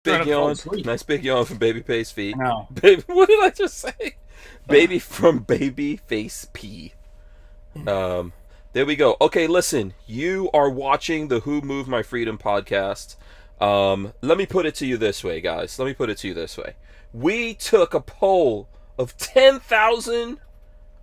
Big yawn. Nice big yawn from Babyface Feet. No. Baby, what did I just say? Baby from Babyface P. There we go. Okay, listen. You are watching the Who Moved My Freedom podcast. Let me put it to you this way, guys. Let me put it to you this way. We took a poll of 10,000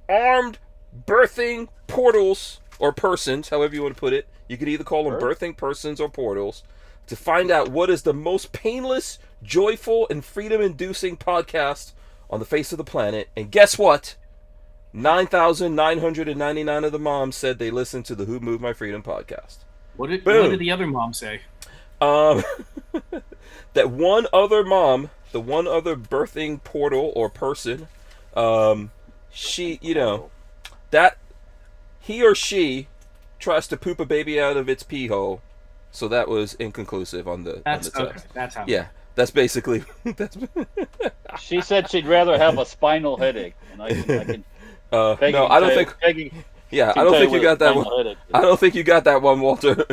armed birthing portals or persons, however you want to put it. You could either call them birthing persons or portals, to find out what is the most painless, joyful, and freedom-inducing podcast on the face of the planet. And guess what? 9,999 of the moms said they listened to the Who Moved My Freedom podcast. What did the other mom say? That one other mom, the one other birthing portal or person, she, that he or she tries to poop a baby out of its pee hole. So that was inconclusive on the test. Okay. That's how. Yeah, that's basically. She said she'd rather have a spinal headache. And I can no, I don't think. Yeah, I don't think you got that one. I don't think you got that one, Walter.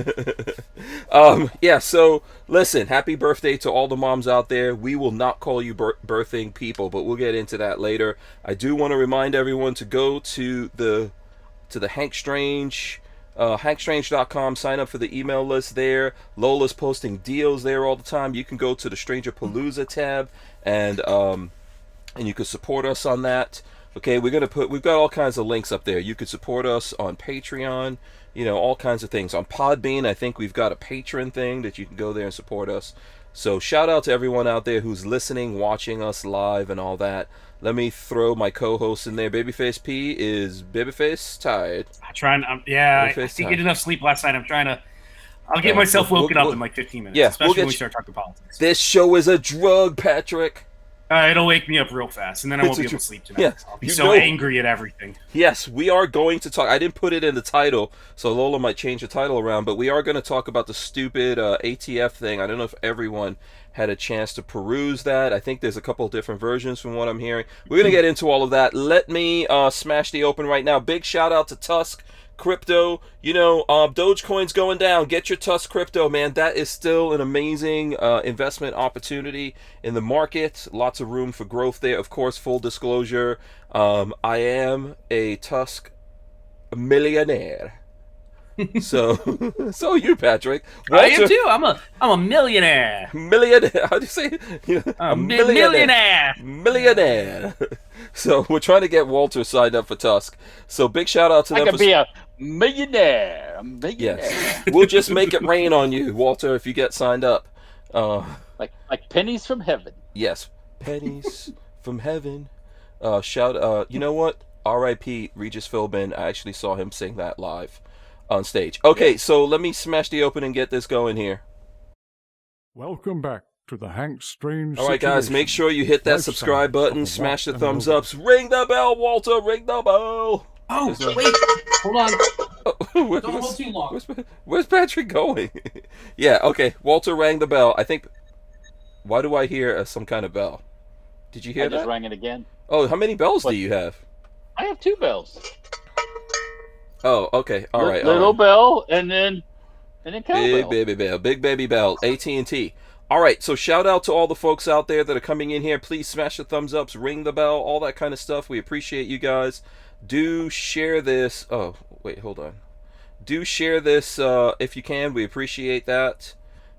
Yeah, so listen, happy birthday to all the moms out there. We will not call you birthing people, but we'll get into that later. I do want to remind everyone to go to the Hank Strange, hankstrange.com, sign up for the email list there. Lola's posting deals there all the time. You can go to the Stranger Palooza tab and you can support us on that. Okay, we've got all kinds of links up there. You could support us on Patreon, all kinds of things. On Podbean, I think we've got a patron thing that you can go there and support us. So shout out to everyone out there who's listening, watching us live and all that. Let me throw my co-host in there. Babyface P, is Babyface tired? I didn't get enough sleep last night. I'll get myself woken up in like 15 minutes. Yeah, especially when we start talking politics. This show is a drug, Patrick. It'll wake me up real fast, and then I won't be able to sleep tonight. Yeah, I'll be so angry at everything. Yes, we are going to talk. I didn't put it in the title, so Lola might change the title around, but we are going to talk about the stupid ATF thing. I don't know if everyone had a chance to peruse that. I think there's a couple of different versions from what I'm hearing. We're going to get into all of that. Let me smash the open right now. Big shout out to TUSC Crypto. Dogecoin's going down. Get your TUSC Crypto, man. That is still an amazing investment opportunity in the market. Lots of room for growth there. Of course, full disclosure, I am a TUSC millionaire. So you, Patrick. Walter, I am too. I'm a millionaire. Millionaire. How do you say it? A millionaire. Millionaire. So we're trying to get Walter signed up for TUSC. So big shout out to them. I could be a millionaire. Yes. We'll just make it rain on you, Walter, if you get signed up. Like pennies from heaven. Yes, pennies from heaven. You know what? R.I.P. Regis Philbin. I actually saw him sing that live on stage. Okay, so let me smash the open and get this going here. Welcome back to the Hank Strange. All right, guys, make sure you hit that subscribe button, smash the thumbs ups, ring the bell, Walter, ring the bell. Oh, wait, hold on. Don't hold too long. Where's Patrick going? Yeah, okay, Walter rang the bell. I think. Why do I hear some kind of bell? Did you hear that? I just rang it again. Oh, how many bells do you have? I have 2 bells. Oh, okay. All right. Little bell and then big baby bell. Big baby bell. AT&T. All right. So shout out to all the folks out there that are coming in here. Please smash the thumbs ups, ring the bell, all that kind of stuff. We appreciate you guys. Do share this. Oh, wait, hold on. Do share this if you can. We appreciate that.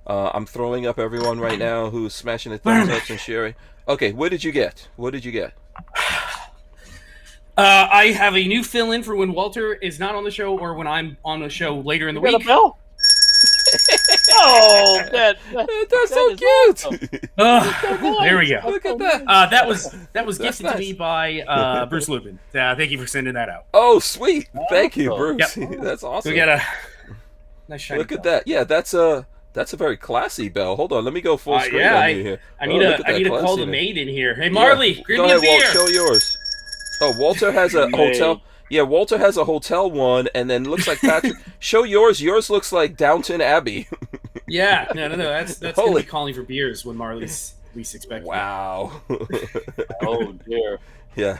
I'm throwing up everyone right now who's smashing the thumbs ups and sharing. Okay. What did you get? I have a new fill-in for when Walter is not on the show or when I'm on the show later in the week. Got a bell? Oh, that's so cute. Awesome. There we go. Look at that. That was gifted to me by Bruce Lubin. Thank you for sending that out. Oh, sweet. Thank you, Bruce. Yep. That's awesome. We got a nice shiny Look at that. Yeah, that's a very classy bell. Hold on, let me go full screen on you here. I need to call the maid in here. Hey, Marley, grab me a beer. Walt, show yours. Oh, Walter has a hotel. Yeah, Walter has a hotel one, and then looks like Patrick. Show yours. Yours looks like Downton Abbey. Yeah, no. That's gonna be calling for beers when Marley's least expected. Wow. Oh dear. Yeah.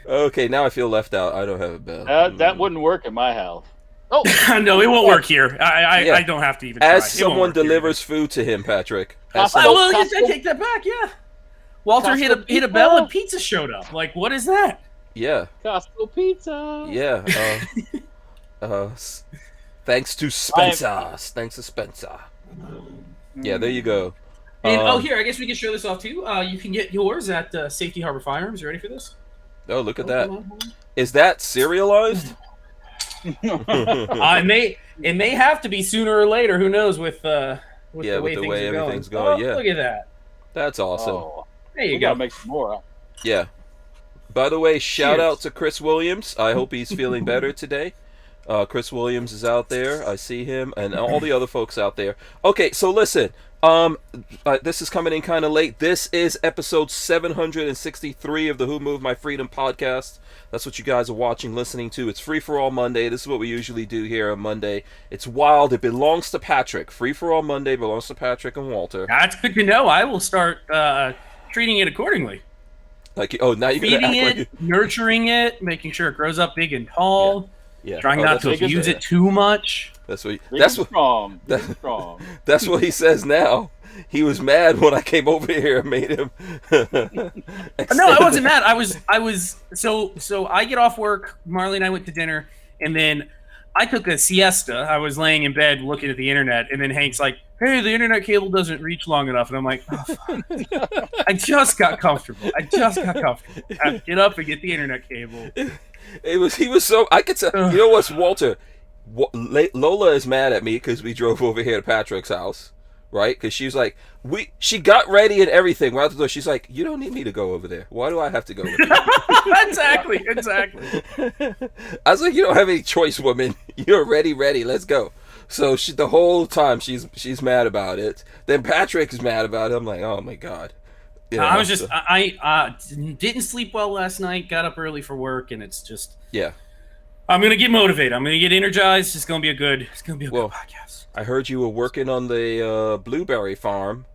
Okay, now I feel left out. I don't have a bell. That wouldn't work in my house. Oh no, it won't work here. I don't have to even try. As someone delivers food to him, Patrick. Well, I take that back. Yeah, Walter hit a bell and pizza showed up. Like, what is that? Yeah. Costco pizza. Yeah. Thanks to Spencer. Thanks to Spencer. Yeah, there you go. And here, I guess we can show this off too. You can get yours at Safety Harbor Firearms. You ready for this? Oh, look at that. Is that serialized? It may have to be sooner or later. Who knows with the way everything's going. Yeah. Look at that. That's awesome. Oh, there you we go. gotta make some more. Yeah. By the way, shout out to Chris Williams. I hope he's feeling better today. Chris Williams is out there. I see him, and all the other folks out there. Okay, so listen. This is coming in kind of late. This is episode 763 of the Who Moved My Freedom podcast. That's what you guys are watching, listening to. It's Free for All Monday. This is what we usually do here on Monday. It's wild. It belongs to Patrick. Free for All Monday belongs to Patrick and Walter. That's good to know. I will start treating it accordingly. Like, oh, now you're gonna feeding act it, nurturing it, making sure it grows up big and tall. Yeah. Trying not to abuse it too much. That's what he says now. He was mad when I came over here and made him. No, I wasn't mad. I was so I get off work. Marley and I went to dinner, and then I took a siesta. I was laying in bed looking at the internet, and then Hank's like, "Hey, the internet cable doesn't reach long enough," and I'm like, "Oh, fuck." I just got comfortable. I have to get up and get the internet cable. He was so. I could tell. You know what's Walter? Lola is mad at me because we drove over here to Patrick's house, right? Because she was like, she got ready and everything. We're out the door. She's like, "You don't need me to go over there. Why do I have to go with you?" Exactly. I was like, "You don't have any choice, woman. You're ready. Let's go." So the whole time she's mad about it. Then Patrick is mad about it. I'm like, "Oh my god." You know, I didn't sleep well last night. Got up early for work, and it's just I'm gonna get motivated. I'm gonna get energized. It's gonna be a good good podcast. I heard you were working on the blueberry farm.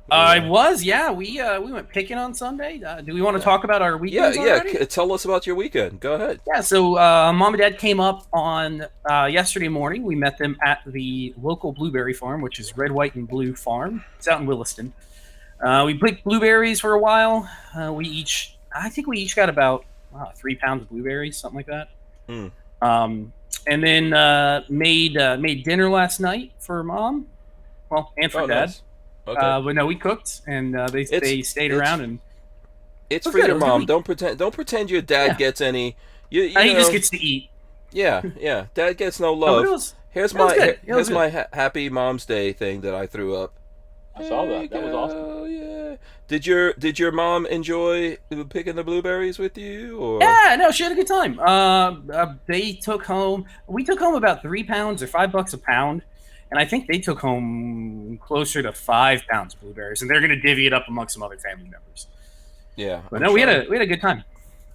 I was, yeah. We went picking on Sunday. Do we want to talk about our weekend? Yeah. Tell us about your weekend. Go ahead. Yeah. So Mom and Dad came up on yesterday morning. We met them at the local blueberry farm, which is Red, White, and Blue Farm. It's out in Williston. We picked blueberries for a while. I think we each got about 3 pounds of blueberries, something like that. And then made dinner last night for Mom, and for Dad. Nice. Okay. But no, we cooked, and they stayed around, and it's for your mom. Don't pretend your dad gets any. He just gets to eat. Yeah. Dad gets no love. Here's my Happy Mom's Day thing that I threw up. I saw that. That was awesome. Yeah. Did your mom enjoy picking the blueberries with you? Or? Yeah, no, she had a good time. We took home about 3 pounds or $5 a pound, and I think they took home closer to 5 pounds of blueberries, and they're going to divvy it up amongst some other family members. Yeah, but no, we had a good time.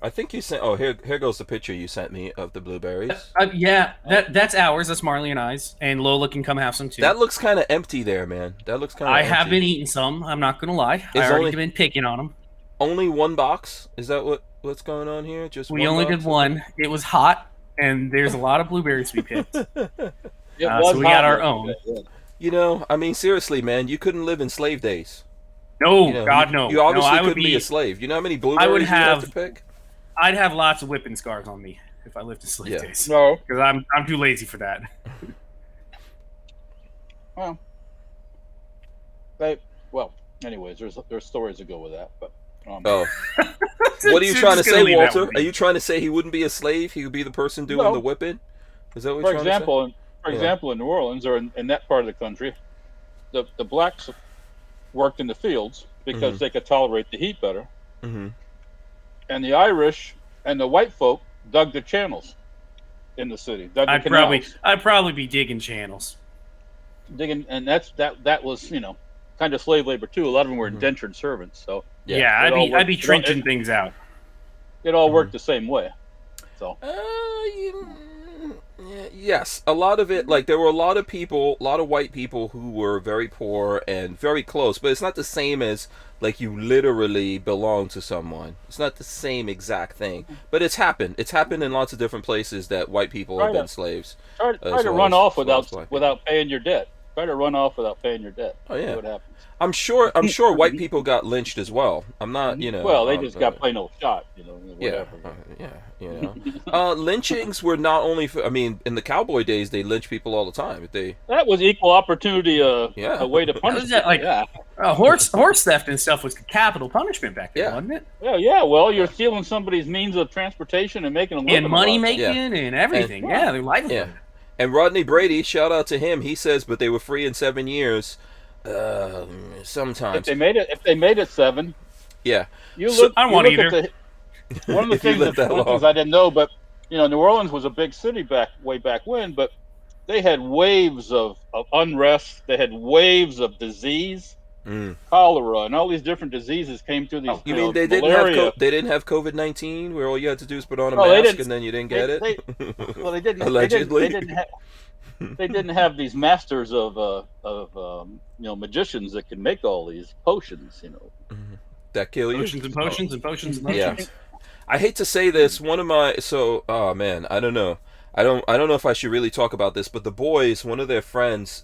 I think you sent. Oh, here goes the picture you sent me of the blueberries. Yeah, that's ours. That's Marley and I's, and Lola can come have some too. That looks kind of empty there, man. That looks kind of. I have been eating some. I'm not gonna lie. I've already been picking on them. Only one box? Is that what's going on here? We only did one. It was hot, and there's a lot of blueberries to be picked. So we got our own. You know, I mean, seriously, man, you couldn't live in slave days. No, God, no. You obviously couldn't be a slave. You know how many blueberries you have to pick? I'd have lots of whipping scars on me if I lived in slave days. No, because I'm too lazy for that. Anyways, there's stories that go with that. But what are you trying to say, Walter? Are you trying to say he wouldn't be a slave? He would be the person doing the whipping? Is that what you're trying to say? For example, in New Orleans or in that part of the country, the blacks worked in the fields because they could tolerate the heat better. Mm-hmm. And the Irish and the white folk dug the channels in the city. I'd probably be digging channels. And that was kind of slave labor too. A lot of them were indentured servants. So I'd be trenching things out. It all worked the same way. So. Yes, a lot of it, like there were a lot of white people who were very poor and very close, but it's not the same as like you literally belong to someone. It's not the same exact thing, but it's happened. It's happened in lots of different places that white people have been slaves. Try to run off without paying your debt. Try to run off without paying your debt. Oh yeah. See what happens. I'm sure white people got lynched as well. I'm not, Well, they just got plain old shot, Yeah, whatever. lynchings were not only for, I mean, in the cowboy days, they lynched people all the time. That was equal opportunity, a way to punish people. Like, horse theft and stuff was capital punishment back then, wasn't it? Yeah. Well, you're stealing somebody's means of transportation and making a living. And money making and everything. Their livelihood. Yeah. And Rodney Brady, shout out to him. He says, but they were free in 7 years. Sometimes if they made it 7, yeah. I don't want either. One of the things I didn't know, but New Orleans was a big city way back when, but they had waves of unrest. They had waves of disease, cholera, and all these different diseases came through these. You mean they didn't have COVID-19, where all you had to do is put on a mask and then you didn't get it? They didn't. Allegedly. They didn't have these masters of magicians that can make all these potions, that kill you. Potions and potions. Yeah. I hate to say this. Oh man, I don't know. I don't know if I should really talk about this, but the boys, one of their friends,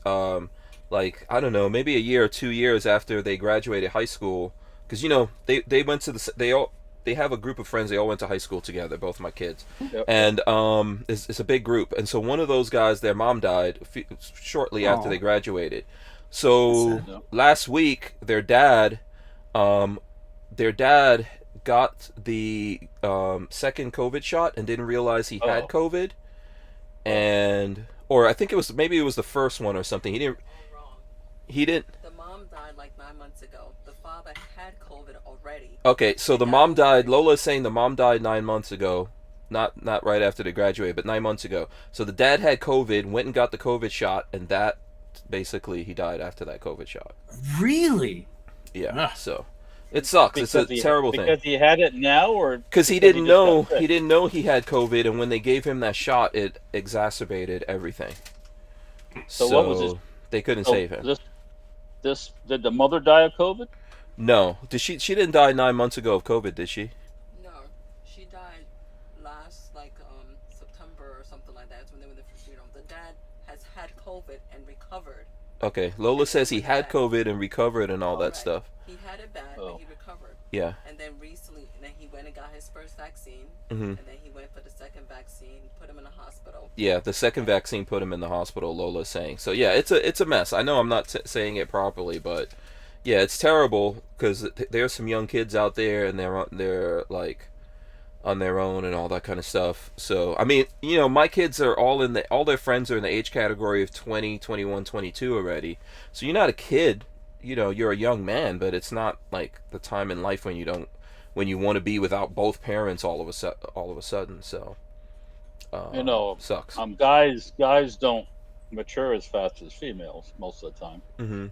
like, I don't know, maybe a year or 2 years after they graduated high school, because they went to they have a group of friends. They all went to high school together, both my kids. Yep. And it's a big group. And so one of those guys, their mom died shortly after they graduated. So last week, their dad got the second COVID shot and didn't realize he had COVID. Or I think it was the first one or something. He didn't. The mom died like 9 months ago. The father had COVID already. Okay, so the mom died. Lola is saying the mom died 9 months ago, not right after they graduated, but 9 months ago. So the dad had COVID, went and got the COVID shot, and that basically he died after that COVID shot. Really? Yeah. So it sucks. It's a terrible thing. Because he had it now, or because he didn't know he had COVID, and when they gave him that shot, it exacerbated everything. So what was this? They couldn't save him. Did the mother die of COVID? No. She didn't die 9 months ago of COVID, did she? No, she died last September or something like that. That's when they were in the funeral. The dad has had COVID and recovered. Okay, Lola says he had COVID and recovered and all that stuff. He had it bad, but he recovered. Yeah. And then recently, he went and got his first vaccine, mm-hmm. and then he went for the second vaccine, put him in the hospital. Yeah, the second vaccine put him in the hospital, Lola's saying. So yeah, it's a mess. I know I'm not saying it properly, but yeah, it's terrible because there's some young kids out there and they're like on their own and all that kind of stuff. So I mean, my kids are all their friends are in the age category of 20, 21, 22 already. So you're not a kid, you're a young man, but it's not like the time in life when you want to be without both parents all of a sudden. So sucks. Guys don't mature as fast as females most of the time. Mm-hmm.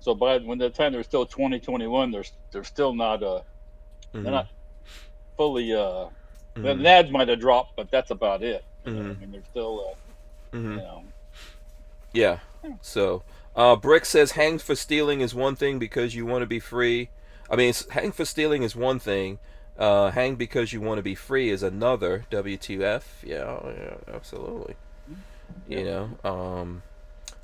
So when the time they're still 20, 21, they're still not mm-hmm. they're not fully mm-hmm. the nads might have dropped, but that's about it. Mm-hmm. I mean, they're still mm-hmm. Yeah. So Brick says hanged for stealing is one thing because you want to be free. I mean, hanged for stealing is one thing. Hanged because you want to be free is another. WTF? Yeah, absolutely.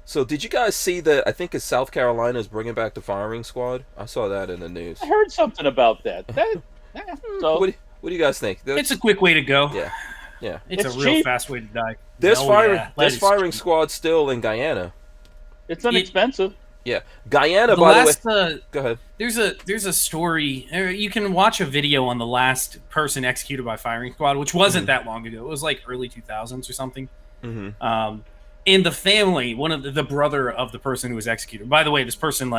So did you guys see that? I think South Carolina is bringing back the firing squad. I saw that in the news. I heard something about that. So what do you guys think? It's a quick way to go. Yeah. It's a real cheap. Fast way to die. There's firing squad still in Guyana. It's inexpensive. Yeah, Guyana. By the way, go ahead. There's a story. You can watch a video on the last person executed by firing squad, which wasn't mm-hmm. that long ago. It was like early 2000s or something. Mm-hmm. In the family, one of the brother of the person who was executed. By the way, this person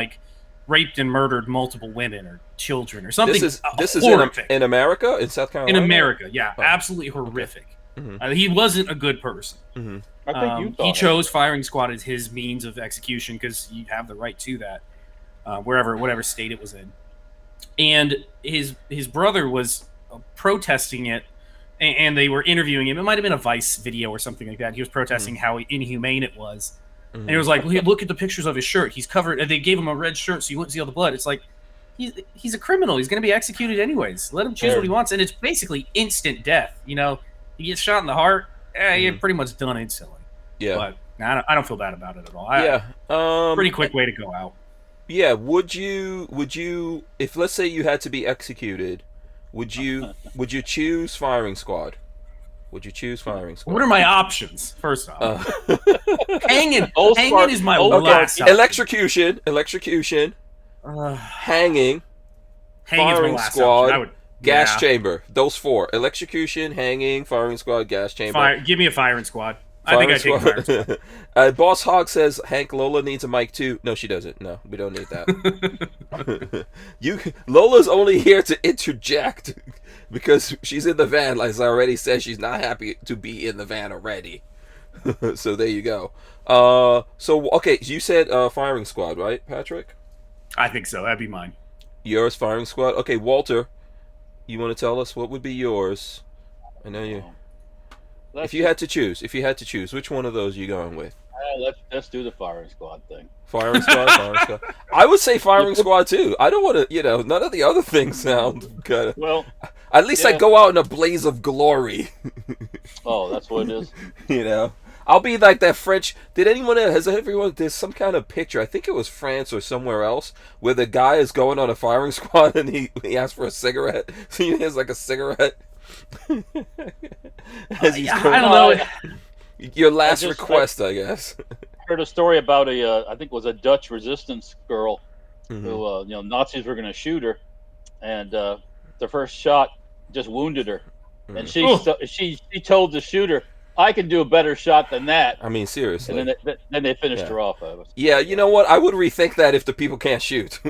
raped and murdered multiple women or children or something. This is in America, in South Carolina. In America, yeah, absolutely horrific. Mm-hmm. He wasn't a good person. Mm-hmm. I think he chose firing squad as his means of execution because you have the right to that, whatever state it was in. And his brother was protesting it, and they were interviewing him. It might have been a Vice video or something like that. He was protesting how inhumane it was. And it was like, look at the pictures of his shirt. He's covered. And they gave him a red shirt so you wouldn't see all the blood. It's like, he's a criminal. He's going to be executed anyways. Let him choose what he wants. And it's basically instant death. He gets shot in the heart. You're pretty much done instantly. Yeah. But I don't feel bad about it at all. Pretty quick way to go out. Yeah, would you if let's say you had to be executed, would you choose firing squad? Would you choose firing squad? What are my options? First off, hanging is my last option. Electrocution, hanging, firing squad, gas chamber. Those 4: electrocution, hanging, firing squad, gas chamber. Give me a firing squad. I think I take firing squad. Boss Hog says, Hank, Lola needs a mic too. No, she doesn't. No, we don't need that. Lola's only here to interject because she's in the van. Like I already said, she's not happy to be in the van already. So there you go. Okay, you said firing squad, right, Patrick? I think so. That'd be mine. Yours, firing squad. Okay, Walter, you want to tell us what would be yours? I know you. If you had to choose, which one of those are you going with? Let's do the firing squad thing. Firing squad. I would say firing squad too. I don't want to, none of the other things sound good. Well, at least I go out in a blaze of glory. Oh, that's what it is. I'll be like that French. There's some kind of picture, I think it was France or somewhere else, where the guy is going on a firing squad and he asks for a cigarette. So he has like a cigarette. I don't know. Your last request, I guess. Heard a story about I think it was a Dutch resistance girl who, Nazis were going to shoot her, and the first shot just wounded her, and she told the shooter, "I can do a better shot than that." I mean, seriously. And then they finished her off. Yeah, you know what? I would rethink that if the people can't shoot.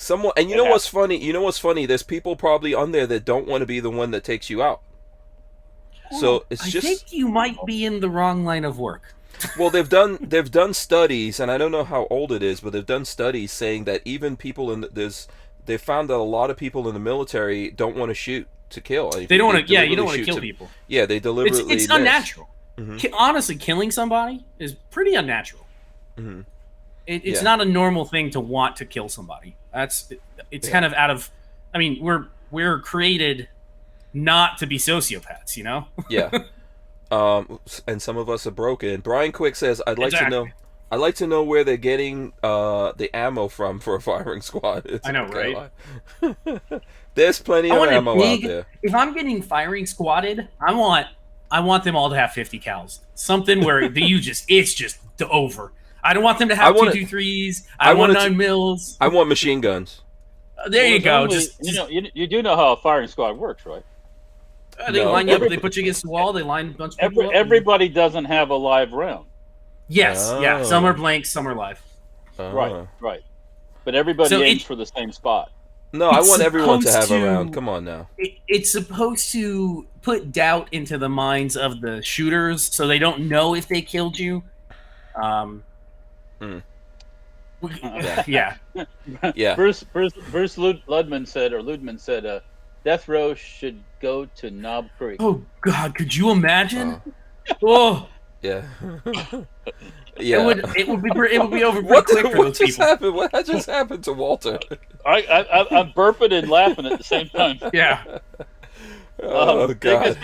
Someone, and you know what's funny? There's people probably on there that don't want to be the one that takes you out. So I think you might be in the wrong line of work. Well, they've done studies, and I don't know how old it is, but they've done studies saying that even people they found that a lot of people in the military don't want to shoot to kill. They don't want to. Yeah, you don't want to kill people. Yeah, they deliberately. It's unnatural. Mm-hmm. Honestly, killing somebody is pretty unnatural. Mm-hmm. It's not a normal thing to want to kill somebody. It's kind of out of. I mean, we're created not to be sociopaths, Yeah. And some of us are broken. Brian Quick says, I'd like to know where they're getting the ammo from for a firing squad. I know, right? There's plenty of ammo out there. If I'm getting firing squadded, I want them all to have 50 cals. Something where it's just over. I don't want them to have 223s. I want 9 mils. I want machine guns. There you go. You do know how a firing squad works, right? They line you up. They put you against the wall. They line a bunch of people up. Everybody doesn't have a live round. Yes, yeah. Some are blank, some are live. Right. But everybody aims for the same spot. No, I want everyone to have a round. Come on now. It's supposed to put doubt into the minds of the shooters, so they don't know if they killed you. Yeah. Bruce Ludman said, death row should go to Knob Creek. Oh God, could you imagine? Oh. Yeah. Yeah. It would be over pretty quick for those people. Happened? What just happened to Walter? I'm burping and laughing at the same time. Yeah. Oh God.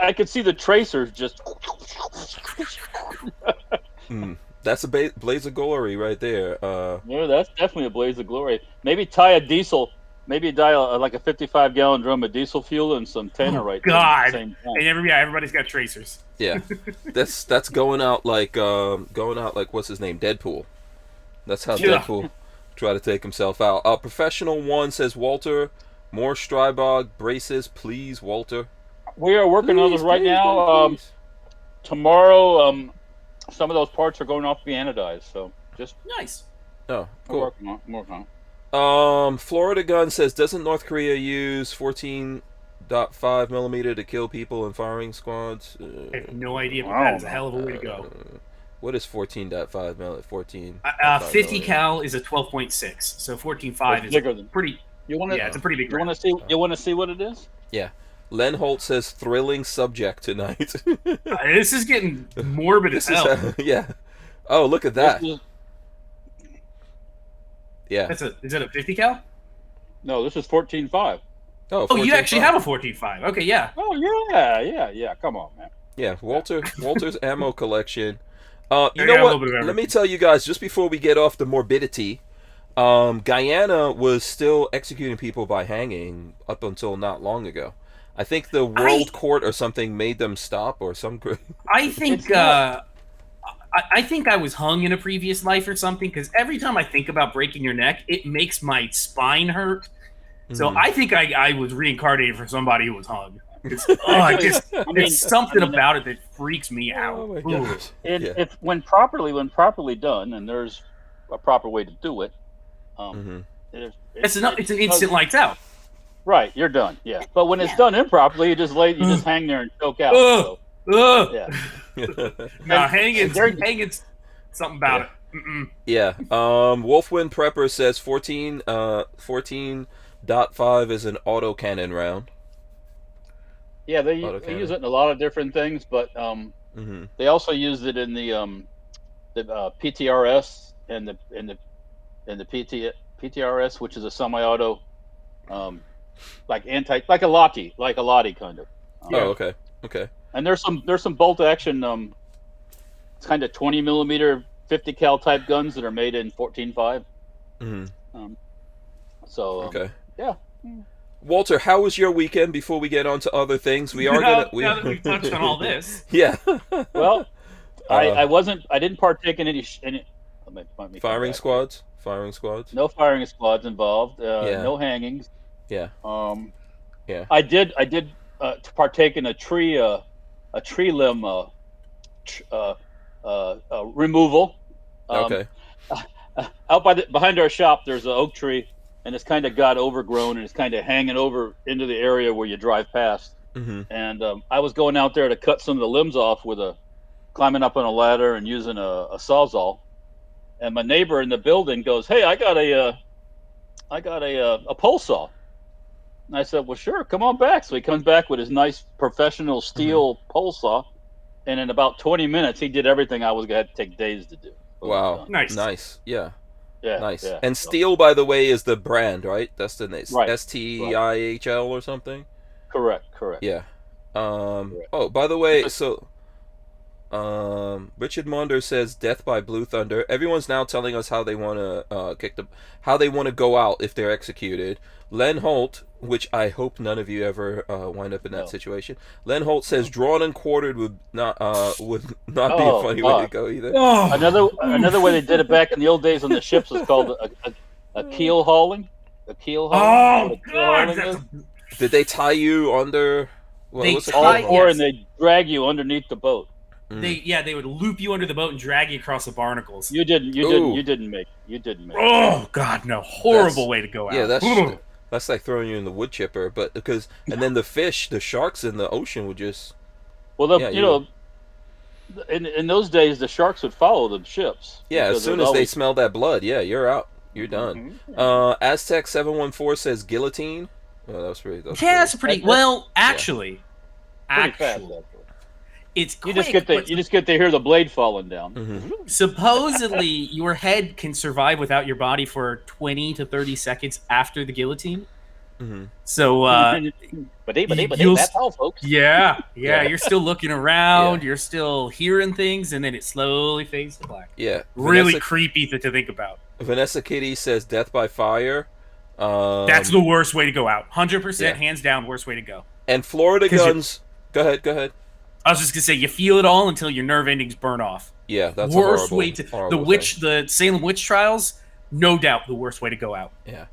I could see the tracers just. That's a blaze of glory right there. Yeah, that's definitely a blaze of glory. Maybe tie a diesel. Maybe like a 55-gallon drum of diesel fuel and some tannerite. God, at the same time. And everybody's got tracers. Yeah, that's going out like what's his name, Deadpool. That's how Deadpool try to take himself out. Professional One says, Walter, more Strybog braces, please, Walter. We are working on those right now. Tomorrow, some of those parts are going off to be anodized. So just nice. Oh, cool. We're working on. Florida Gun says, doesn't North Korea use 14.5 millimeter to kill people in firing squads? I have no idea, but that is a hell of a way to go. What is 14.5 millimeter? 50 cal is a 12.6, so 14.5 is bigger than pretty. It's a pretty big. You want to see what it is? Yeah. Len Holt says, thrilling subject tonight. This is getting morbid as hell. Yeah. Oh, look at that. Yeah. Is it a 50 cal? No, this is 14.5. Oh, you actually have a 14.5. Okay, yeah. Oh, yeah. Come on, man. Yeah, Walter's ammo collection. You know what? Let me tell you guys, just before we get off the morbidity, Guyana was still executing people by hanging up until not long ago. I think the World Court or something made them stop, or some. I think I think I was hung in a previous life or something, because every time I think about breaking your neck, it makes my spine hurt. So I think I was reincarnated for somebody who was hung. It's something about it that freaks me out. Oh my gosh. If when properly done, and there's a proper way to do it, it's an instant lights out. Right, you're done. Yeah, but when it's done improperly, you just hang there and choke out. Yeah. No, hanging's something about it. Yeah. Wolfwind Prepper says 14.5 is an autocannon round. Yeah, they use it in a lot of different things, but they also used it in the PTRS and the PTRS, which is a semi-auto, like a Lottie kind of. Okay. And there's some bolt action, it's kind of 20 millimeter 50 cal type guns that are made in 14.5. Yeah. Walter, how was your weekend? Before we get on to other things, now that we've touched on all this. Yeah. Well, I didn't partake in any firing squads. No firing squads involved. No hangings. Yeah. I did partake in a tree limb removal. Okay. Out behind our shop, there's an oak tree, and it's kind of got overgrown, and it's kind of hanging over into the area where you drive past. And I was going out there to cut some of the limbs off climbing up on a ladder and using a sawzall. And my neighbor in the building goes, "Hey, I got a pole saw." And I said, "Well, sure, come on back." So he comes back with his nice professional steel pole saw, and in about 20 minutes, he did everything I was going to take days to do. Wow, nice. Yeah. Nice. Yeah. And Steel, by the way, is the brand, right? That's the name. Right. STIHL or something. Correct. Yeah. Oh, by the way, so Richard Monder says death by Blue Thunder. Everyone's now telling us how they want to how they want to go out if they're executed. Len Holt, which I hope none of you ever wind up in that situation. Len Holt says drawn and quartered would not be a funny way to go either. Another way they did it back in the old days on the ships was called a keel hauling. A keel hauling. Did they tie you under? And they drag you underneath the boat. They would loop you under the boat and drag you across the barnacles. You didn't make. Oh God, no! Horrible way to go out. Yeah, that's like throwing you in the wood chipper. But and then the sharks in the ocean would just. Well, in those days, the sharks would follow the ships. Yeah, as soon as they smell that blood, you're out. You're done. Aztec 714 says guillotine. Oh, that was pretty. That's pretty. Well, actually, pretty fast. It's quick, you just get to hear the blade falling down. Supposedly, your head can survive without your body for 20 to 30 seconds after the guillotine. So, that's all, folks. Yeah. You're still looking around. You're still hearing things, and then it slowly fades to black. Yeah, really creepy to think about. Vanessa Kitty says death by fire. That's the worst way to go out. 100%, hands down, worst way to go. And Florida guns. Go ahead. I was just gonna say, you feel it all until your nerve endings burn off. Yeah, that's worst horrible, way to the Salem witch trials. No doubt, the worst way to go out. Yeah,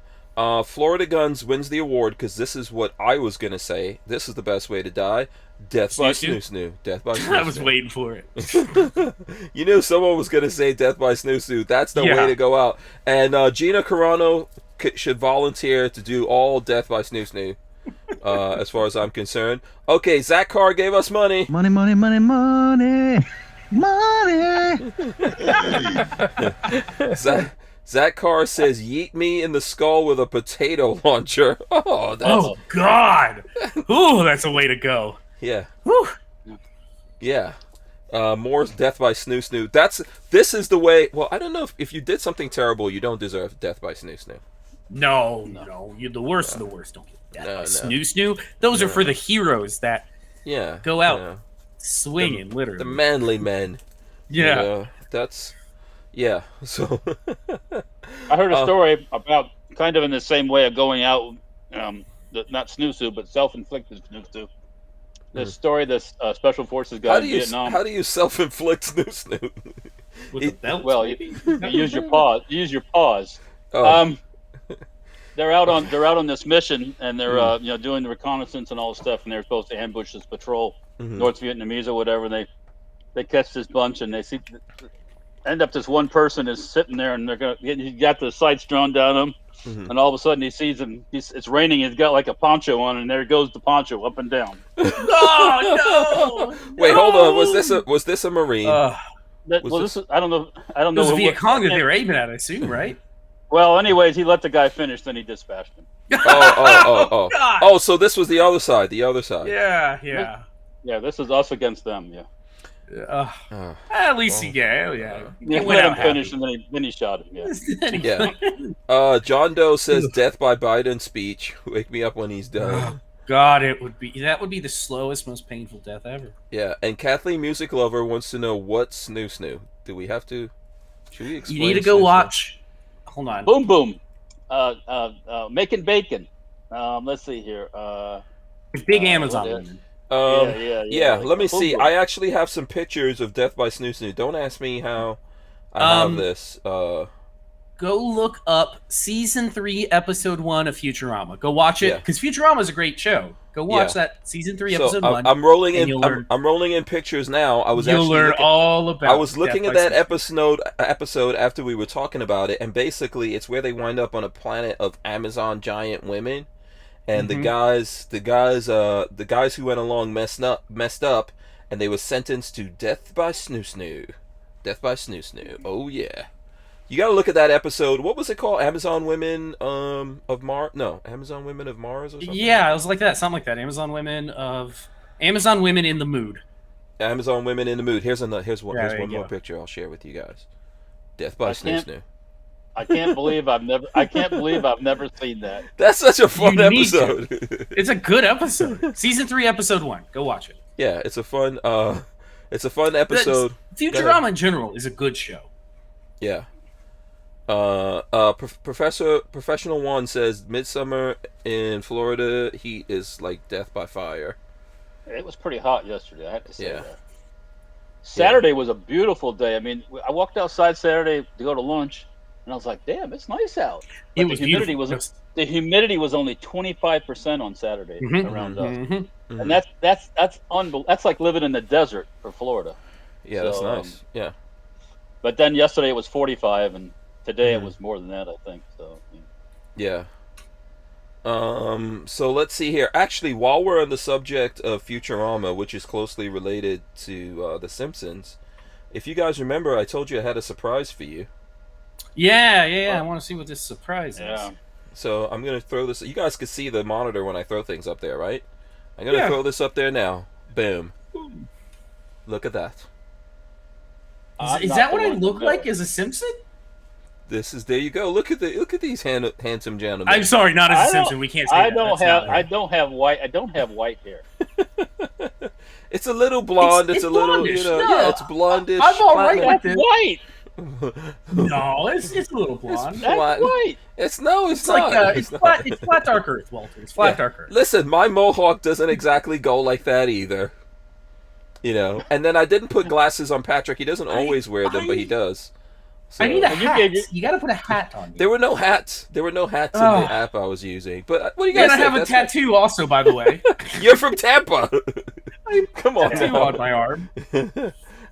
Florida Guns wins the award because this is what I was gonna say. This is the best way to die. Death by snoo-snoo. Death by snoo-snoo. I was waiting for it. You knew someone was gonna say death by snoo-snoo. That's the way to go out. And Gina Carano should volunteer to do all death by snoo-snoo. As far as I'm concerned. Okay, Zach Carr gave us money. Money. Zach Carr says, "Yeet me in the skull with a potato launcher." Oh God! Ooh, that's a way to go. Yeah. Whew. Yeah. More death by snoo-snoo. This is the way. Well, I don't know if you did something terrible, you don't deserve death by snoo-snoo. No. You're the worst of the worst. Don't get death by snoo-snoo. Those are for the heroes that go out. swinging, literally. The manly men. Yeah. Yeah. So I heard a story about kind of in the same way of going out, not snooze, but self-inflicted snooze. This story, this special forces guy in Vietnam. How do you self-inflict snooze? With a belt, well, you use your paws. Oh. They're out on this mission, and they're doing the reconnaissance and all this stuff, and they're supposed to ambush this patrol, North Vietnamese or whatever. And they catch this bunch, and they end up this one person is sitting there, and he got the sights drawn down him, and all of a sudden he sees him. It's raining. He's got like a poncho on, and there goes the poncho up and down. No. Wait, hold on. Was this a Marine? I don't know. It was Viet Cong that they were aiming at, I assume, right? Well, anyways, he let the guy finish, then he dispatched him. Oh. God. Oh, so this was the other side. Yeah. Yeah, this is us against them. Yeah. At least he let him finish, and then he shot him. Yeah. Yeah. John Doe says death by Biden speech. Wake me up when he's done. God, that would be the slowest, most painful death ever. Yeah, and Kathleen Music Lover wants to know what's snoo. Do we have to? Should we explain? You need to go watch. Hold on. Boom Boom. Making bacon. Let's see here. Big Amazon woman. Yeah. Let me see. I actually have some pictures of Death by Snoo. Don't ask me how I have this. Go look up season 3, episode 1 of Futurama. Go watch it because Futurama is a great show. Go watch that season 3, episode 1. I'm rolling in. I'm rolling in pictures now. You'll learn all about. I was looking at that episode after we were talking about it, and basically, it's where they wind up on a planet of Amazon giant women, and the guys who went along messed up, and they were sentenced to death by snoo. Death by snoo. Oh yeah. You gotta look at that episode. What was it called? Amazon Women of Mars? No, Amazon Women of Mars or something? Yeah, it was like that. Something like that. Amazon Women in the Mood. Amazon Women in the Mood. Here's one more picture I'll share with you guys. Death by Snoo. I can't believe I've never seen that. That's such a fun episode. It's a good episode. Season 3, episode 1. Go watch it. Yeah, it's a fun episode. Futurama in general is a good show. Yeah. Professional One says midsummer in Florida heat is like death by fire. It was pretty hot yesterday, I have to say that. Saturday was a beautiful day. I mean, I walked outside Saturday to go to lunch, and I was like, "Damn, it's nice out." But the humidity was only 25% on Saturday around us, and that's unbelievable. That's like living in the desert for Florida. Yeah, that's nice. Yeah. But then yesterday it was 45, and today it was more than that, I think. So. Yeah. So let's see here. Actually, while we're on the subject of Futurama, which is closely related to The Simpsons, if you guys remember, I told you I had a surprise for you. Yeah. I want to see what this surprise is. So I'm gonna throw this. You guys can see the monitor when I throw things up there, right? I'm gonna throw this up there now. Boom. Look at that. Is that what I look like as a Simpson? There you go. Look at these handsome gentlemen. I'm sorry, not as a Simpson. We can't say I don't have white hair. It's a little blonde. It's a little, it's blondish. I'm all right with it. White. No, it's a little blonde. That's white. It's not. It's flat dark earth, Walter. It's flat dark earth. Listen, my mohawk doesn't exactly go like that either. And then I didn't put glasses on Patrick. He doesn't always wear them, but he does. So, I need a hat. You got to put a hat on me. There were no hats. In the app I was using. But what do you guys think? And I have a tattoo also, by the way. You're from Tampa. Come on. Tattoo on my arm.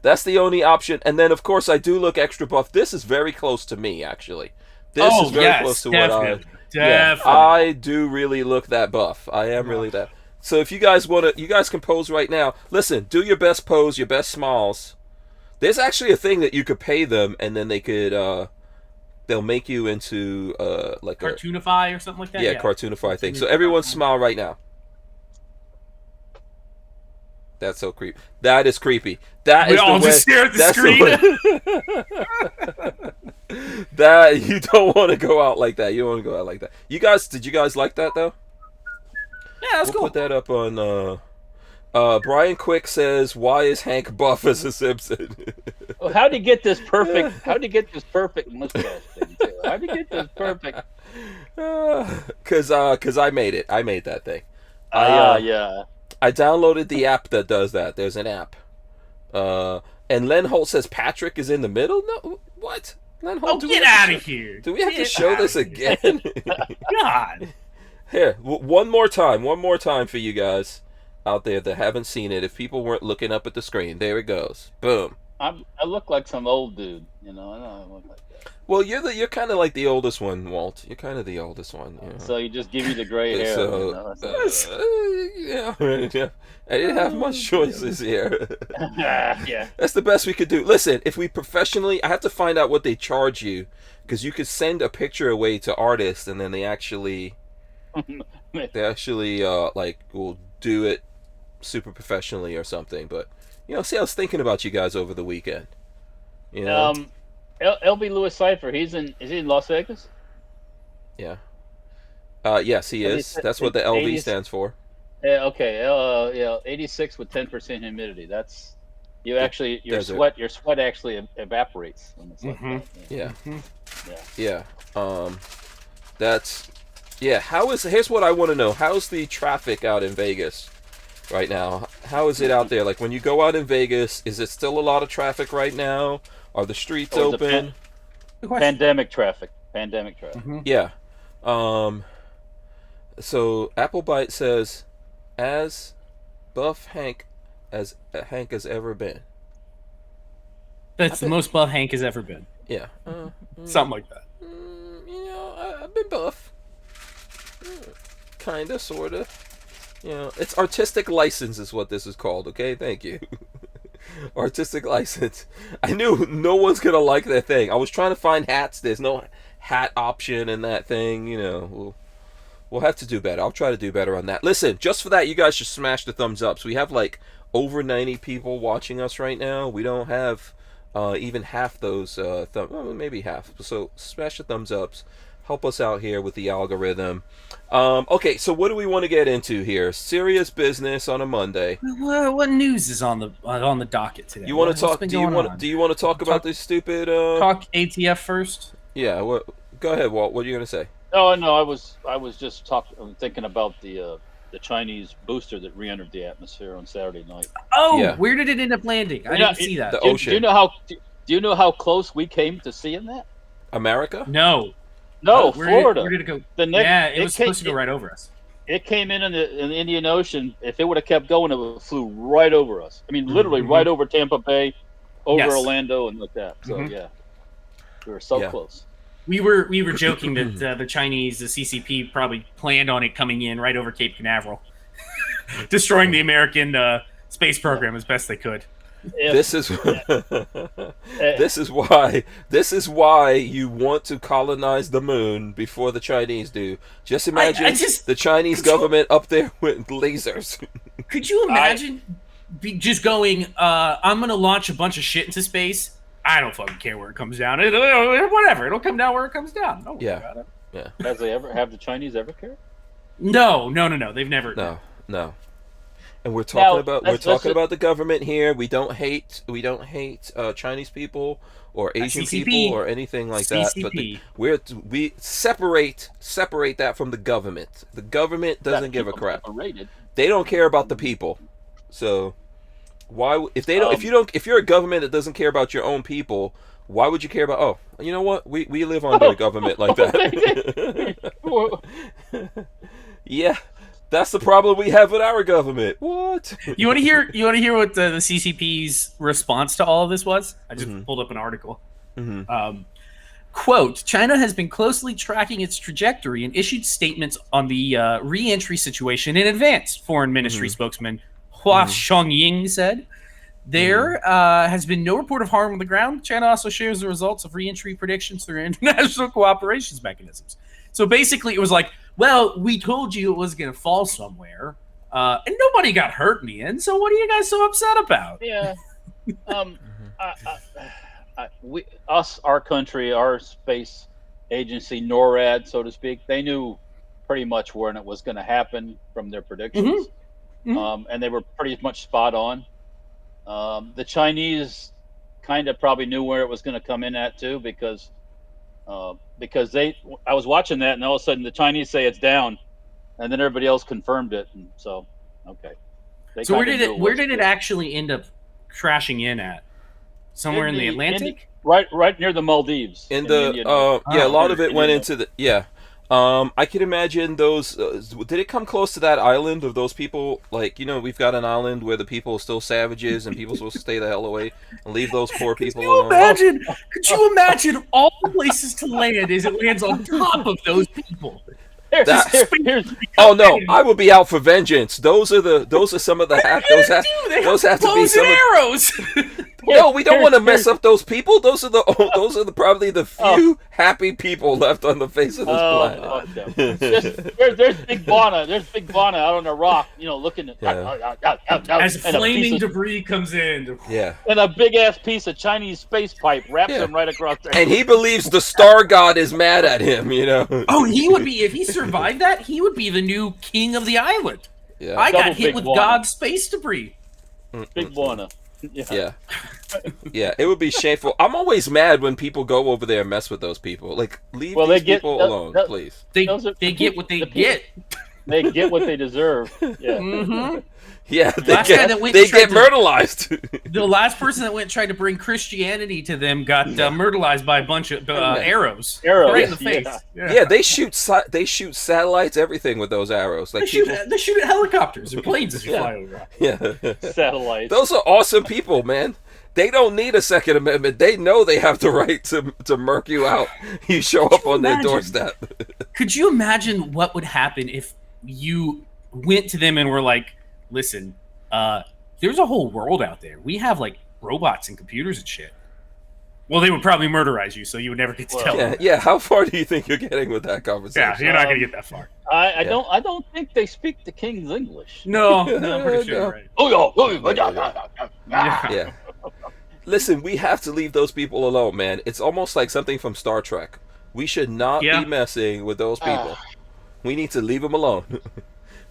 That's the only option. And then, of course, I do look extra buff. This is very close to me, actually. This is very close to definitely. what I do really look that buff. I am really that. So if you guys you guys can pose right now. Listen, do your best pose, your best smiles. There's actually a thing that you could pay them, and then they could, they'll make you into, like Cartoonify or something like that? Yeah, Cartoonify thing. So everyone smile right now. That's so creepy. That is creepy. We all just stare at the screen. That, you don't want to go out like that. You don't want to go out like that. Did you guys like that, though? Yeah, that's cool. Put that up on, Brian Quick says, "Why is Hank buff as a Simpson?" Well, how do you get this perfect? How do you get this perfect mustache thing? How do you get this perfect? Cause I made it. I made that thing. Yeah. I downloaded the app that does that. There's an app. And Len Holt says Patrick is in the middle. No, what? Len Holt, get out of here! Do we have to show this again? God. Here, one more time for you guys out there that haven't seen it. If people weren't looking up at the screen, there it goes. Boom. I look like some old dude, you know. I don't look like that. Well, you're kind of like the oldest one, Walt. You're kind of the oldest one. You know? So you just give you the gray hair. So, yeah. I didn't have much choices here. Yeah. That's the best we could do. Listen, if we professionally, I have to find out what they charge you, because you could send a picture away to artists, and then they actually like will do it super professionally or something. But see, I was thinking about you guys over the weekend. LB Lewis Cipher, is he in Las Vegas? Yeah. Yes, he is. That's what the LV stands for. Yeah. Okay. 86 with 10% humidity. That's your sweat actually evaporates when it's like that. Yeah. Mm-hmm. Yeah. Here's what I want to know. How's the traffic out in Vegas right now? How is it out there? Like when you go out in Vegas, is it still a lot of traffic right now? Are the streets open? Pandemic traffic. Mm-hmm. Yeah. So Applebite says, as buff Hank as Hank has ever been. That's the most buff Hank has ever been. Yeah. Something like that. I've been buff. Kinda, sorta. It's artistic license is what this is called, okay? Thank you. Artistic license. I knew no one's gonna like that thing. I was trying to find hats. There's no hat option in that thing. We'll have to do better. I'll try to do better on that. Listen, just for that, you guys should smash the thumbs up. So we have like over 90 people watching us right now. We don't have even half those maybe half. So smash the thumbs ups. Help us out here with the algorithm. Okay, so what do we want to get into here? Serious business on a Monday. What news is on the docket today? You want to talk? Do you want to talk about this stupid? Talk ATF first. Yeah. Go ahead, Walt. What are you gonna say? Oh no, I was just thinking about the Chinese booster that re-entered the atmosphere on Saturday night. Oh, yeah. Where did it end up landing? I didn't see that. The ocean. Do you know how close we came to seeing that? America? No, Florida. Where did it go? It was supposed to go right over us. It came in the Indian Ocean. If it would have kept going, it flew right over us. I mean, literally right over Tampa Bay, over Orlando, and like that. So yeah, we were so close. We were joking that the Chinese, the CCP, probably planned on it coming in right over Cape Canaveral, destroying the American space program as best they could. This is why you want to colonize the moon before the Chinese do. Just imagine the Chinese government up there with lasers. Could you imagine just going, I'm going to launch a bunch of shit into space? I don't fucking care where it comes down. Whatever. It'll come down where it comes down. Don't worry about it. Yeah. Have the Chinese ever cared? No. They've never. No. And we're talking about the government here. We don't hate Chinese people or Asian people or anything like that. But we separate that from the government. The government doesn't give a crap. They don't care about the people. So why if you're a government that doesn't care about your own people, why would you care about? Oh, you know what? We live under a government like that. Yeah. That's the problem we have with our government. What? You want to hear what the CCP's response to all of this was? I just pulled up an article. Quote, China has been closely tracking its trajectory and issued statements on the re-entry situation in advance, Foreign Ministry spokesman Hua Xiangying said. There has been no report of harm on the ground. China also shares the results of re-entry predictions through international cooperation mechanisms. So basically it was like, well, we told you it was going to fall somewhere, and nobody got hurt in the end, so what are you guys so upset about? Yeah. Our country, our space agency, NORAD, so to speak, they knew pretty much when it was going to happen from their predictions. and they were pretty much spot on. The Chinese kind of probably knew where it was going to come in at too, because I was watching that, and all of a sudden the Chinese say it's down, and then everybody else confirmed it, and so okay. So where did it actually end up crashing in at? Somewhere in the Atlantic? Right near the Maldives. A lot of it went into the I can imagine those. Did it come close to that island of those people? Like, we've got an island where the people are still savages and people are supposed to stay the hell away and leave those poor people alone. Could you imagine all the places to land as it lands on top of those people? Oh no! I will be out for vengeance. Those are some of the those have to be some arrows. No, we don't want to mess up those people. Those are probably the few happy people left on the face of this planet. There's Big Barna. There's Big Barna out on the rock, looking at as flaming debris comes in. Yeah, and a big ass piece of Chinese space pipe wraps him right across there. And he believes the Star God is mad at him. Oh, he would be if he survived that. He would be the new king of the island. Yeah, I got hit with God's space debris. Big Barna. Yeah, it would be shameful. I'm always mad when people go over there and mess with those people. Like, leave these people alone, please. They get what they get. They get what they deserve. Yeah. Mm-hmm. Yeah, they get myrtleized. The last person that went and tried to bring Christianity to them got myrtleized by a bunch of arrows. Right in the face. Yeah, they shoot satellites, everything with those arrows. Like they shoot at helicopters or planes as you fly over. Yeah, satellites. Those are awesome people, man. They don't need a Second Amendment. They know they have the right to murk you out. You show up on their doorstep. Could you imagine what would happen if you went to them and were like, listen, there's a whole world out there. We have like robots and computers and shit. Well, they would probably murderize you, so you would never get to tell them. Yeah. How far do you think you're getting with that conversation? Yeah, you're not going to get that far. I don't think they speak the King's English. No, I'm pretty sure. Right. Yeah. Listen, we have to leave those people alone, man. It's almost like something from Star Trek. We should not be messing with those people. We need to leave them alone.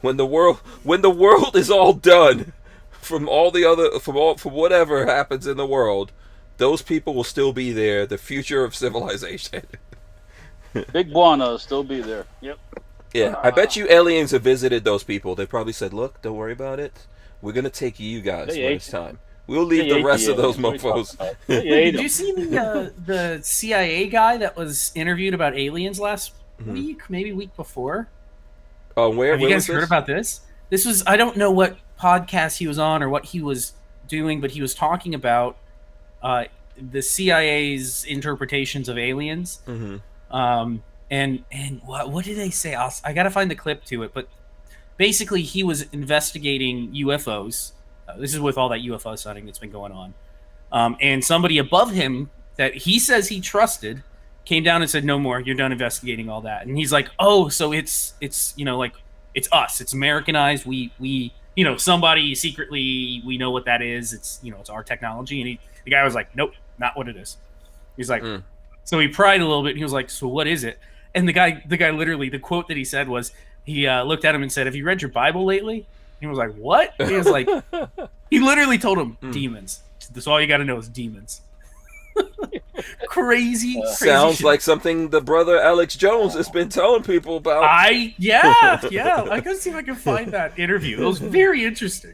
When the world is all done, from whatever happens in the world, those people will still be there. The future of civilization. Big Buana will still be there. Yep. Yeah, I bet you aliens have visited those people. They probably said, "Look, don't worry about it. We're gonna take you guys when it's time. We'll leave the rest of those mofos." Did you see the CIA guy that was interviewed about aliens last week, maybe week before? Oh, where? Have you guys heard about this? This was, I don't know what podcast he was on or what he was doing, but he was talking about the CIA's interpretations of aliens. Mm-hmm. And what did they say? I got to find the clip to it, but basically he was investigating UFOs. This is with all that UFO sighting that's been going on. And somebody above him that he says he trusted came down and said, "No more. You're done investigating all that." And he's like, "Oh, so it's like it's us. It's Americanized. We somebody secretly, we know what that is. It's it's our technology." And the guy was like, "Nope, not what it is." He's like, so he pried a little bit. And he was like, "So what is it?" And the guy literally, the quote that he said was, he looked at him and said, "Have you read your Bible lately?" He was like, "What?" He was like, he literally told him, "Demons. That's all you got to know is demons." Crazy sounds shit. Like something the brother Alex Jones has been telling people about. I gotta see if I can find that interview. It was very interesting.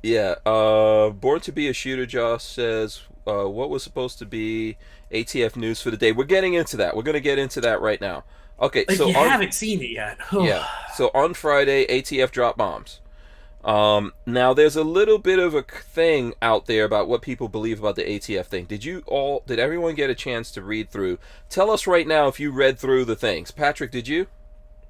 Yeah, Born to be a Shooter Josh says, what was supposed to be ATF news for the day? We're getting into that. We're going to get into that right now. Okay, so you haven't seen it yet. Yeah, so on Friday, ATF dropped bombs. Now there's a little bit of a thing out there about what people believe about the ATF thing. Did everyone get a chance to read through? Tell us right now if you read through the things. Patrick, did you?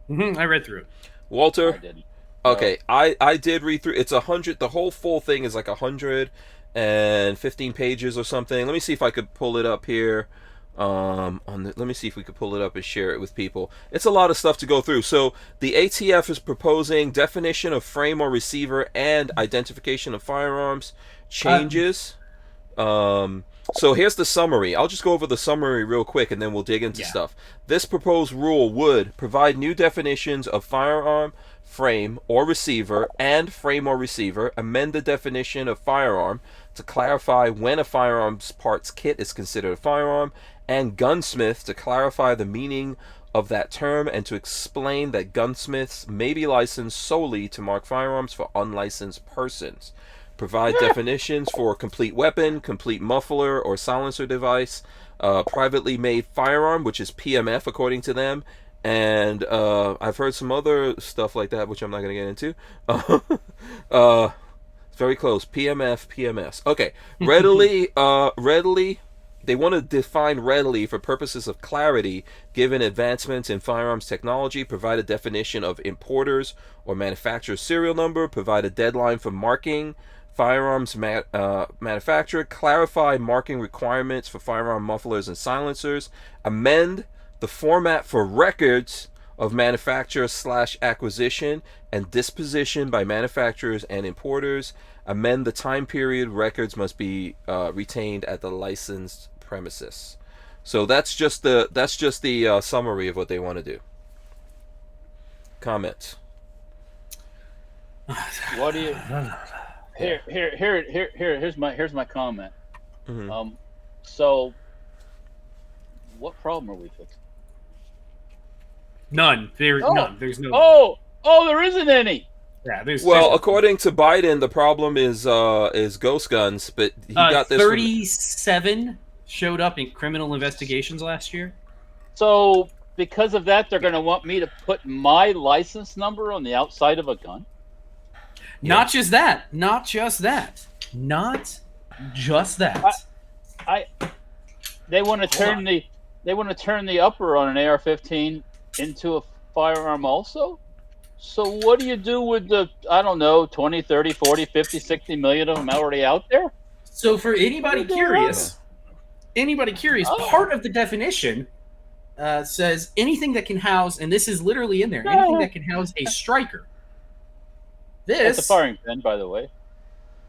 Mm-hmm, I read through it. Walter? I didn't. Okay, I did read through. It's 100. The whole full thing is like 115 pages or something. Let me see if I could pull it up here. Let me see if we could pull it up and share it with people. It's a lot of stuff to go through. So the ATF is proposing definition of frame or receiver and identification of firearms changes. So here's the summary. I'll just go over the summary real quick and then we'll dig into stuff. This proposed rule would provide new definitions of firearm, frame, or receiver, and frame or receiver, amend the definition of firearm to clarify when a firearms parts kit is considered a firearm, and gunsmith to clarify the meaning of that term and to explain that gunsmiths may be licensed solely to mark firearms for unlicensed persons. Provide definitions for complete weapon, complete muffler or silencer device, privately made firearm, which is PMF according to them, and I've heard some other stuff like that, which I'm not going to get into. Very close. PMF, PMS. Okay. Readily. They want to define readily for purposes of clarity, given advancements in firearms technology, provide a definition of importers or manufacturer's serial number, provide a deadline for marking firearms manufacturer, clarify marking requirements for firearm mufflers and silencers, amend the format for records of manufacturer / acquisition and disposition by manufacturers and importers, amend the time period records must be retained at the licensed premises. So that's just the summary of what they want to do. Comments? What do you? Here's my comment. Mm-hmm. So, what problem are we fixing? None. None. There's no. Oh, there isn't any. Yeah, according to Biden, the problem is ghost guns, but he got this. 37 showed up in criminal investigations last year. So, because of that, they're going to want me to put my license number on the outside of a gun. Not just that. They want to turn the upper on an AR-15 into a firearm also. So what do you do with the, I don't know, 20, 30, 40, 50, 60 million of them already out there? So for anybody curious, part of the definition says anything that can house, and this is literally in there, anything that can house a striker. It's a firing pin, by the way.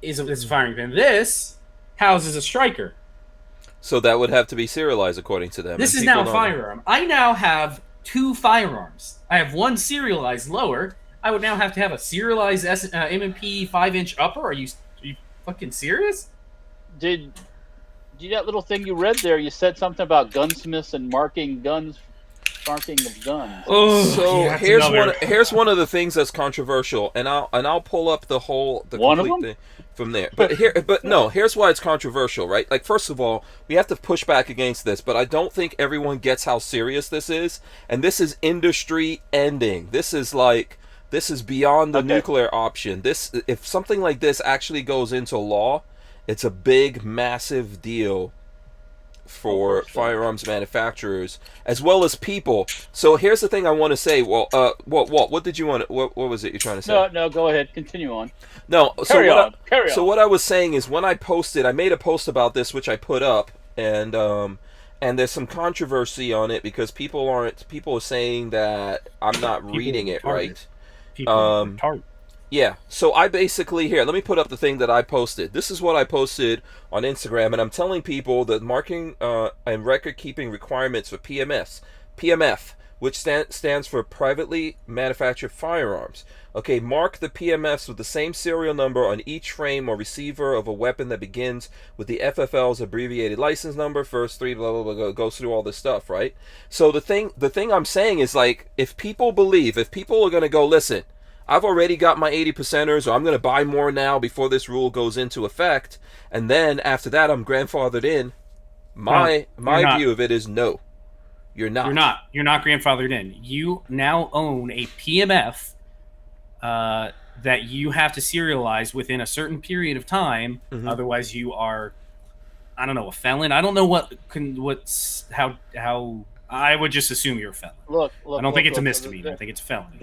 It's a firing pin. This houses a striker. So that would have to be serialized according to them. This is now a firearm. I now have 2 firearms. I have one serialized lower. I would now have to have a serialized M&P 5-inch upper. Are you fucking serious? Did that little thing you read there? You said something about gunsmiths and marking of guns. So here's one of the things that's controversial, and I'll pull up the complete thing from there. Here's why it's controversial, right? Like, first of all, we have to push back against this, but I don't think everyone gets how serious this is, and this is industry ending. This is beyond the nuclear option. If something like this actually goes into law, it's a big, massive deal for firearms manufacturers as well as people. So here's the thing I want to say. Well, what did you want? What was it you're trying to say? No, go ahead. Continue on. No, carry on. So what I was saying is when I made a post about this, which I put up, and there's some controversy on it because people are saying that I'm not reading it right. Yeah, so I basically, here, let me put up the thing that I posted. This is what I posted on Instagram, and I'm telling people that marking and record-keeping requirements for PMF, which stands for Privately Manufactured Firearms. Okay, mark the PMFs with the same serial number on each frame or receiver of a weapon that begins with the FFL's abbreviated license number, first 3, blah, blah, blah, goes through all this stuff, right? So the thing I'm saying is, like, if people are going to go, listen, I've already got my 80%ers, or I'm going to buy more now before this rule goes into effect, and then after that I'm grandfathered in. My view of it is no. You're not. You're not grandfathered in. You now own a PMF that you have to serialize within a certain period of time. Mm-hmm. Otherwise, you are, I don't know, a felon. I don't know how. I would just assume you're a felon. I don't think it's a misdemeanor. I think it's a felony.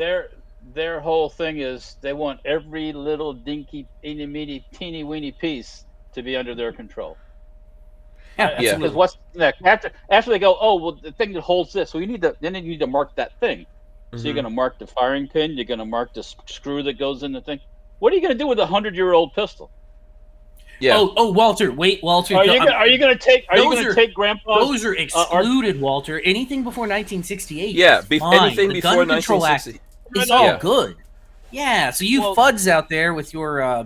Their whole thing is they want every little dinky, teeny weeny piece to be under their control. Yeah. Because what's next? After they go, oh well, the thing that holds this, so you need to mark that thing. Mm-hmm. So you're going to mark the firing pin. You're going to mark the screw that goes in the thing. What are you going to do with a 100-year-old pistol? Yeah. Oh, Walter, wait, Walter. Are you going to take Grandpa's? Those are excluded, Walter. Anything before 1968. Yeah, is fine. anything the before Gun Control 1960. Act is all good. Yeah, so you Well, fuds out there with your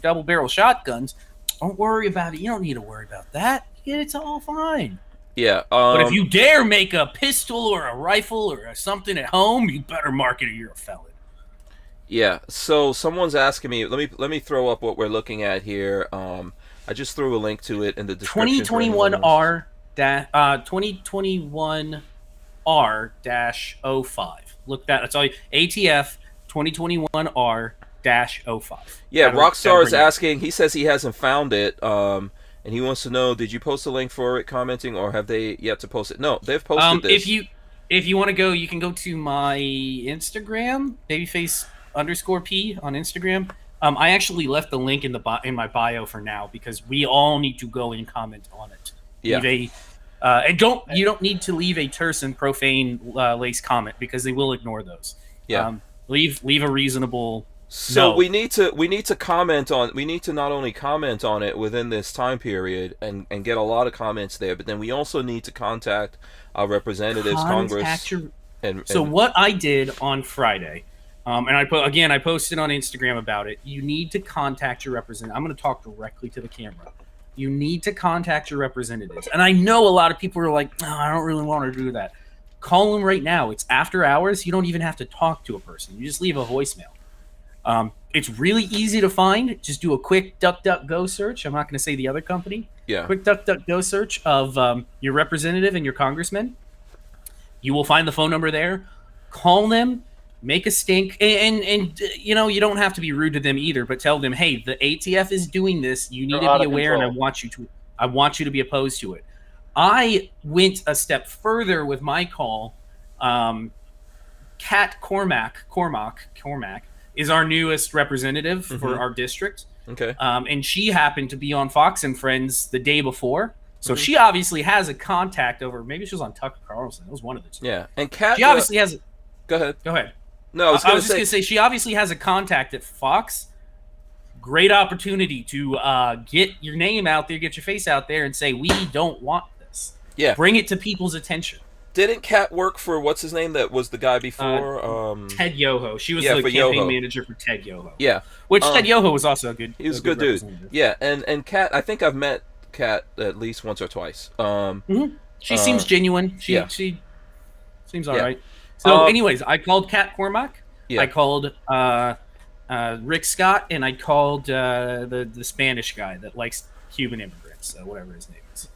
double barrel shotguns, don't worry about it. You don't need to worry about that. It's all fine. Yeah. But if you dare make a pistol or a rifle or something at home, you better mark it or you're a felon. Yeah. So someone's asking me. Let me throw up what we're looking at here. I just threw a link to it in the description. 2021 2021R-05. Look that. That's all. ATF 2021R-05. Yeah, Rockstar is asking. He says he hasn't found it. And he wants to know: did you post a link for it, commenting, or have they yet to post it? No, they've posted this. If you want to go, you can go to my Instagram, babyface_P on Instagram. I actually left the link in my bio for now because we all need to go and comment on it. Yeah. And you don't need to leave a terse and profane lace comment because they will ignore those. Yeah. Leave a reasonable. So no. we need to comment on. We need to not only comment on it within this time period and get a lot of comments there, but then we also need to contact our representatives, Congress. So what I did on Friday, and I posted on Instagram about it. You need to contact your representative. I'm going to talk directly to the camera. You need to contact your representatives. And I know a lot of people are like, I don't really want to do that. Call them right now. It's after hours. You don't even have to talk to a person. You just leave a voicemail. It's really easy to find. Just do a quick DuckDuckGo search. I'm not going to say the other company. Yeah. Quick DuckDuckGo search of your representative and your congressman. You will find the phone number there. Call them. Make a stink. And you don't have to be rude to them either, but tell them, hey, the ATF is doing this. You need to be aware, and I want you to be opposed to it. I went a step further with my call. Kat Cormac is our newest representative for our district. Okay. And she happened to be on Fox and Friends the day before. So she obviously has a contact over. Maybe she was on Tucker Carlson. It was one of the two. Yeah. And Kat. She obviously has. Go ahead. Go ahead. No, I was just going to say she obviously has a contact at Fox. Great opportunity to get your name out there, get your face out there, and say we don't want this. Yeah. Bring it to people's attention. Didn't Kat work for what's his name? That was the guy before. Ted Yoho. She was the campaign manager for Ted Yoho. Yeah. Which Ted Yoho was also a good. He was a good dude. Yeah, and Kat. I think I've met Kat at least once or twice. She seems genuine. She seems all right. So, anyways, I called Kat Cormac. Yeah. I called Rick Scott, and I called the Spanish guy that likes Cuban immigrants. Whatever his name is.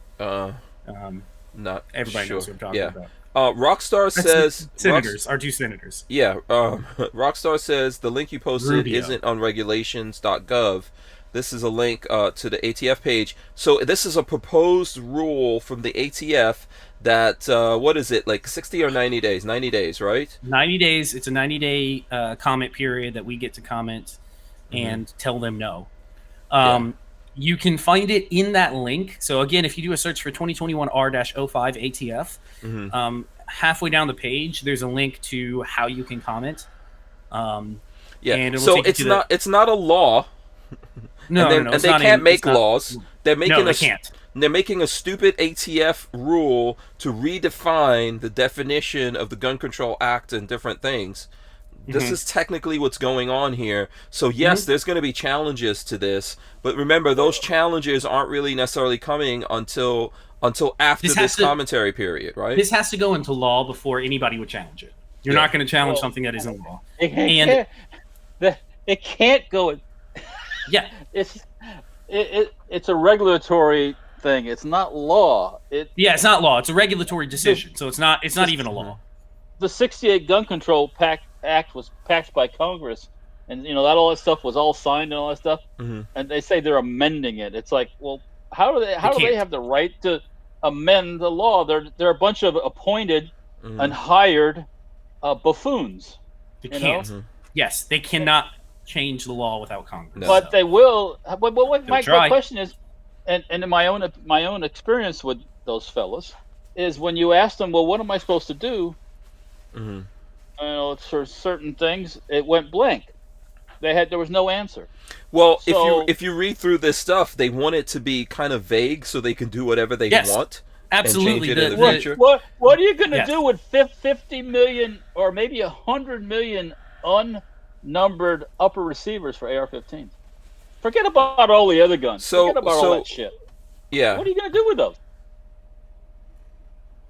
Not everybody knows what I'm talking about. Rockstar says senators, our two senators. Yeah, Rockstar says the link you posted isn't on regulations.gov. This is a link to the ATF page. So this is a proposed rule from the ATF that what is it, like 60 or 90 days? 90 days, right? 90 days. It's a 90-day comment period that we get to comment and tell them no. You can find it in that link. So again, if you do a search for 2021R-05 ATF, halfway down the page, there's a link to how you can comment. And so it's not a law. No, and they can't make laws. They're making They're making a stupid ATF rule to redefine the definition of the Gun Control Act and different things. This is technically what's going on here. So yes, there's going to be challenges to this, but remember, those challenges aren't really necessarily coming until after this commentary period, right? This has to go into law before anybody would challenge it. You're not going to challenge something that isn't law. It can't go. Yeah, it's a regulatory thing. It's not law. It's not law. It's a regulatory decision. So it's not even a law. The '68 Gun Control Act was passed by Congress, and all that stuff was all signed and all that stuff. And they say they're amending it. It's like, well, how do they have the right to amend the law? They're a bunch of appointed and hired buffoons. They can't. Yes, they cannot change the law without Congress. No. But they will. My question is, and in my own experience with those fellas, is when you ask them, well, what am I supposed to do? For certain things, it went blank. There was no answer. Well, so, if you read through this stuff, they want it to be kind of vague so they can do whatever they want. Absolutely. And change it in the future. What are you going to do with 50 million or maybe 100 million unnumbered upper receivers for AR-15s? Forget about all the other guns. Forget about all that shit. Yeah. What are you going to do with those?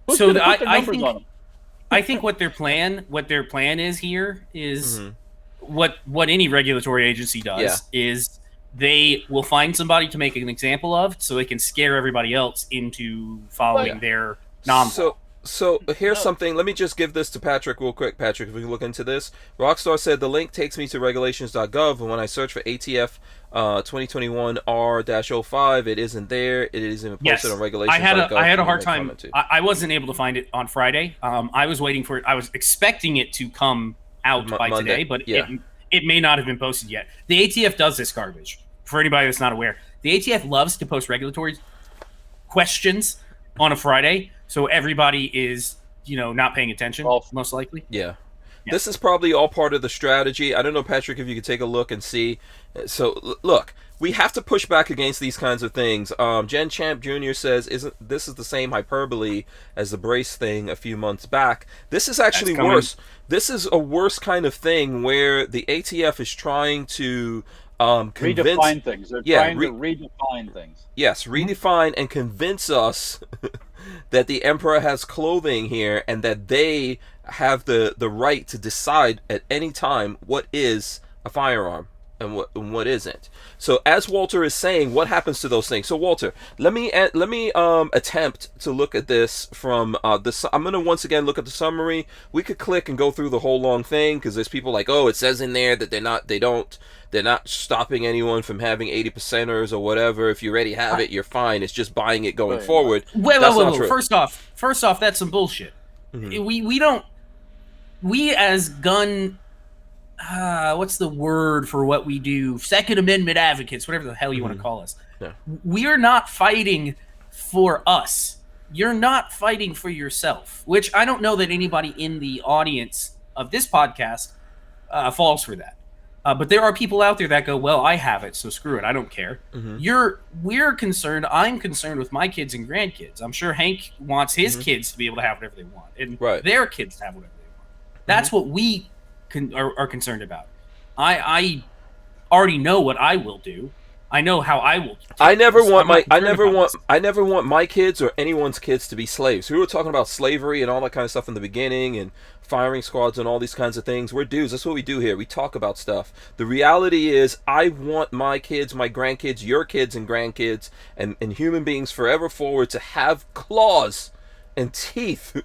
Who's so going to put the numbers on them? I think what their plan is here is what any regulatory agency does is they will find somebody to make an example of so they can scare everybody else into following their non-law. So here's something. Let me just give this to Patrick real quick. Patrick, if we can look into this. Rockstar said the link takes me to regulations.gov, and when I search for ATF 2021 R-05, it isn't there. It isn't posted on regulations.gov. I had a hard time. I wasn't able to find it on Friday. I was waiting for it. I was expecting it to come out by Monday. Today, but it may not have been posted yet. The ATF does this garbage. For anybody that's not aware, the ATF loves to post regulatory questions on a Friday, so everybody is, not paying attention, most likely. Yeah. This is probably all part of the strategy. I don't know, Patrick, if you could take a look and see. So, look, we have to push back against these kinds of things. Jen Champ Jr. says, this is the same hyperbole as the brace thing a few months back. This is actually worse. This is a worse kind of thing where the ATF is trying to redefine things. They're trying to redefine things. Yes, redefine and convince us that the Emperor has clothing here and that they have the right to decide at any time what is a firearm and what isn't. So as Walter is saying, what happens to those things? So Walter, let me attempt to look at this from this. I'm gonna once again look at the summary. We could click and go through the whole long thing because there's people like, oh, it says in there that they're not stopping anyone from having 80%ers or whatever. If you already have it, you're fine. It's just buying it going forward. Wait. First off, that's some bullshit. Mm-hmm. We as gun, what's the word for what we do? Second Amendment advocates, whatever the hell you want to call us. Yeah. We are not fighting for us. You're not fighting for yourself, which I don't know that anybody in the audience of this podcast falls for that. But there are people out there that go, well, I have it, so screw it. I don't care. Mm-hmm. We're concerned. I'm concerned with my kids and grandkids. I'm sure Hank wants his kids to be able to have whatever they want, and their kids to have whatever they want. That's what we are concerned about. I already know what I will do. I know how I will. I never want my kids or anyone's kids to be slaves. We were talking about slavery and all that kind of stuff in the beginning, and firing squads and all these kinds of things. We're dudes. That's what we do here. We talk about stuff. The reality is, I want my kids, my grandkids, your kids and grandkids, and human beings forever forward to have claws and teeth.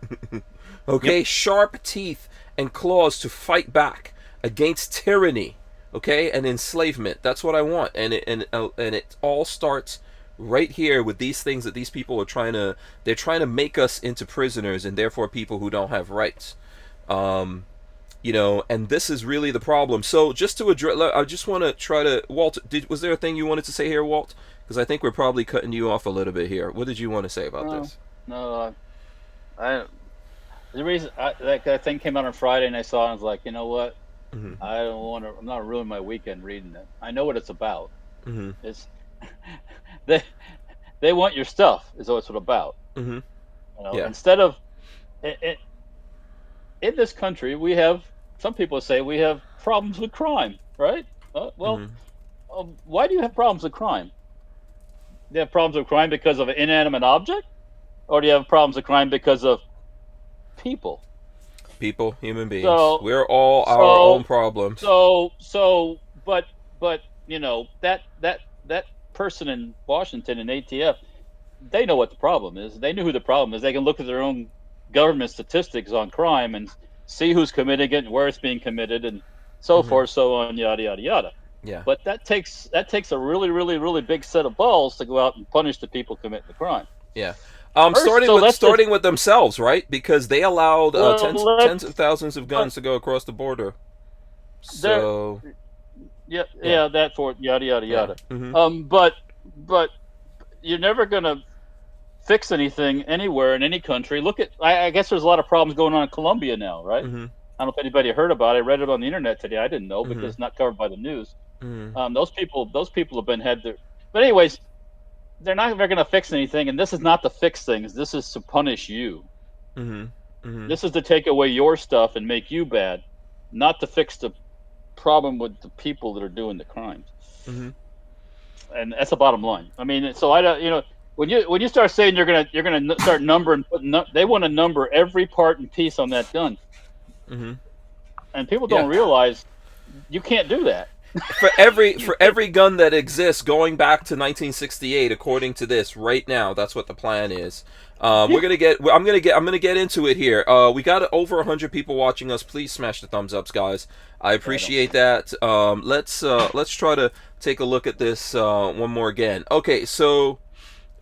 Okay, yep. Sharp teeth and claws to fight back against tyranny. Okay, and enslavement. That's what I want, and it all starts right here with these things that these people are trying to make us into prisoners and therefore people who don't have rights. And this is really the problem. So just to address, I just want to try to, Walt, was there a thing you wanted to say here, Walt? Because I think we're probably cutting you off a little bit here. What did you want to say about this? No, the reason that thing came out on Friday and I saw it, I was like, you know what? Mm-hmm. I'm not ruining my weekend reading it. I know what it's about. Mm-hmm. It's they want your stuff is what it's about. Mm-hmm. Instead of in this country, we have, some people say we have problems with crime, right? Why do you have problems with crime? Do you have problems with crime because of an inanimate object, or do you have problems with crime because of people? People, human beings. We're all our own problems. But that person in Washington in ATF, they know what the problem is. They knew who the problem is. They can look at their own government statistics on crime and see who's committing it and where it's being committed and so forth, so on, yada yada yada. Yeah. But that takes a really, really, really big set of balls to go out and punish the people committing the crime. Yeah. Starting with themselves, right? Because they allowed tens of thousands of guns to go across the border. So, that for yada yada yada. Mm-hmm. But you're never gonna fix anything anywhere in any country. Look at, I guess there's a lot of problems going on in Colombia now, right? Mm-hmm. I don't know if anybody heard about it. I read it on the internet today. I didn't know because it's not covered by the news. Those people have been had their. But anyways, they're going to fix anything, and this is not to fix things. This is to punish you. This is to take away your stuff and make you bad, not to fix the problem with the people that are doing the crimes. And that's the bottom line. I mean, so I don't, you know, when you start saying you're gonna start numbering, they want to number every part and piece on that gun, and people don't realize you can't do that. For every gun that exists going back to 1968, according to this right now, that's what the plan is. I'm gonna get into it here. We got over 100 people watching us. Please smash the thumbs ups, guys. I appreciate that. Let's try to take a look at this one more again. Okay, so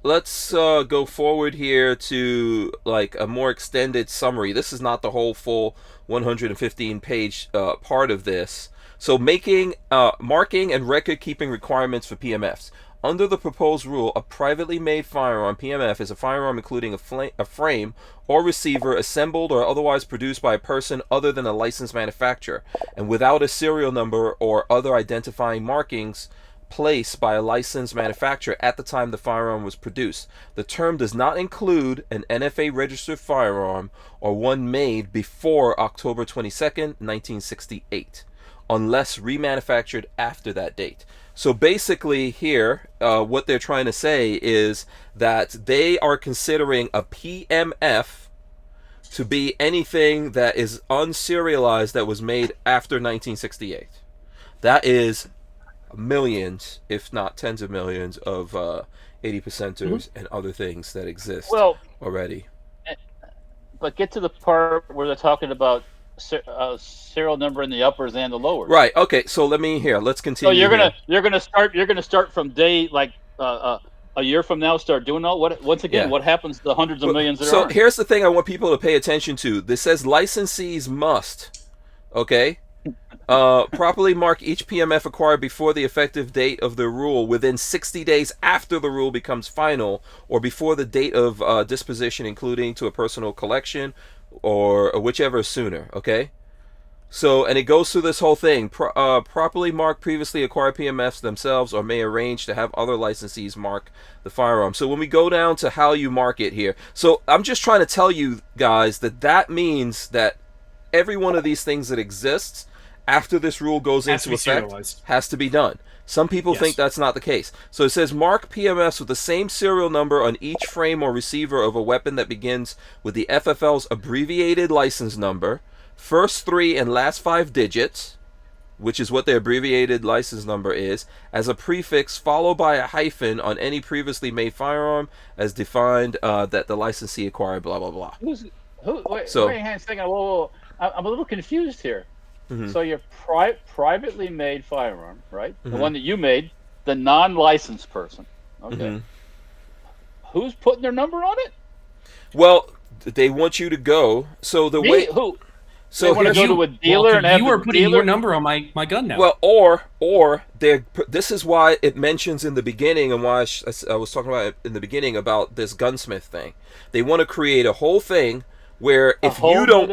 let's go forward here to like a more extended summary. This is not the whole full 115-page part of this. So marking and record-keeping requirements for PMFs. Under the proposed rule, a privately made firearm, PMF, is a firearm including a frame or receiver assembled or otherwise produced by a person other than a licensed manufacturer, and without a serial number or other identifying markings placed by a licensed manufacturer at the time the firearm was produced. The term does not include an NFA-registered firearm or one made before October 22nd, 1968. Unless remanufactured after that date. So basically here, what they're trying to say is that they are considering a PMF to be anything that is unserialized that was made after 1968. That is millions, if not tens of millions, of 80%ers and other things that exist already. But get to the part where they're talking about serial number in the uppers and the lowers. Right. Okay. So let's continue. So you're gonna start from day like a year from now. Start doing all what once again. What happens to the hundreds of millions? So here's the thing I want people to pay attention to. This says licensees must, properly mark each PMF acquired before the effective date of the rule within 60 days after the rule becomes final, or before the date of disposition, including to a personal collection, or whichever is sooner. So, and it goes through this whole thing. Properly mark previously acquired PMFs themselves, or may arrange to have other licensees mark the firearm. So when we go down to how you mark it here, so I'm just trying to tell you guys that means that every one of these things that exists after this rule goes into effect has to be done. Some people think that's not the case. So it says mark PMFs with the same serial number on each frame or receiver of a weapon that begins with the FFL's abbreviated license number, first 3 and last 5 digits, which is what the abbreviated license number is, as a prefix, followed by a hyphen on any previously made firearm as defined that the licensee acquired, blah, blah, blah. Wait a second. Whoa. I'm a little confused here. So your privately made firearm, right? The one that you made, the non-licensed person. Who's putting their number on it? Well, they want you to go. So the way who? So they want to go to a dealer and have you are putting your number on my gun now. Well, or this is why it mentions in the beginning, and why I was talking about it in the beginning about this gunsmith thing. They want to create a whole thing where if you don't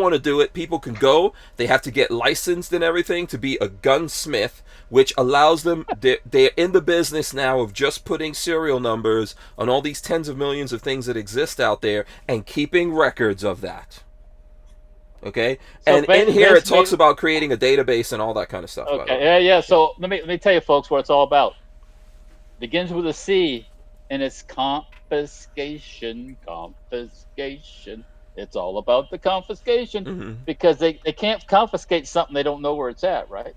want to do it, people can go. They have to get licensed and everything to be a gunsmith, which allows them. They're in the business now of just putting serial numbers on all these tens of millions of things that exist out there and keeping records of that. Okay, so and in here it talks about creating a database and all that kind of stuff. Yeah. So let me tell you, folks, what it's all about. Begins with a C, and it's confiscation. It's all about the confiscation because they can't confiscate something they don't know where it's at, right?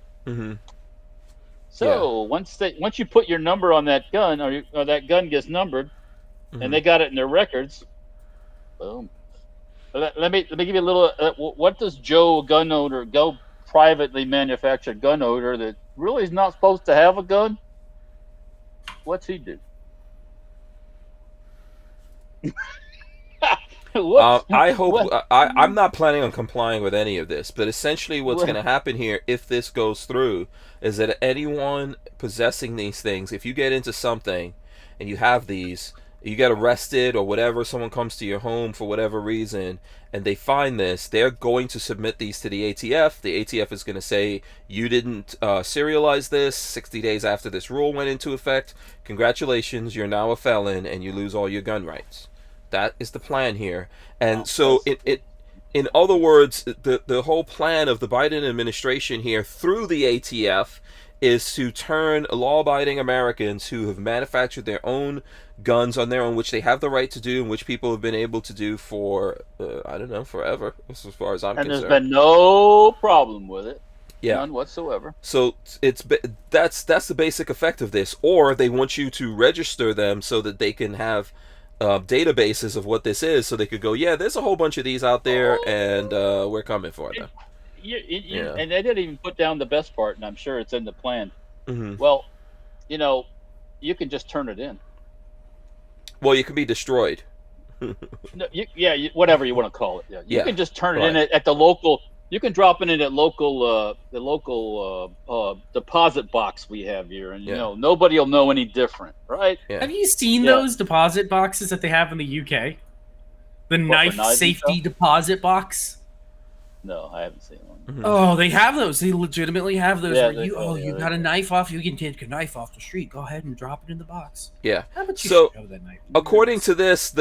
So once you put your number on that gun, or that gun gets numbered, and they got it in their records, boom. Let me give you a little. What does Joe privately manufactured gun owner that really is not supposed to have a gun? What's he do? I hope I'm not planning on complying with any of this, but essentially what's going to happen here, if this goes through, is that anyone possessing these things, if you get into something and you have these, you get arrested or whatever, someone comes to your home for whatever reason, and they find this, they're going to submit these to the ATF. The ATF is going to say, you didn't serialize this 60 days after this rule went into effect. Congratulations, you're now a felon, and you lose all your gun rights. That is the plan here. And so in other words, the whole plan of the Biden administration here through the ATF is to turn law-abiding Americans who have manufactured their own guns on their own, which they have the right to do, and which people have been able to do for, I don't know, forever, as far as I'm concerned. And there's been no problem with it. Yeah. None whatsoever. So that's the basic effect of this. Or they want you to register them so that they can have databases of what this is, so they could go, yeah, there's a whole bunch of these out there, and we're coming for them. Yeah. And they didn't even put down the best part, and I'm sure it's in the plan. Mm-hmm. Well, you can just turn it in. Well, you can be destroyed. No, whatever you want to call it. Yeah. You can just turn it in at the local. You can drop it in at the local deposit box we have here, and nobody will know any different, right? Yeah. Have you seen those deposit boxes that they have in the UK? The knife safety deposit box. No, I haven't seen one. Mm-hmm. Oh, they have those. They legitimately have those. Yeah, you got a knife off. You can take a knife off the street. Go ahead and drop it in the box. Yeah. How about you so, that knife? According to this,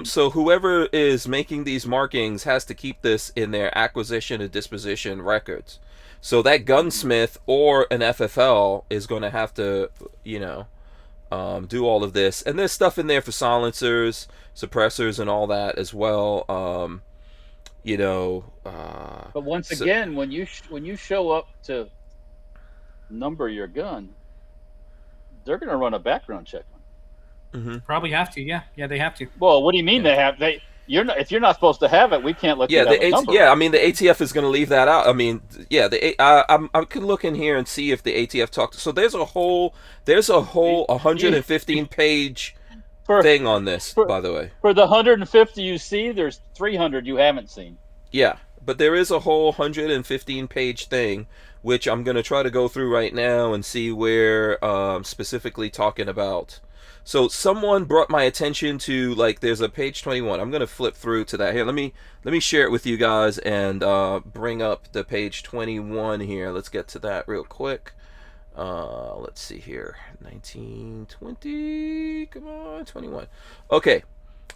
so whoever is making these markings has to keep this in their acquisition and disposition records. So that gunsmith or an FFL is going to have to, do all of this. And there's stuff in there for silencers, suppressors, and all that as well. But once again, when you show up to number your gun, they're going to run a background check on. Mm-hmm. Probably have to. Yeah, they have to. Well, what do you mean they have? If you're not supposed to have it, we can't let you have a number. Yeah, I mean the ATF is going to leave that out. I mean, yeah, I can look in here and see if the ATF talked. So there's a whole 115 page thing on this, by the way. For the 150 you see, there's 300 you haven't seen. Yeah, but there is a whole 115 page thing, which I'm going to try to go through right now and see where specifically talking about. So someone brought my attention to, there's a page 21. I'm going to flip through to that here. Let me share it with you guys and bring up the page 21 here. Let's get to that real quick. Let's see here. 1920. Come on, 21. Okay.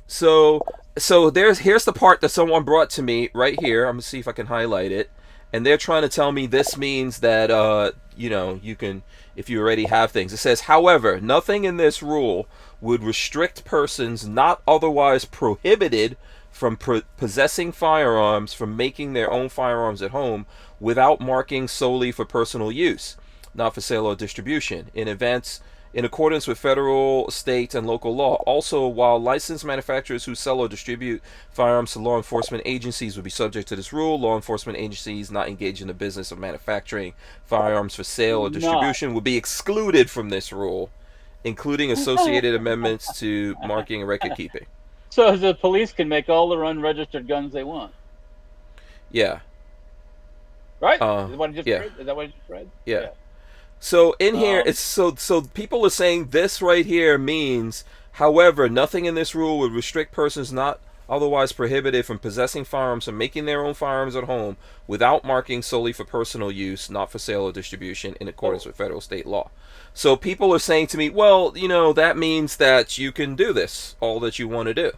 So here's the part that someone brought to me right here. I'm gonna see if I can highlight it. And they're trying to tell me this means that you can, if you already have things. It says, however, nothing in this rule would restrict persons not otherwise prohibited from possessing firearms from making their own firearms at home without marking solely for personal use, not for sale or distribution, in accordance with federal, state, and local law. Also, while licensed manufacturers who sell or distribute firearms to law enforcement agencies would be subject to this rule, law enforcement agencies not engaged in the business of manufacturing firearms for sale or distribution would be excluded from this rule, including associated amendments to marking and record keeping. So the police can make all their unregistered guns they want. Yeah. Right? Is that what you just read? Yeah. So in here, it's so people are saying this right here means, however, nothing in this rule would restrict persons not otherwise prohibited from possessing firearms and making their own firearms at home without marking solely for personal use, not for sale or distribution, in accordance with federal state law. So people are saying to me, well, that means that you can do this, all that you want to do,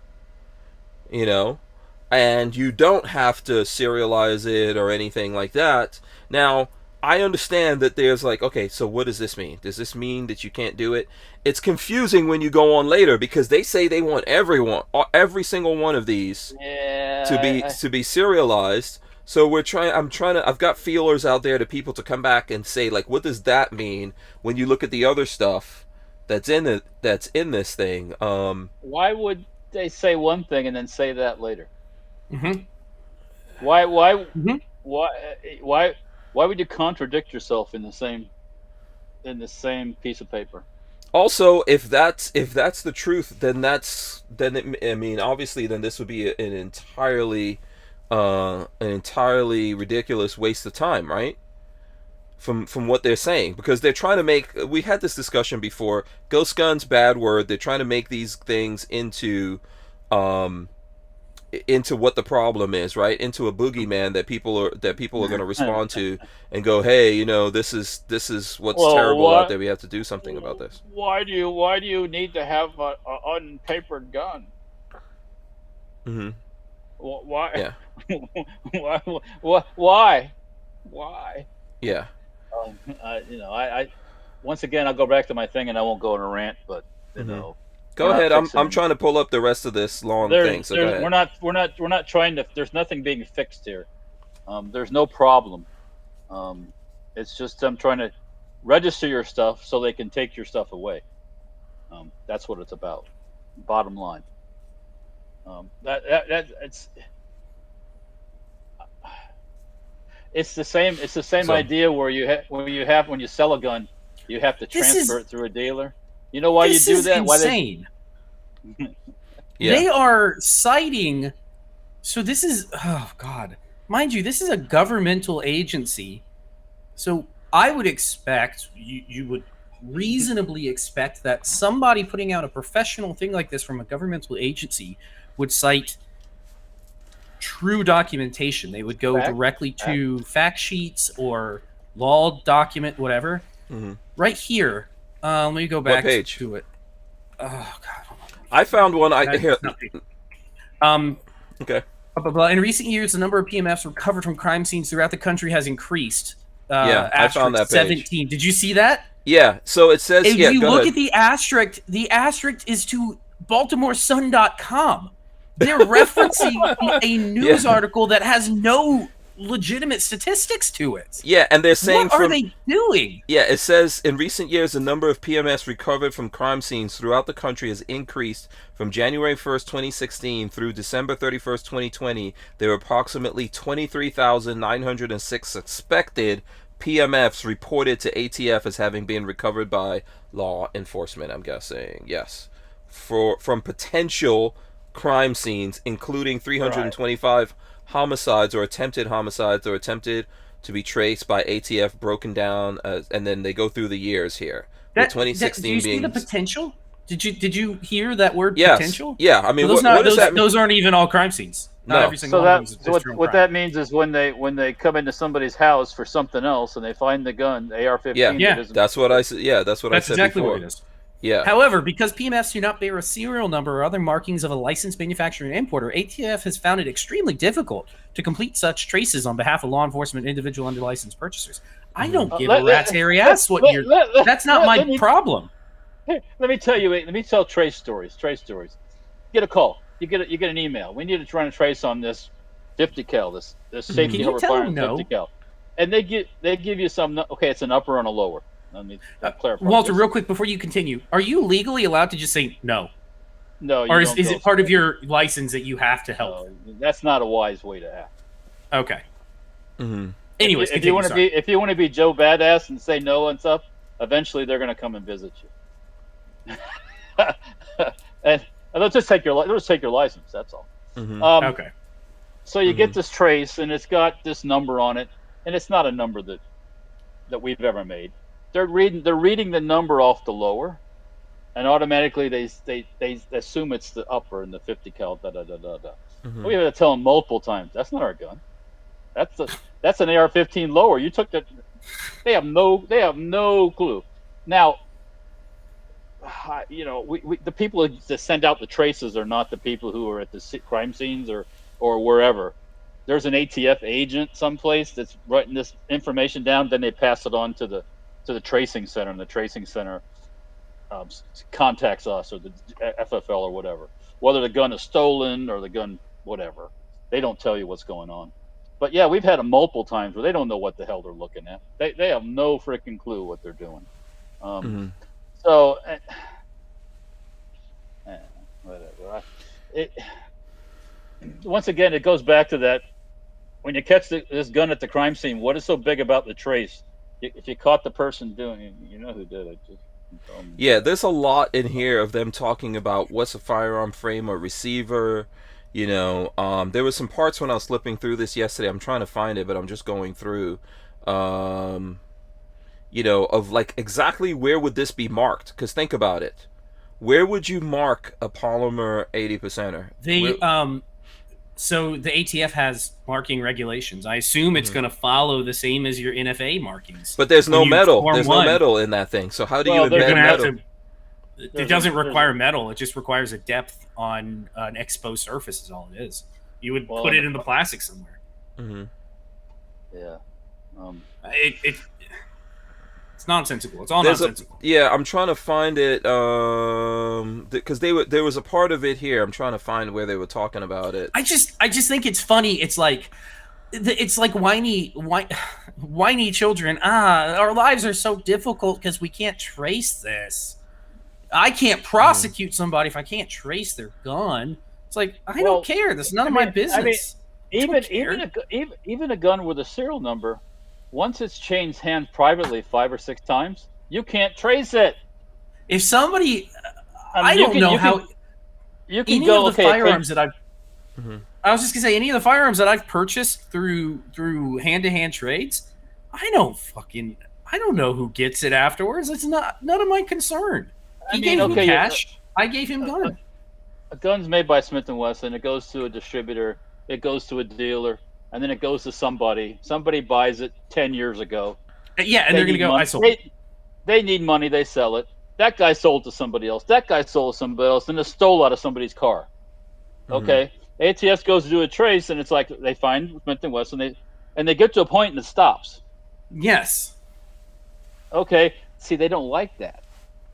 and you don't have to serialize it or anything like that. Now, I understand that there's okay, so what does this mean? Does this mean that you can't do it? It's confusing when you go on later because they say they want every single one of these to be serialized. So I've got feelers out there to people to come back and say, what does that mean when you look at the other stuff that's in this thing? Why would they say one thing and then say that later? Mm-hmm. Why would you contradict yourself in the same piece of paper? Also, if that's the truth, then obviously then this would be an entirely ridiculous waste of time, right? from what they're saying, because they're trying to make. We had this discussion before. Ghost guns, bad word. They're trying to make these things into what the problem is, right? Into a boogeyman that people are going to respond to and go, hey, this is what's terrible out there. We have to do something about this. Why do you need to have an unpapered gun? Mm-hmm. Why? Yeah. Why? Yeah. I once again, I'll go back to my thing, and I won't go on a rant, but Go ahead. I'm trying to pull up the rest of this long thing. So go ahead. We're not trying to. There's nothing being fixed here. There's no problem. It's just I'm trying to register your stuff so they can take your stuff away. That's what it's about. Bottom line. It's the same idea where when you sell a gun, you have to transfer it through a dealer. You know why you do that? Insane. Yeah. They are citing. So this is, oh God, mind you, this is a governmental agency. So I would expect you would reasonably expect that somebody putting out a professional thing like this from a governmental agency would cite true documentation. They would go directly to fact sheets or law document, whatever. Mm-hmm. Right here. Let me go back page? to it. Oh God! I found one. Okay. Okay. In recent years, the number of Pmfs recovered from crime scenes throughout the country has increed. I found that page. 17. Did you see that? Yeah. So it says. If you look ahead. at the asterisk is to BaltimoreSun.com. They're referencing a news article that has no legitimate statistics to it. Yeah, and they're saying what are they doing? Yeah, it says in recent years the number of PMS recovered from crime scenes throughout the country has increased. From January 1st, 2016 through December 31st, 2020, there were approximately 23,906 suspected PMFs reported to ATF as having been recovered by law enforcement, I'm guessing. Yes. From potential crime scenes, including 325 homicides or attempted to be traced by ATF, broken down, and then they go through the years here. 2016 do you see being the potential? Did you hear that word? Yes. Potential? Yeah, I mean, what does that mean? Those aren't even all crime scenes. Not No. every single So one of them is what that means is when they come into somebody's house for something else and they find the gun, the AR-15. Yeah, that's what I said. Yeah, that's what I said exactly before. What it is. Yeah. However, because PMFs do not bear a serial number or other markings of a licensed manufacturer and importer, ATF has found it extremely difficult to complete such traces on behalf of law enforcement and individual under licensed purchasers. I don't give a rat's hairy ass what you're. That's not my problem. Hey, let me tell trace stories. Get a call. You get an email. We need to run a trace on this 50 cal. This safety requirement 50 cal. And they give you some. Okay, it's an upper and a lower. Let me clarify. Walter, real quick before you continue, are you legally allowed to just say no? No. Or is it part of your license that you have to help? No, that's not a wise way to act. Okay. Mm-hmm. Anyways, if you want to be Joe Badass and say no and stuff, eventually they're going to come and visit you. and they'll just take your license. That's all. Mm-hmm. Okay. So you get this trace, and it's got this number on it, and it's not a number that we've ever made. They're reading the number off the lower, and automatically they assume it's the upper in the 50 cal. Mm-hmm. We have to tell them multiple times that's not our gun. That's an AR-15 lower. You took that. They have no clue. Now, the people that send out the traces are not the people who are at the crime scenes or wherever. There's an ATF agent someplace that's writing this information down. Then they pass it on to the tracing center, and the tracing center contacts us or the FFL or whatever. Whether the gun is stolen or the gun, whatever, they don't tell you what's going on. But yeah, we've had them multiple times where they don't know what the hell they're looking at. They have no freaking clue what they're doing. So, whatever. Once again, it goes back to that. When you catch this gun at the crime scene, what is so big about the trace? If you caught the person doing it, you know who did it. Yeah, there's a lot in here of them talking about what's a firearm frame or receiver. There was some parts when I was flipping through this yesterday. I'm trying to find it, but I'm just going through. of like exactly where would this be marked? Because think about it. Where would you mark a polymer 80%er? So the ATF has marking regulations. I assume it's going to follow the same as your NFA markings. But there's no metal. There's no metal in that thing. So how do you embed metal? It doesn't require metal. It just requires a depth on an exposed surface is all it is. You would put it in the plastic somewhere. Mm-hmm. Yeah. It's nonsensical. It's all nonsensical. I'm trying to find it because there was a part of it here. I'm trying to find where they were talking about it. I just think it's funny. It's like whiny children. Our lives are so difficult because we can't trace this. I can't prosecute somebody if I can't trace their gun. It's like I don't care. That's none of my business. Even a gun with a serial number, once it's changed hands privately 5 or 6 times, you can't trace it. If somebody, I don't know how. You can go. Of the firearms that I've. Mm-hmm. I was just gonna say any of the firearms that I've purchased through hand-to-hand trades. I don't know who gets it afterwards. It's none of my concern. He gave me cash. I gave him gun. A gun's made by Smith & Wesson. It goes to a distributor. It goes to a dealer. And then it goes to somebody. Somebody buys it 10 years ago. Yeah, and they're going to go, I sold it. They need money. They sell it. That guy sold to somebody else. That guy sold to somebody else. And it stole out of somebody's car. Okay? Mm-hmm. ATF goes to do a trace, and it's like they find Smith & Wesson. And they get to a point, and it stops. Yes. Okay. See, they don't like that.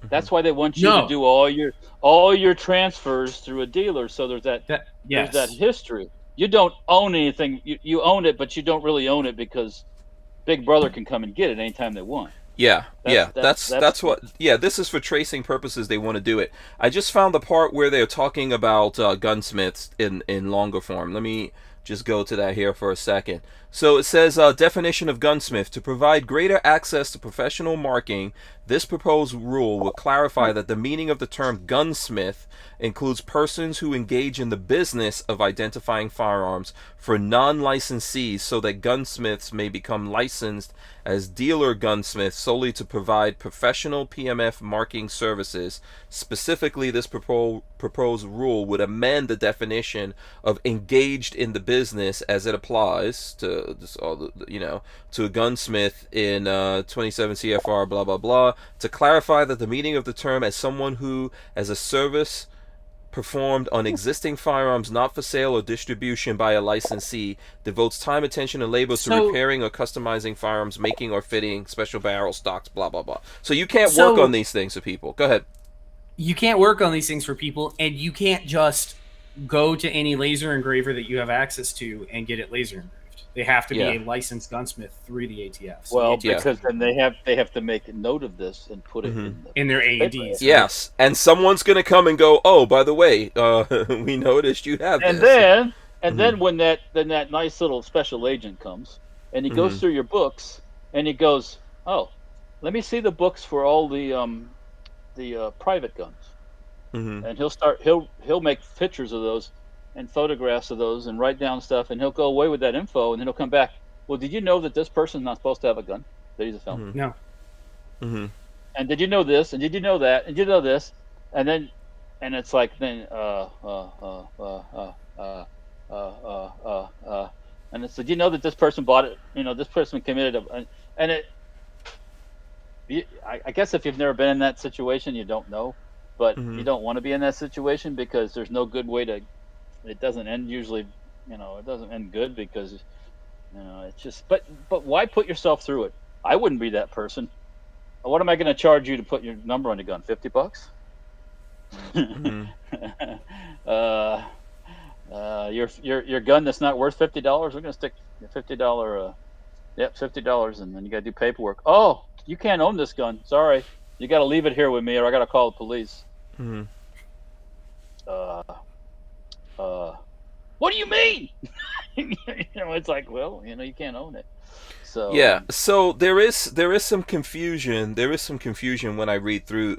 That's why they want you to do all your transfers through a dealer. So there's that history. You don't own anything. You own it, but you don't really own it because Big Brother can come and get it anytime they want. That's what. Yeah, this is for tracing purposes. They want to do it. I just found the part where they're talking about gunsmiths in longer form. Let me just go to that here for a second. So it says, definition of gunsmith. To provide greater access to professional marking, this proposed rule will clarify that the meaning of the term gunsmith includes persons who engage in the business of identifying firearms for non-licensees, so that gunsmiths may become licensed as dealer gunsmiths solely to provide professional PMF marking services. Specifically, this proposed rule would amend the definition of engaged in the business as it applies to to a gunsmith in 27 CFR blah blah blah, to clarify that the meaning of the term as someone who, as a service performed on existing firearms not for sale or distribution by a licensee, devotes time, attention, and labor to repairing or customizing firearms, making or fitting special barrel stocks, blah blah blah. So you can't work on these things for people. Go ahead. You can't work on these things for people, and you can't just go to any laser engraver that you have access to and get it laser engraved. They have to be a licensed gunsmith through the ATF. So because then they have to make a note of this and put it in their AEDs. Yes, and someone's going to come and go, oh, by the way, we noticed you have this. Then when that nice little special agent comes and he goes through your books and he goes, oh, let me see the books for all the private guns. And he'll make pictures of those and photographs of those and write down stuff, and he'll go away with that info, and then he'll come back. Well, did you know that this person's not supposed to have a gun? That he's a felon. No. And did you know this? And did you know that? And did you know this? And then, and it's like then and it's, did you know that this person bought it? This person committed I guess if you've never been in that situation, you don't know. But you don't want to be in that situation because there's no good way to. It doesn't end usually. It doesn't end good because, it's just. But why put yourself through it? I wouldn't be that person. What am I going to charge you to put your number on the gun? $50? Your gun that's not worth $50. We're going to stick $50. $50, and then you got to do paperwork. Oh, you can't own this gun. Sorry, you got to leave it here with me, or I got to call the police. What do you mean? It's like, well, you can't own it. So so there is some confusion. There is some confusion when I read through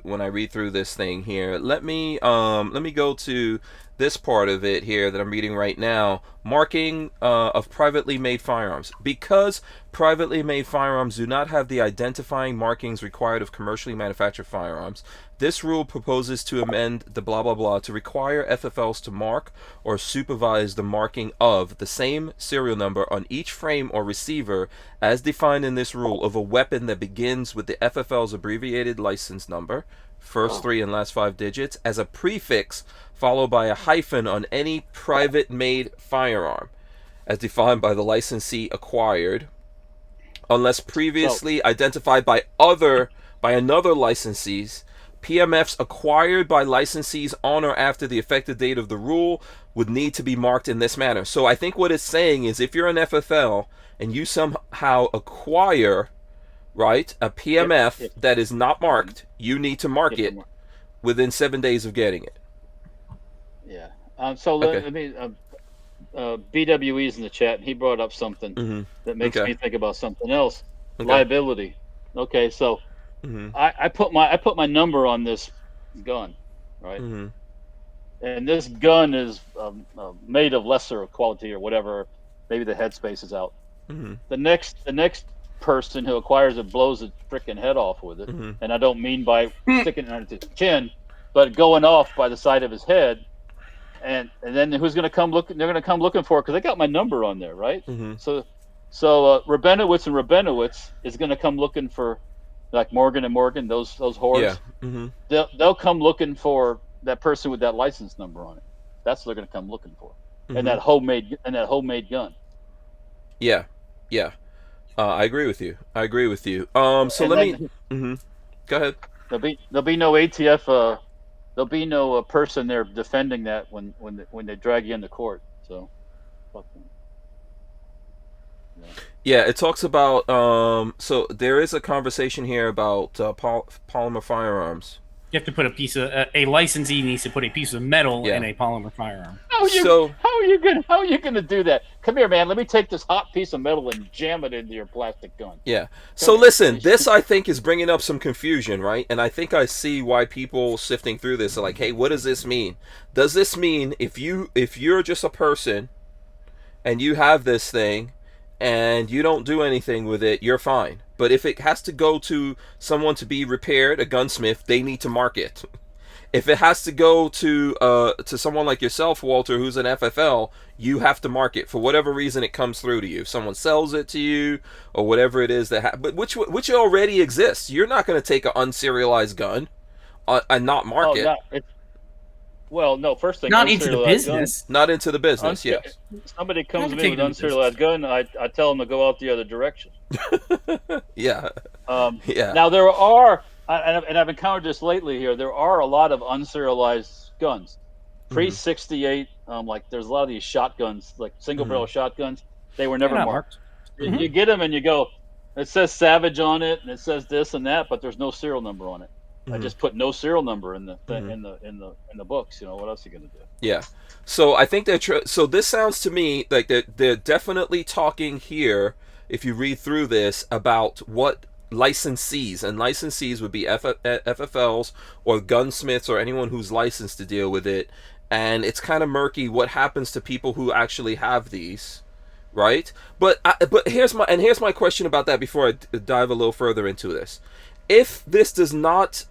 this thing here. Let me go to this part of it here that I'm reading right now, marking of privately made firearms. Because privately made firearms do not have the identifying markings required of commercially manufactured firearms, this rule proposes to amend the blah blah blah to require FFLs to mark or supervise the marking of the same serial number on each frame or receiver as defined in this rule of a weapon that begins with the FFL's abbreviated license number, first 3 and last 5 digits, as a prefix followed by a hyphen on any private made firearm as defined by the licensee acquired, unless previously identified by another licensees. Pmfs acquired by licensees on or after the effective date of the rule would need to be marked in this manner. So I think what it's saying is if you're an FFL and you somehow acquire, right, a PMF that is not marked, you need to mark it within 7 days of getting it. Yeah. So let me. BWE's in the chat, and he brought up something that makes me think about something else. Liability. Okay, so I put my number on this gun, right? And this gun is made of lesser quality or whatever. Maybe the headspace is out. The next person who acquires it blows his freaking head off with it, and I don't mean by sticking it under his chin, but going off by the side of his head. And then who's going to come looking? They're going to come looking for it because they got my number on there, right? So Rabinowitz and Rabinowitz is going to come looking for, like Morgan and Morgan, those whores. Yeah. They'll come looking for that person with that license number on it. That's what they're going to come looking for, and that homemade gun. Yeah, yeah. I agree with you. So let me. Go ahead. There'll be no ATF. There'll be no person there defending that when they drag you into court. So, fuck them. Yeah, it talks about. So there is a conversation here about polymer firearms. You have to put a licensee needs to put a piece of metal in a polymer firearm. How are you gonna do that? Come here, man. Let me take this hot piece of metal and jam it into your plastic gun. Yeah. So listen, this I think is bringing up some confusion, right? And I think I see why people sifting through this are like, hey, what does this mean? Does this mean if you're just a person and you have this thing and you don't do anything with it, you're fine? But if it has to go to someone to be repaired, a gunsmith, they need to mark it. If it has to go to someone like yourself, Walter, who's an FFL, you have to mark it for whatever reason it comes through to you. If someone sells it to you or whatever it is but which already exists. You're not going to take an unserialized gun and not mark it. No, first thing, not into the business. Not into the business. Yes. Somebody comes to me with an unserialized gun, I tell them to go out the other direction. Yeah. Yeah. Now there are, and I've encountered this lately here. There are a lot of unserialized guns, pre-68. Like there's a lot of these shotguns, like single barrel shotguns. They were never marked. You get them and you go, it says Savage on it, and it says this and that, but there's no serial number on it. I just put no serial number in the in the books. You know, what else are you gonna do? Yeah. So I think so this sounds to me like they're definitely talking here, if you read through this, about what licensees, and licensees would be FFLs or gunsmiths or anyone who's licensed to deal with it. And it's kind of murky what happens to people who actually have these, right? But here's my question about that before I dive a little further into this. If this does not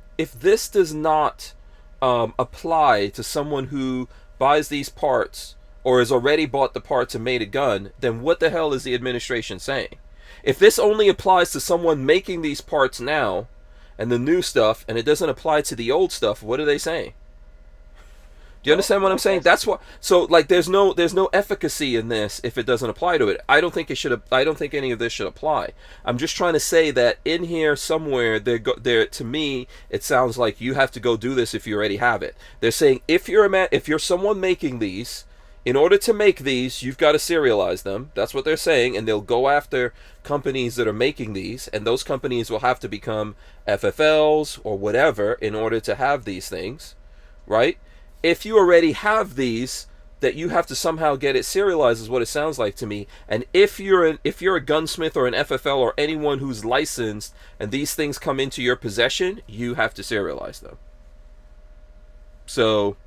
apply to someone who buys these parts or has already bought the parts and made a gun, then what the hell is the administration saying? If this only applies to someone making these parts now and the new stuff, and it doesn't apply to the old stuff, what are they saying? Do you understand what I'm saying? That's what. So like, there's no efficacy in this if it doesn't apply to it. I don't think it should. I don't think any of this should apply. I'm just trying to say that in here somewhere, there to me, it sounds like you have to go do this if you already have it. They're saying if you're someone making these, in order to make these, you've got to serialize them. That's what they're saying, and they'll go after companies that are making these, and those companies will have to become FFLs or whatever in order to have these things, right? If you already have these, that you have to somehow get it serialized is what it sounds like to me. And if you're a gunsmith or an FFL or anyone who's licensed and these things come into your possession, you have to serialize them. So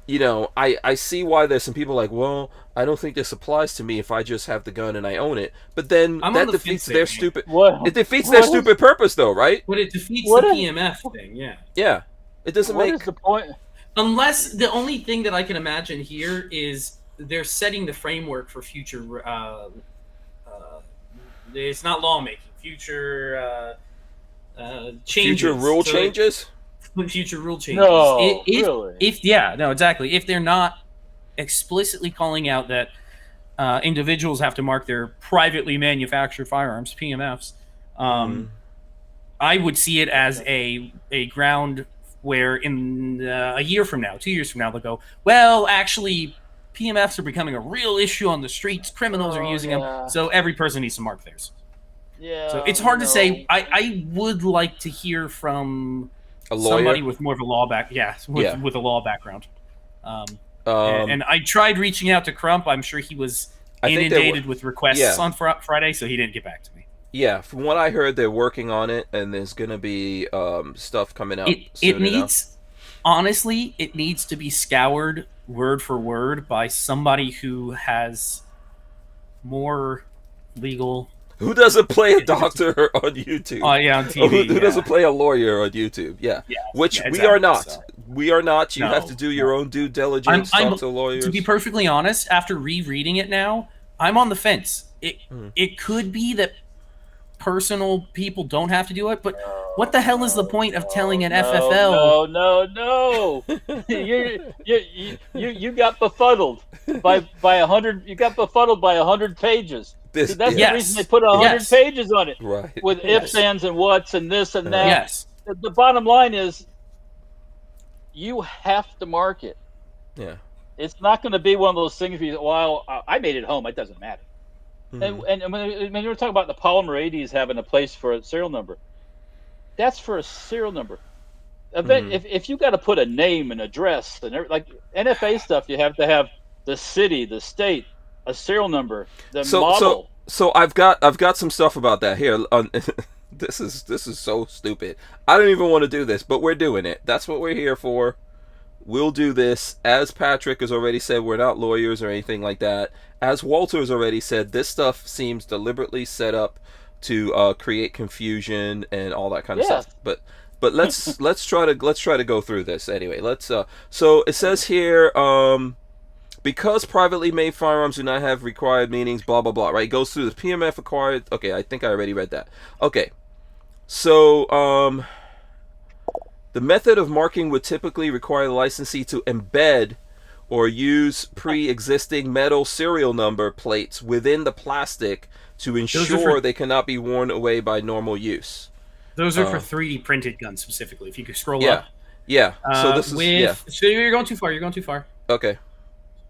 you know, I see why there's some people like, well, I don't think this applies to me if I just have the gun and I own it. But then that defeats their stupid. It defeats their stupid purpose, though, right? But it defeats the PMF thing, yeah. Yeah, it doesn't make. What is the point? Unless the only thing that I can imagine here is they're setting the framework for future. It's not lawmaking. Future changes. Future rule changes. Future rule changes. No, really? Exactly. If they're not explicitly calling out that individuals have to mark their privately manufactured firearms, PMFs, I would see it as a ground where in a year from now, 2 years from now, they'll go, well, actually, PMFs are becoming a real issue on the streets. Criminals are using them, so every person needs to mark theirs. Yeah. So it's hard to say. I would like to hear from a lawyer? Somebody with more of a law with a law background. And I tried reaching out to Crump. I'm sure he was inundated with requests on Friday, so he didn't get back to me. Yeah, from what I heard, they're working on it, and there's going to be stuff coming out soon enough. Honestly, it needs to be scoured word for word by somebody who has more legal... Who doesn't play a doctor on YouTube? Oh, yeah, on TV. Who doesn't play a lawyer on YouTube? Yeah. Which exactly, we are not. So. We are not. You have to do your own due diligence, talk to lawyers. To be perfectly honest, after rereading it now, I'm on the fence. It could be that personal people don't have to do it, but what the hell is the point of telling an FFL? No. you got befuddled by 100. You got befuddled by 100 pages. That's the reason they put 100 pages on it, right? With ifs, ands, and whats, and this and that. Yes. The bottom line is, you have to mark it. Yeah. It's not going to be one of those things where well, I made it home. It doesn't matter. And when you were talking about the polymer 80s having a place for a serial number, that's for a serial number. If you got to put a name and address and like NFA stuff, you have to have the city, the state, a serial number, the model. So I've got some stuff about that here. This is so stupid. I don't even want to do this, but we're doing it. That's what we're here for. We'll do this. As Patrick has already said, we're not lawyers or anything like that. As Walter has already said, this stuff seems deliberately set up to create confusion and all that kind of stuff. But let's try to go through this anyway. So it says here, because privately made firearms do not have required meanings, blah blah blah. Right? It goes through the PMF acquired. Okay, I think I already read that. Okay, so the method of marking would typically require the licensee to embed or use pre-existing metal serial number plates within the plastic to ensure they cannot be worn away by normal use. Those are for 3D printed guns specifically. If you could scroll up. Yeah. So this is So you're going too far. Okay.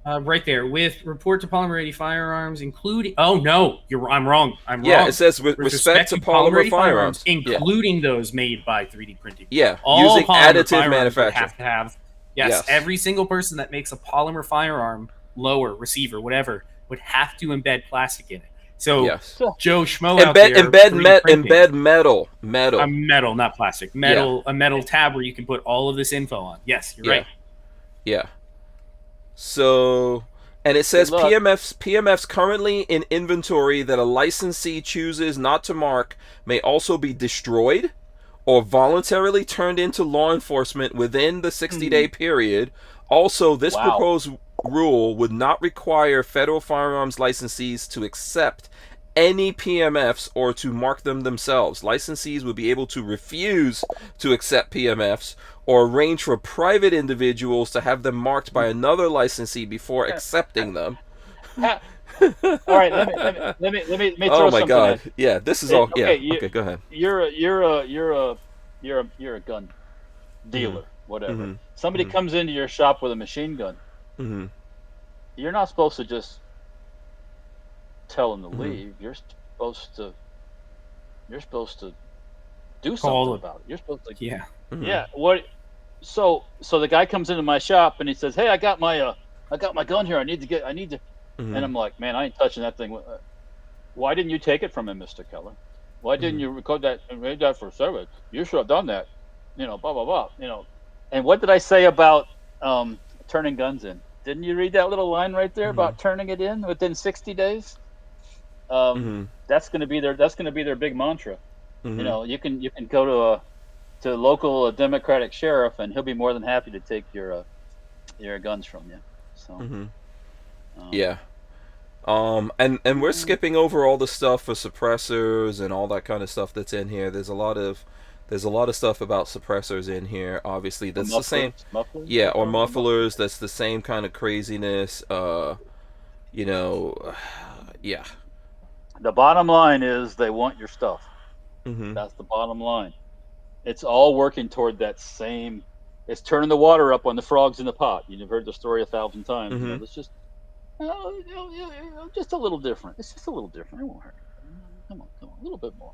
Right there with report to polymer 80 firearms, including. Oh no, I'm wrong. Yeah, it says with respect to polymer firearms, including those made by 3D printing. Yeah, all using additive manufacturing. Have to have. Yes, every single person that makes a polymer firearm, lower, receiver, whatever, would have to embed plastic in it. So Joe Schmo out there, embed metal. A metal, not plastic. A metal tab where you can put all of this info on. Yes, you're right. Yeah. So, and it says PMFs currently in inventory that a licensee chooses not to mark may also be destroyed or voluntarily turned into law enforcement within the 60-day period. Also, this proposed rule would not require federal firearms licensees to accept any PMFs or to mark them themselves. Licensees would be able to refuse to accept PMFs or arrange for private individuals to have them marked by another licensee before accepting them. All right, let me throw something in. Oh my God! Yeah, this is all. Okay, go ahead. You're a gun dealer, whatever. Somebody comes into your shop with a machine gun. You're not supposed to just tell them to leave. You're supposed to do something about it. You're supposed to what? So the guy comes into my shop and he says, "Hey, I got my gun here. I need to." And I'm like, "Man, I ain't touching that thing. Why didn't you take it from him, Mr. Keller? Why didn't you record that and read that for service? You should have done that. Blah blah blah. And what did I say about turning guns in. Didn't you read that little line right there about turning it in within 60 days? That's going to be their big mantra. You know, you can go to a local Democratic sheriff, and he'll be more than happy to take your guns from you. So yeah. And we're skipping over all the stuff for suppressors and all that kind of stuff that's in here. There's a lot of stuff about suppressors in here. Obviously, that's the same. Mufflers? Yeah, or mufflers. That's the same kind of craziness. You know, yeah. The bottom line is they want your stuff. That's the bottom line. It's all working toward that same. It's turning the water up on the frogs in the pot. You've heard the story 1,000 times. You know, it's just. Just a little different. It's just a little different. It won't hurt. Come on, a little bit more.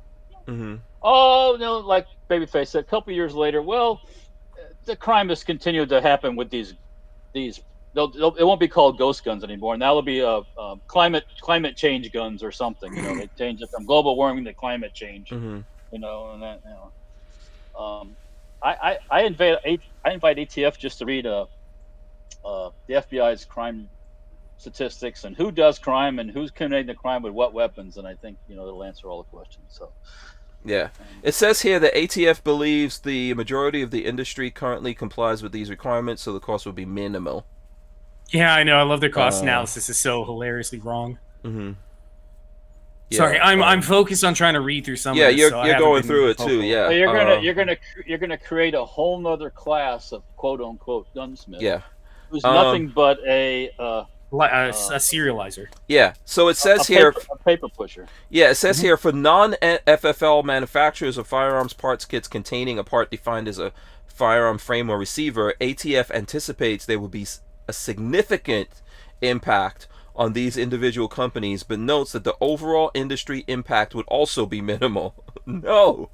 Oh no, like Babyface said, a couple years later, well, the crime has continued to happen with these. It won't be called ghost guns anymore. Now it'll be climate change guns or something. You know, they change it from global warming to climate change. You know, and that. You know, I invite ATF just to read the FBI's crime statistics and who does crime and who's committing the crime with what weapons, and I think it'll answer all the questions. So yeah, it says here that ATF believes the majority of the industry currently complies with these requirements, so the cost will be minimal. Yeah, I know. I love their cost analysis. Is so hilariously wrong. Yeah, sorry, I'm focused on trying to read through some. Yeah, of this, you're going through it too. Yeah, well, you're gonna create a whole nother class of quote unquote gunsmith. Yeah, who's nothing but a serializer. Yeah, so it says here a paper pusher. Yeah, it says here for non-FFL manufacturers of firearms parts kits containing a part defined as a firearm frame or receiver, ATF anticipates there will be a significant impact on these individual companies, but notes that the overall industry impact would also be minimal. No.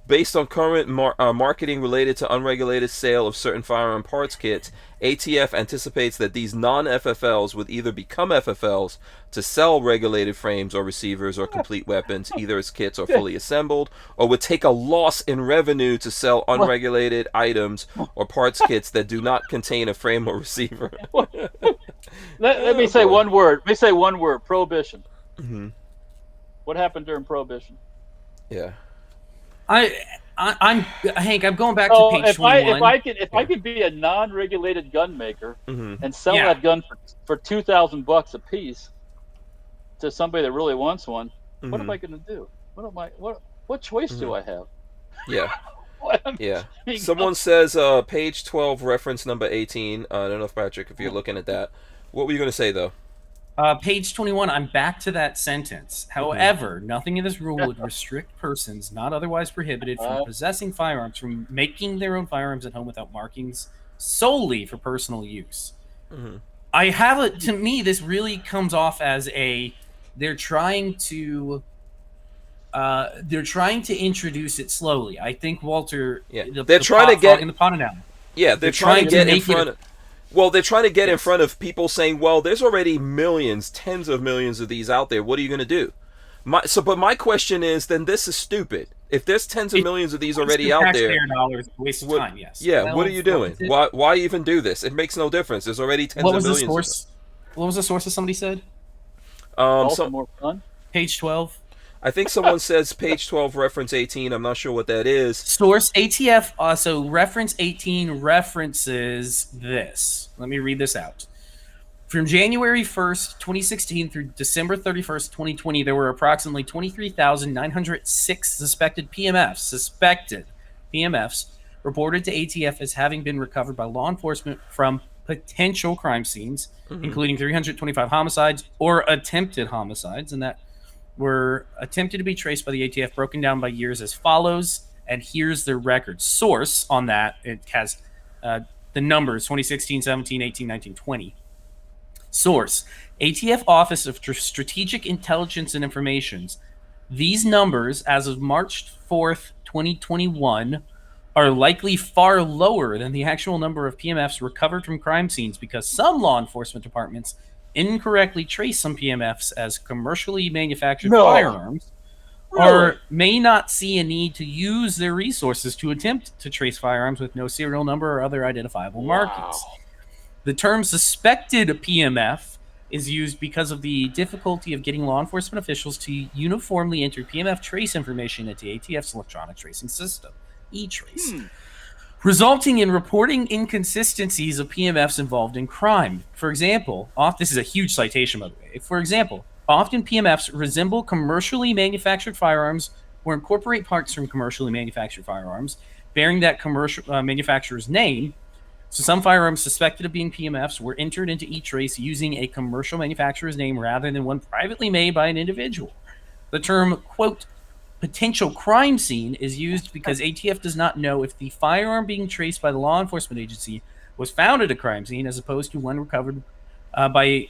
Based on current marketing related to unregulated sale of certain firearm parts kits, ATF anticipates that these non-FFLs would either become FFLs to sell regulated frames or receivers or complete weapons, either as kits or fully assembled, or would take a loss in revenue to sell unregulated items or parts kits that do not contain a frame or receiver. Let me say one word. Prohibition. What happened during Prohibition? Yeah. I'm Hank. I'm going back to page 21. If I could be a non-regulated gun maker and sell that gun for $2,000 a piece to somebody that really wants one, what am I going to do? What choice do I have? Yeah. Yeah. Someone says page 12, reference number 18. I don't know if Patrick, if you're looking at that. What were you going to say though? Page 21, I'm back to that sentence. However, nothing in this rule would restrict persons not otherwise prohibited from possessing firearms from making their own firearms at home without markings solely for personal use. To me, this really comes off as they're trying to introduce it slowly. I think Walter, they're trying to get in the pot now. Yeah, they're trying to get in front of. Well, they're trying to get in front of people saying, well, there's already millions, tens of millions of these out there. What are you going to do? But my question is, then this is stupid. If there's tens of millions of these already out there, waste of time, yes. Yeah, well, what are you doing? Why even do this? It makes no difference. There's already tens of millions. What was the source that somebody said? More fun? Page 12. I think someone says page 12, reference 18. I'm not sure what that is. Source ATF. So reference 18 references this. Let me read this out. From January 1st, 2016 through December 31st, 2020, there were approximately 23,906 suspected Pmfs reported to ATF as having been recovered by law enforcement from potential crime scenes, including 325 homicides or attempted homicides, and that were attempted to be traced by the ATF, broken down by years as follows. And here's their record. Source on that, it has the numbers 2016, 17, 18, 19, 20. Source, ATF Office of Strategic Intelligence and Informations. These numbers, as of March 4th, 2021, are likely far lower than the actual number of PMFs recovered from crime scenes because some law enforcement departments incorrectly trace some PMFs as commercially manufactured firearms, or may not see a need to use their resources to attempt to trace firearms with no serial number or other identifiable markings. The term suspected PMF is used because of the difficulty of getting law enforcement officials to uniformly enter PMF trace information into ATF's electronic tracing system, E-Trace, resulting in reporting inconsistencies of PMFs involved in crime. For example, this is a huge citation, by the way. For example, often PMFs resemble commercially manufactured firearms or incorporate parts from commercially manufactured firearms bearing that commercial manufacturer's name. So some firearms suspected of being PMFs were entered into E-Trace using a commercial manufacturer's name rather than one privately made by an individual. The term, quote, potential crime scene is used because ATF does not know if the firearm being traced by the law enforcement agency was found at a crime scene as opposed to one recovered by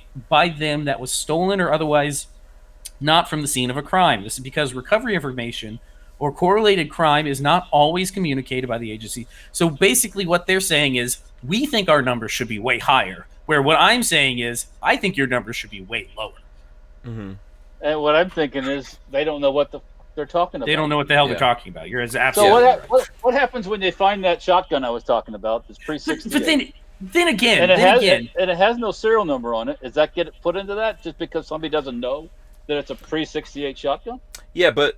them that was stolen or otherwise not from the scene of a crime. This is because recovery information or correlated crime is not always communicated by the agency. So basically what they're saying is, we think our numbers should be way higher, where what I'm saying is, I think your numbers should be way lower. Mm-hmm. And what I'm thinking is, they don't know what they're talking about. They don't know what the hell they're talking about. You're absolutely right. So what happens when they find that shotgun I was talking about, this pre-60? But then again, it has no serial number on it. Does that get put into that just because somebody doesn't know that it's a pre-68 shotgun? Yeah, but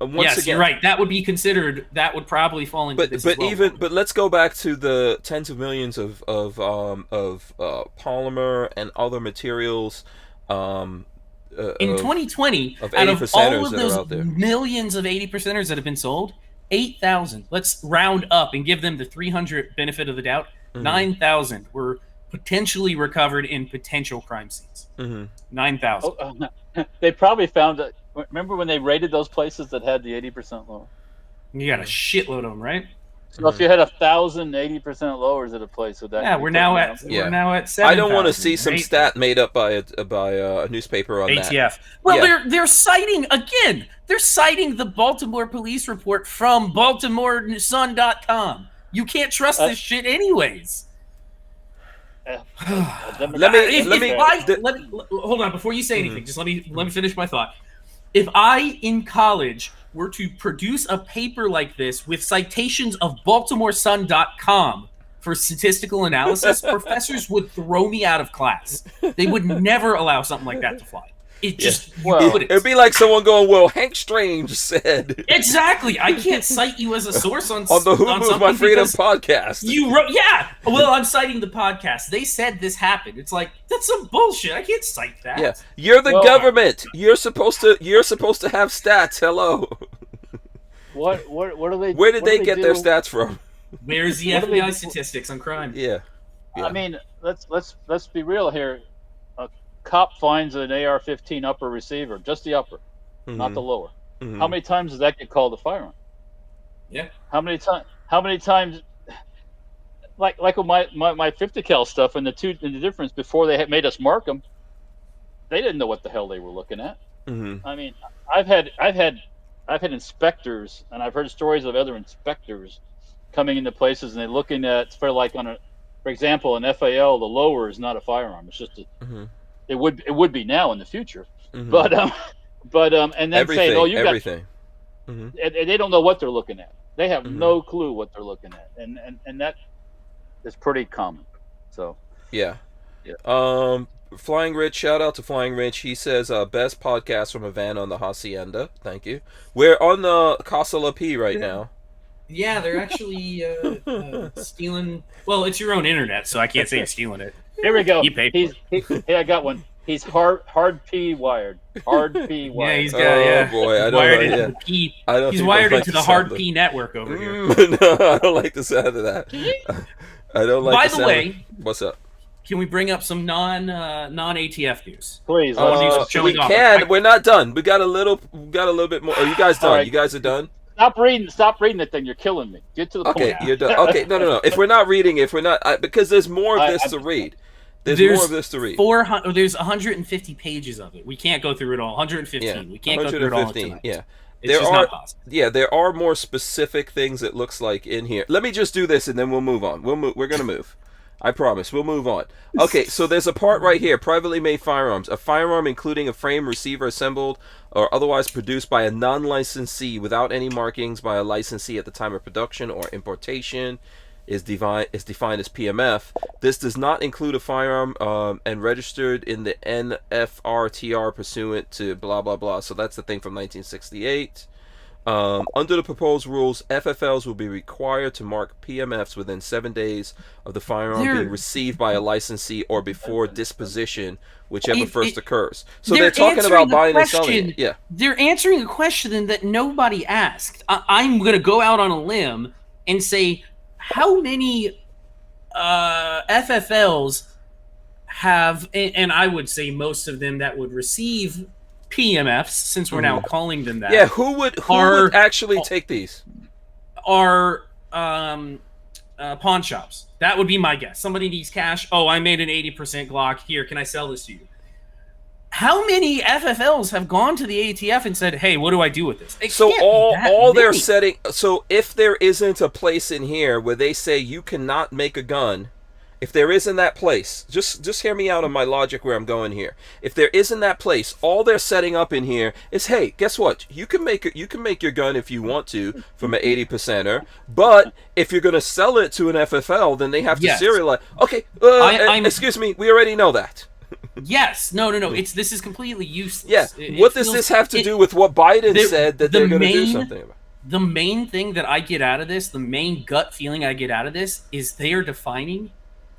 once again, you're right. That would be considered. That would probably fall into this. But let's go back to the tens of millions of polymer and other materials. In 2020, out of all of those millions of 80%ers that have been sold, 8,000. Let's round up and give them the 300 benefit of the doubt. 9,000 were potentially recovered in potential crime scenes. 9,000. They probably found that. Remember when they raided those places that had the 80% lower? You got a shitload of them, right? So if you had 1,000 80% lowers at a place, would that? Yeah, we're now at 7,000. I don't want to see some stat made up by a newspaper on ATF. That. Well, they're citing again. They're citing the Baltimore police report from BaltimoreSun.com. You can't trust this shit, anyways. Let me hold on before you say anything. Just let me finish my thought. If I in college were to produce a paper like this with citations of BaltimoreSun.com for statistical analysis, professors would throw me out of class. They would never allow something like that to fly. It just it'd be like someone going, "Well, Hank Strange said." Exactly. I can't cite you as a source on the Who Moves My Freedom podcast. You wrote, yeah. Well, I'm citing the podcast. They said this happened. It's like, that's some bullshit. I can't cite that. Yeah, you're the government. You're supposed to have stats. Hello. What are they? Where did they get their stats from? Where's the FBI statistics on crime? Yeah. I mean, let's be real here. Cop finds an AR-15 upper receiver, just the upper, not the lower. How many times does that get called a firearm? Yeah. How many times? Like with my 50 cal stuff and the difference before they had made us mark them, they didn't know what the hell they were looking at. I mean, I've had inspectors, and I've heard stories of other inspectors coming into places and they're looking at, for example, an FAL, the lower is not a firearm. It's just It would be now in the future, but and then saying, "Oh, you got everything," and they don't know what they're looking at. They have no clue what they're looking at, and that is pretty common. So yeah. Flying Rich, shout out to Flying Rich. He says, "Best podcast from a van on the Hacienda." Thank you. We're on the Casa La P right now. Yeah, they're actually stealing. Well, it's your own internet, so I can't say you're stealing it. Here we go. You paid for it. Hey, I got one. He's hard P wired. Hard P wired. Yeah, he's got. Oh boy, I don't know. He's wired into the hard P network over here. No, I don't like the sound of that. I don't like. By the way, what's up? Can we bring up some non ATF news? Please. We can. We're not done. We got a little bit more. Are you guys done? Right. You guys are done? Stop reading the thing. You're killing me. Get to the point. Okay, you're done. Okay, no. If we're not reading, because there's more of this to read. There's more of this to read. There's 150 pages of it. We can't go through it all. 115. Yeah, we can't go through it all tonight. Yeah. It's just not possible. Yeah, there are more specific things it looks like in here. Let me just do this and then we'll move on. We're going to move. I promise. We'll move on. Okay, so there's a part right here. Privately made firearms. A firearm including a frame, receiver assembled or otherwise produced by a non-licensee without any markings by a licensee at the time of production or importation. is defined as PMF. This does not include a firearm and registered in the NFRTR pursuant to blah blah blah. So that's the thing from 1968. Under the proposed rules, FFLs will be required to mark PMFs within 7 days of the firearm being received by a licensee or before disposition, whichever first occurs. So they're talking about buying and selling it. Yeah. They're answering a question that nobody asked. I'm going to go out on a limb and say, how many FFLs have, and I would say most of them that would receive PMFs, since we're now calling them that. Yeah, who would actually take these? Are pawn shops. That would be my guess. Somebody needs cash. Oh, I made an 80% Glock. Here, can I sell this to you? How many FFLs have gone to the ATF and said, "Hey, what do I do with this?" So all they're setting. So if there isn't a place in here where they say you cannot make a gun. If there isn't that place, just hear me out on my logic where I'm going here. If there isn't that place, all they're setting up in here is, hey, guess what? You can make your gun if you want to from an 80%er, but if you're gonna sell it to an FFL, then they have to serialize. Okay, excuse me, we already know that. Yes, no. This is completely useless. Yeah, what does this have to do with what Biden said that they're gonna do something about? The main thing that I get out of this, the main gut feeling I get out of this, is they are defining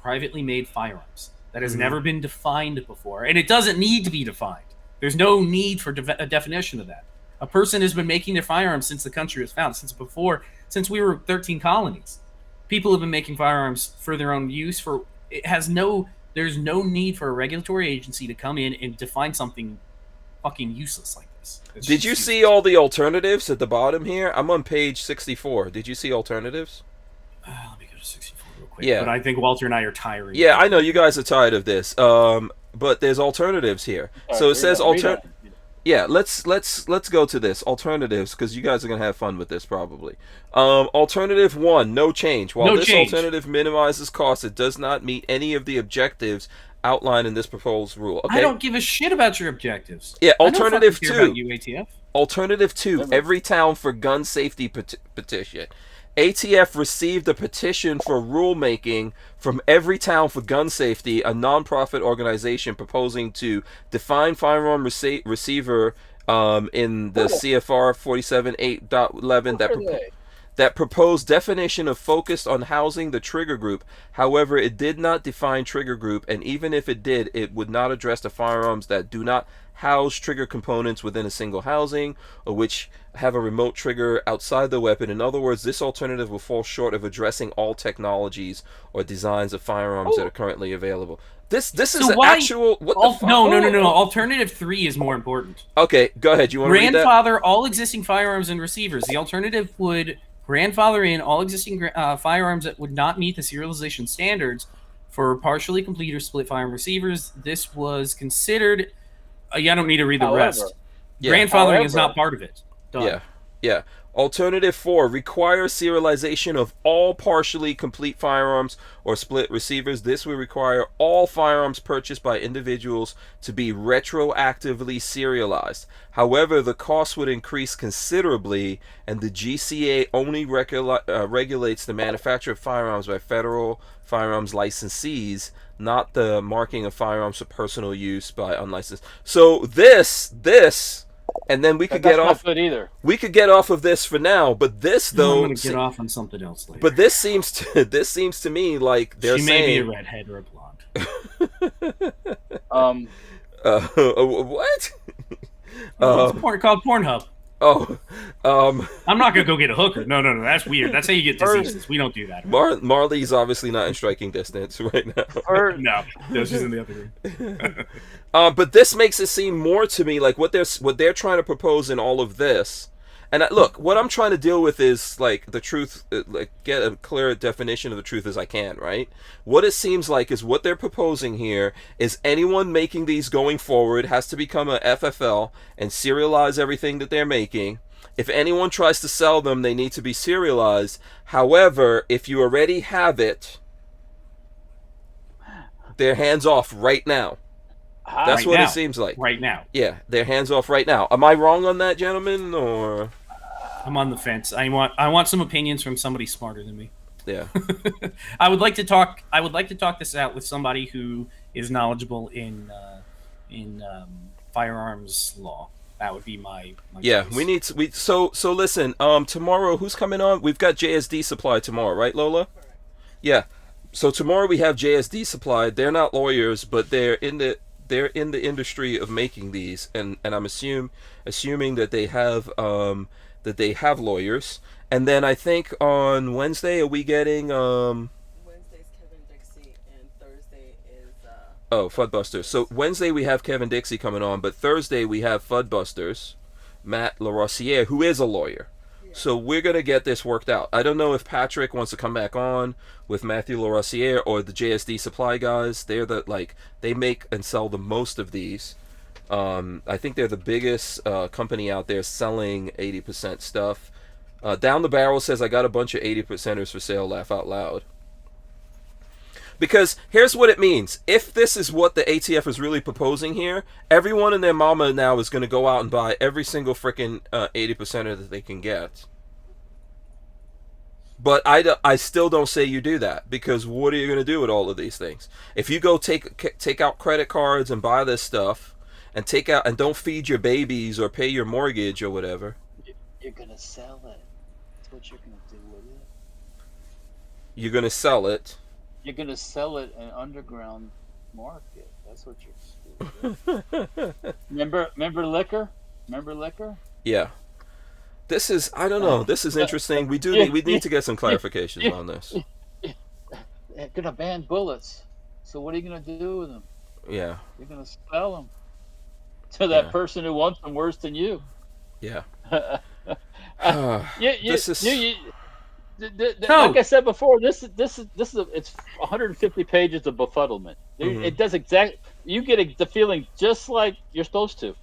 privately made firearms. That has never been defined before, and it doesn't need to be defined. There's no need for a definition of that. A person has been making their firearms since the country was founded, since we were 13 colonies. People have been making firearms for their own use. There's no need for a regulatory agency to come in and define something fucking useless like this. Did you see all the alternatives at the bottom here? I'm on page 64. Did you see alternatives? Let me go to 64. Yeah, but I think Walter and I are tiring. Yeah, I know you guys are tired of this. But there's alternatives here. So it says Yeah, let's go to this alternatives because you guys are gonna have fun with this probably. Alternative 1, no change. While this alternative minimizes costs, it does not meet any of the objectives outlined in this proposed rule. Okay? I don't give a shit about your objectives. Yeah, alternative 2. About you, ATF. Alternative 2, every town for gun safety petition. ATF received a petition for rulemaking from Every Town for Gun Safety, a non-profit organization proposing to define firearm receiver in the CFR 47.8.11 that proposed definition of focused on housing the trigger group. However, it did not define trigger group, and even if it did, it would not address the firearms that do not house trigger components within a single housing or which have a remote trigger outside the weapon. In other words, this alternative will fall short of addressing all technologies or designs of firearms that are currently available. This is an actual... What the fuck? No. Alternative 3 is more important. Okay, go ahead. You want to read that? Grandfather all existing firearms and receivers. The alternative would grandfather in all existing firearms that would not meet the serialization standards for partially complete or split firearm receivers. This was considered... I don't need to read the rest. Grandfathering is not part of it. Done. Yeah. Alternative 4, require serialization of all partially complete firearms or split receivers. This will require all firearms purchased by individuals to be retroactively serialized. However, the cost would increase considerably, and the GCA only regulates the manufacture of firearms by federal firearms licensees, not the marking of firearms for personal use by unlicensed. So this, and then we could get off. Not good either. We could get off of this for now, but this though. I'm gonna get off on something else later. But this seems to me like they're saying. She may be a redhead or a blonde. What? It's called Pornhub. Oh, I'm not gonna go get a hooker. No, that's weird. That's how you get diseases. We don't do that. Marley's obviously not in striking distance right now. No, she's in the other room. But this makes it seem more to me like what they're trying to propose in all of this. And look, what I'm trying to deal with is like the truth, like get a clear definition of the truth as I can, right? What it seems like is what they're proposing here is anyone making these going forward has to become a FFL and serialize everything that they're making. If anyone tries to sell them, they need to be serialized. However, if you already have it, they're hands off right now. That's what it seems like. Right now. Yeah, they're hands off right now. Am I wrong on that, gentlemen, or... I'm on the fence. I want some opinions from somebody smarter than me. Yeah. I would like to talk this out with somebody who is knowledgeable in firearms law. That would be my yeah. choice. So listen. Tomorrow, who's coming on? We've got JSD Supply tomorrow, right, Lola? Yeah. So tomorrow we have JSD Supply. They're not lawyers, but they're in the industry of making these, and I'm assuming that they have lawyers. And then I think on Wednesday, are we getting Wednesday's Kevin Dixie and Thursday is Fudbusters. So Wednesday we have Kevin Dixie coming on, but Thursday we have Fudbusters, Matt LaRossiere, who is a lawyer. Yeah. So we're gonna get this worked out. I don't know if Patrick wants to come back on with Matthew LaRossiere or the JSD Supply guys. They're they make and sell the most of these. I think they're the biggest company out there selling 80% stuff. Down the Barrel says, I got a bunch of 80%ers for sale, laugh out loud. Because here's what it means. If this is what the ATF is really proposing here, everyone and their mama now is going to go out and buy every single freaking 80%er that they can get. But I still don't say you do that, because what are you going to do with all of these things? If you go take out credit cards and buy this stuff, and don't feed your babies or pay your mortgage or whatever, you're going to sell it. That's what you're going to do with it. You're going to sell it. You're going to sell it in underground market. That's what you're doing. Remember liquor? Remember liquor? Yeah. This is, I don't know. This is interesting. We need to get some clarifications on this. They're going to ban bullets. So what are you going to do with them? Yeah. You're going to sell them to that person who wants them worse than you. Yeah. Like I said before, this is it's 150 pages of befuddlement. Mm-hmm. It does exactly. You get the feeling just like you're supposed to.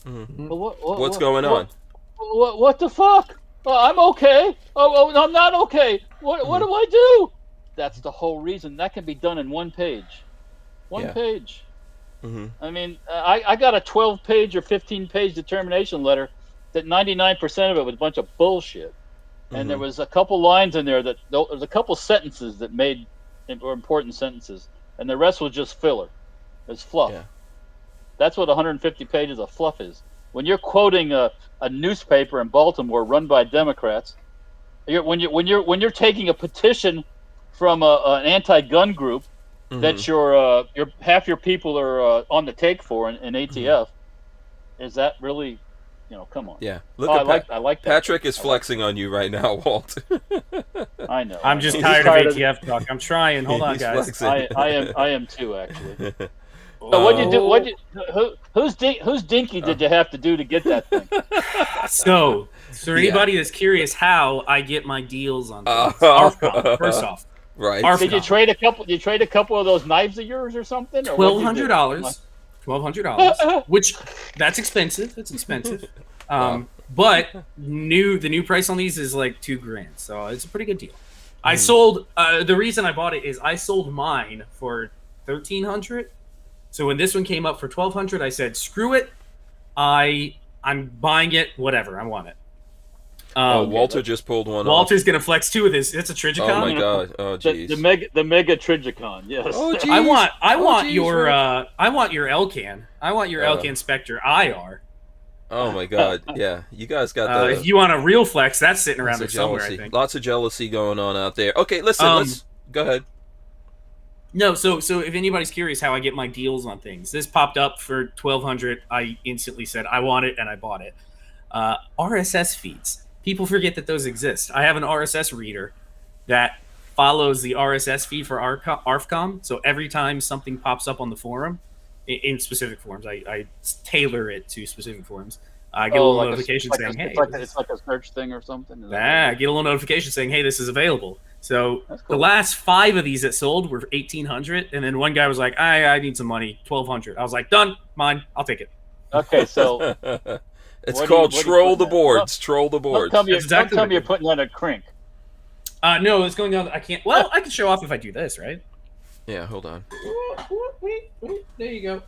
Mm-hmm. What's going on? What the fuck? I'm okay. Oh, I'm not okay. What do I do? That's the whole reason. That can be done in one page. One page. Mm-hmm. I mean, I got a 12-page or 15-page determination letter that 99% of it was a bunch of bullshit. And there was a couple lines in there there was a couple sentences that were important sentences, and the rest was just filler. It's fluff. Yeah. That's what 150 pages of fluff is. When you're quoting a newspaper in Baltimore run by Democrats, when you're taking a petition from an anti-gun group that your half your people are on the take for in ATF, is that really? Come on. Yeah. I like that. Patrick is flexing on you right now, Walt. I know. I'm just tired of ATF talk. I'm trying. Hold on, guys. I am too, actually. So what'd you do? Whose dinky did you have to do to get that thing? So for anybody that's curious how I get my deals on things, ARFCOM, first off. Right. ARFCOM. Did you trade a couple of those knives of yours or something? $1,200. $1,200, which that's expensive. It's expensive. But the new price on these is like $2,000, so it's a pretty good deal. I sold. The reason I bought it is I sold mine for $1,300. So when this one came up for $1,200, I said, "Screw it, I'm buying it. Whatever, I want it." Walter just pulled one. Walter's gonna flex two of this. It's a Trigicon. Oh my god! Oh jeez. The mega Trigicon. Yes. Oh jeez. I want your Elcan. I want your Elcan Spectre IR. Oh my god! Yeah, you guys got the. If you want a real flex, that's sitting around there somewhere. I think. Lots of jealousy going on out there. Okay, listen. Let's go ahead. No, so if anybody's curious how I get my deals on things, this popped up for $1,200. I instantly said I want it, and I bought it. RSS feeds. People forget that those exist. I have an RSS reader that follows the RSS feed for ARFCOM. So every time something pops up on the forum, in specific forums, I tailor it to specific forums. I get a little notification saying, "Hey." It's like a search thing or something? I get a little notification saying, "Hey, this is available." So the last 5 of these that sold were $1,800, and then one guy was like, I need some money, $1,200. I was like, done, mine, I'll take it. Okay, so it's called troll the boards. Troll the boards. Don't tell me you're putting on a crink. No, it's going down. I can't. Well, I can show off if I do this, right? Yeah, hold on. Wait, there you go.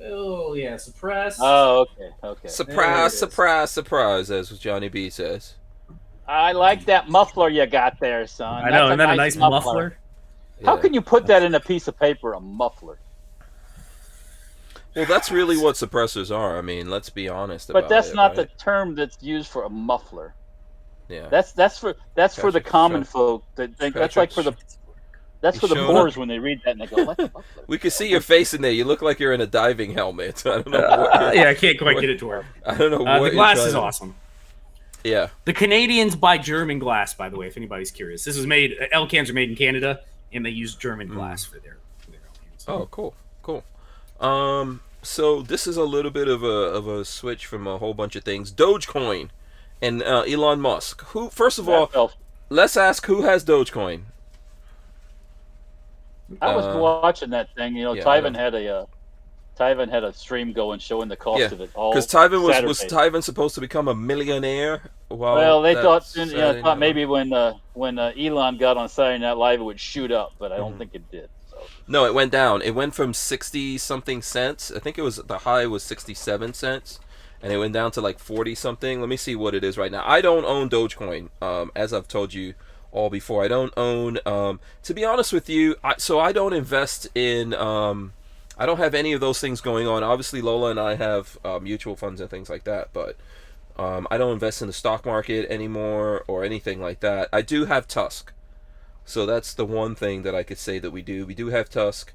Oh yeah, suppress. Oh, okay. Surprise, as Johnny B says. I like that muffler you got there, son. I know, isn't that a nice muffler? How can you put that in a piece of paper, a muffler? Well, that's really what suppressors are. I mean, let's be honest about it. But that's not right? the term that's used for a muffler. Yeah. That's for the common folk. That's like for the poors when they read that and they go, "What the muffler?" We can see your face in there. You look like you're in a diving helmet. I don't know. What yeah, I can't quite get it to work. I don't know what. The glass is awesome. Yeah. The Canadians buy German glass, by the way, if anybody's curious. This was made. L cans are made in Canada, and they use German glass for their L cans. Oh, cool. So this is a little bit of a switch from a whole bunch of things. Dogecoin and Elon Musk. Who? First of all, let's ask who has Dogecoin. I was watching that thing. Tyven had a stream going showing the cost of it all. Because Tyven was Tyven supposed to become a millionaire? Well, they thought maybe when Elon got on Saturday Night Live it would shoot up, but I don't think it did. So. No, it went down. It went from 60 something cents. I think the high was 67 cents, and it went down to like 40 something. Let me see what it is right now. I don't own Dogecoin, as I've told you all before. I don't own. To be honest with you, I don't invest in. I don't have any of those things going on. Obviously, Lola and I have mutual funds and things like that, but I don't invest in the stock market anymore or anything like that. I do have TUSC, so that's the one thing that I could say that we do. We do have TUSC.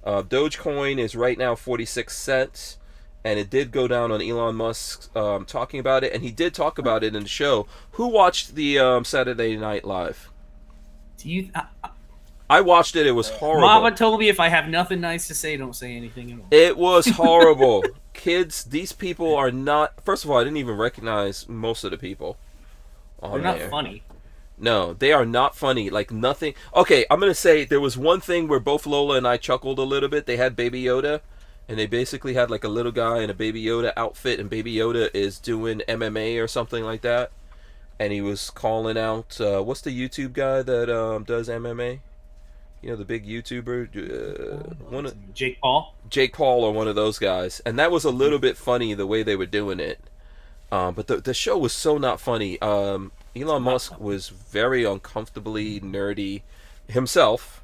Dogecoin is right now 46 cents, and it did go down on Elon Musk talking about it, and he did talk about it in the show. Who watched the Saturday Night Live? I watched it. It was horrible. Mama told me if I have nothing nice to say, don't say anything at all. It was horrible. Kids, these people are not... First of all, I didn't even recognize most of the people on They're not there. funny. No, they are not funny. Like, nothing... Okay, I'm going to say there was one thing where both Lola and I chuckled a little bit. They had Baby Yoda, and they basically had like a little guy in a Baby Yoda outfit, and Baby Yoda is doing MMA or something like that. And he was calling out... what's the YouTube guy that does MMA? You know, the big YouTuber, Jake Paul? Jake Paul or one of those guys. And that was a little bit funny the way they were doing it. But the show was so not funny. Elon Musk was very uncomfortably nerdy himself.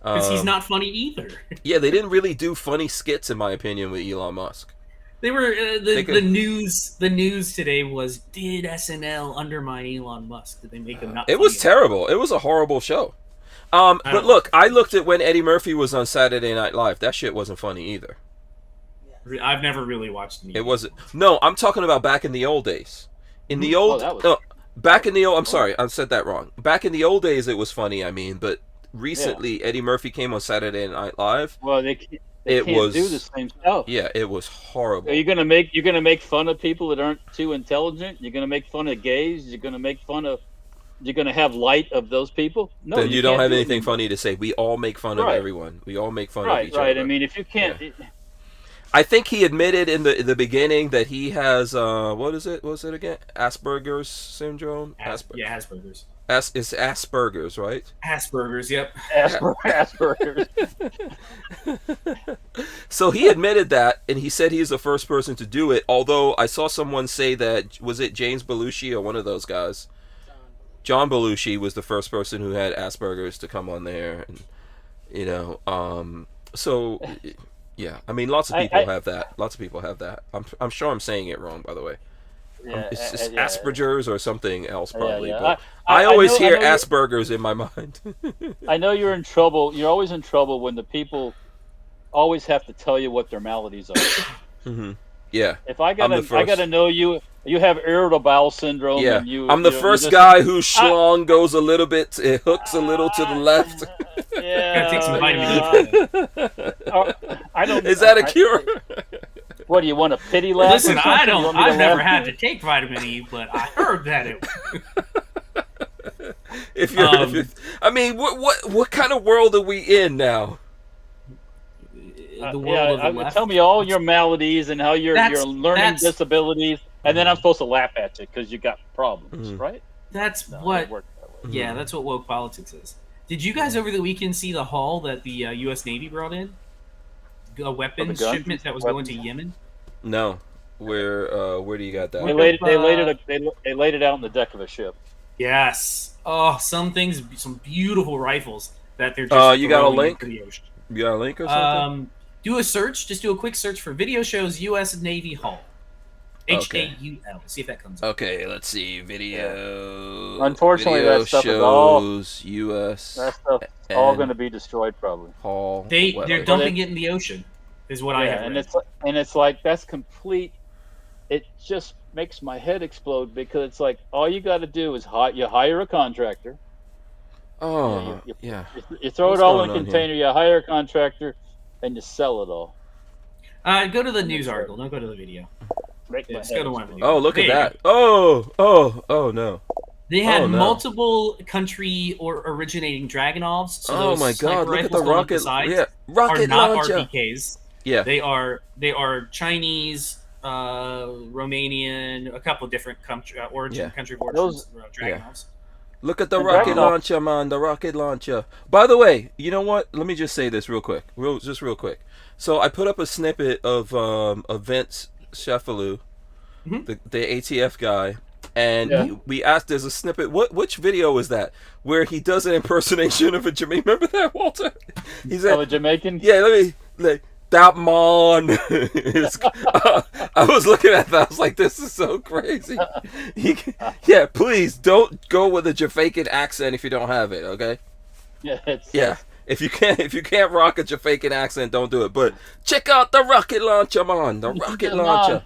Because he's not funny either. Yeah, they didn't really do funny skits, in my opinion, with Elon Musk. They were the news. The news today was, did SNL undermine Elon Musk? Did they make him not? It was terrible. It was a horrible show. But look, I looked at when Eddie Murphy was on Saturday Night Live. That shit wasn't funny either. I've never really watched it. It wasn't. No, I'm talking about back in the old days. In the old, back in the old. I'm sorry, I said that wrong. Back in the old days, it was funny. I mean, but recently, Eddie Murphy came on Saturday Night Live. Well, they can't do the same stuff. Yeah, it was horrible. Are you gonna make fun of people that aren't too intelligent? You're gonna make fun of gays. You're gonna make fun of. You're going to have light of those people? No, then you don't have anything funny to say. We all make fun of everyone. We all make fun of each other. Right. I mean, if you can't... Yeah. I think he admitted in the beginning that he has, what is it? What's it again? Asperger's syndrome? Asperger's. It's Asperger's, right? Asperger's, yep. Asperger's. So he admitted that, and he said he's the first person to do it, although I saw someone say that, was it James Belushi or one of those guys? John Belushi was the first person who had Asperger's to come on there, and so yeah. I mean, lots of people have that. Lots of people have that. I'm sure I'm saying it wrong, by the way. It's just Asperger's or something else probably. But I always hear Asperger's in my mind. I know you're in trouble. You're always in trouble when the people always have to tell you what their maladies are. Mm-hmm. Yeah. If I gotta know you. You have irritable bowel syndrome. Yeah, and I'm the first guy whose schlong goes a little bit, it hooks a little to the left. Gotta take some vitamin E. I don't. Is that a cure? What do you want, a pity laugh? Listen, I don't. I've never had to take vitamin E, but I heard that it. I mean, what kind of world are we in now? The world of the left. Tell me all your maladies and how your learning disabilities. And then I'm supposed to laugh at you because you got problems, right? That's what woke politics is. Did you guys over the weekend see the haul that the U.S. Navy brought in? A weapons shipment that was going to Yemen? No. Where do you got that? They laid it out on the deck of a ship. Yes. Oh, some beautiful rifles that they're just you got a throwing link? into the ocean. You got a link or something? Do a search. Just do a quick search for video shows U.S. Navy Hull. HAUL. See if that comes up. Okay, let's see. Video. Unfortunately, video that stuff shows U.S. That stuff is all going to be destroyed probably. Hull. They're dumping it in the ocean, is what I have read. And it's like that's complete. It just makes my head explode because it's like all you got to do is you hire a contractor. Oh, You throw it all in a container. You hire a contractor, and you sell it all. Go to the news article. Don't go to the video. Just go to one video. Oh, look at that. Oh, no. They had multiple country or originating Dragunovs. So oh my God! Look at the rocket. Rocket are not launcher. RPKs. Yeah, they are Chinese, Romanian, a couple of different country borders. Dragunovs. Look at the rocket launcher, man. The rocket launcher. By the way, you know what? Let me just say this real quick. Real quick. So I put up a snippet of Vince Sheffield, the ATF guy, and we asked. There's a snippet. Which video is that? Where he does an impersonation of a Jamaican. Remember that, Walter? He's a Jamaican. Yeah. That man. I was looking at that. I was like, this is so crazy. Please don't go with a Jamaican accent if you don't have it. Okay. Yeah. If you can't rock a Jamaican accent, don't do it. But check out the rocket launcher, man. The rocket launcher.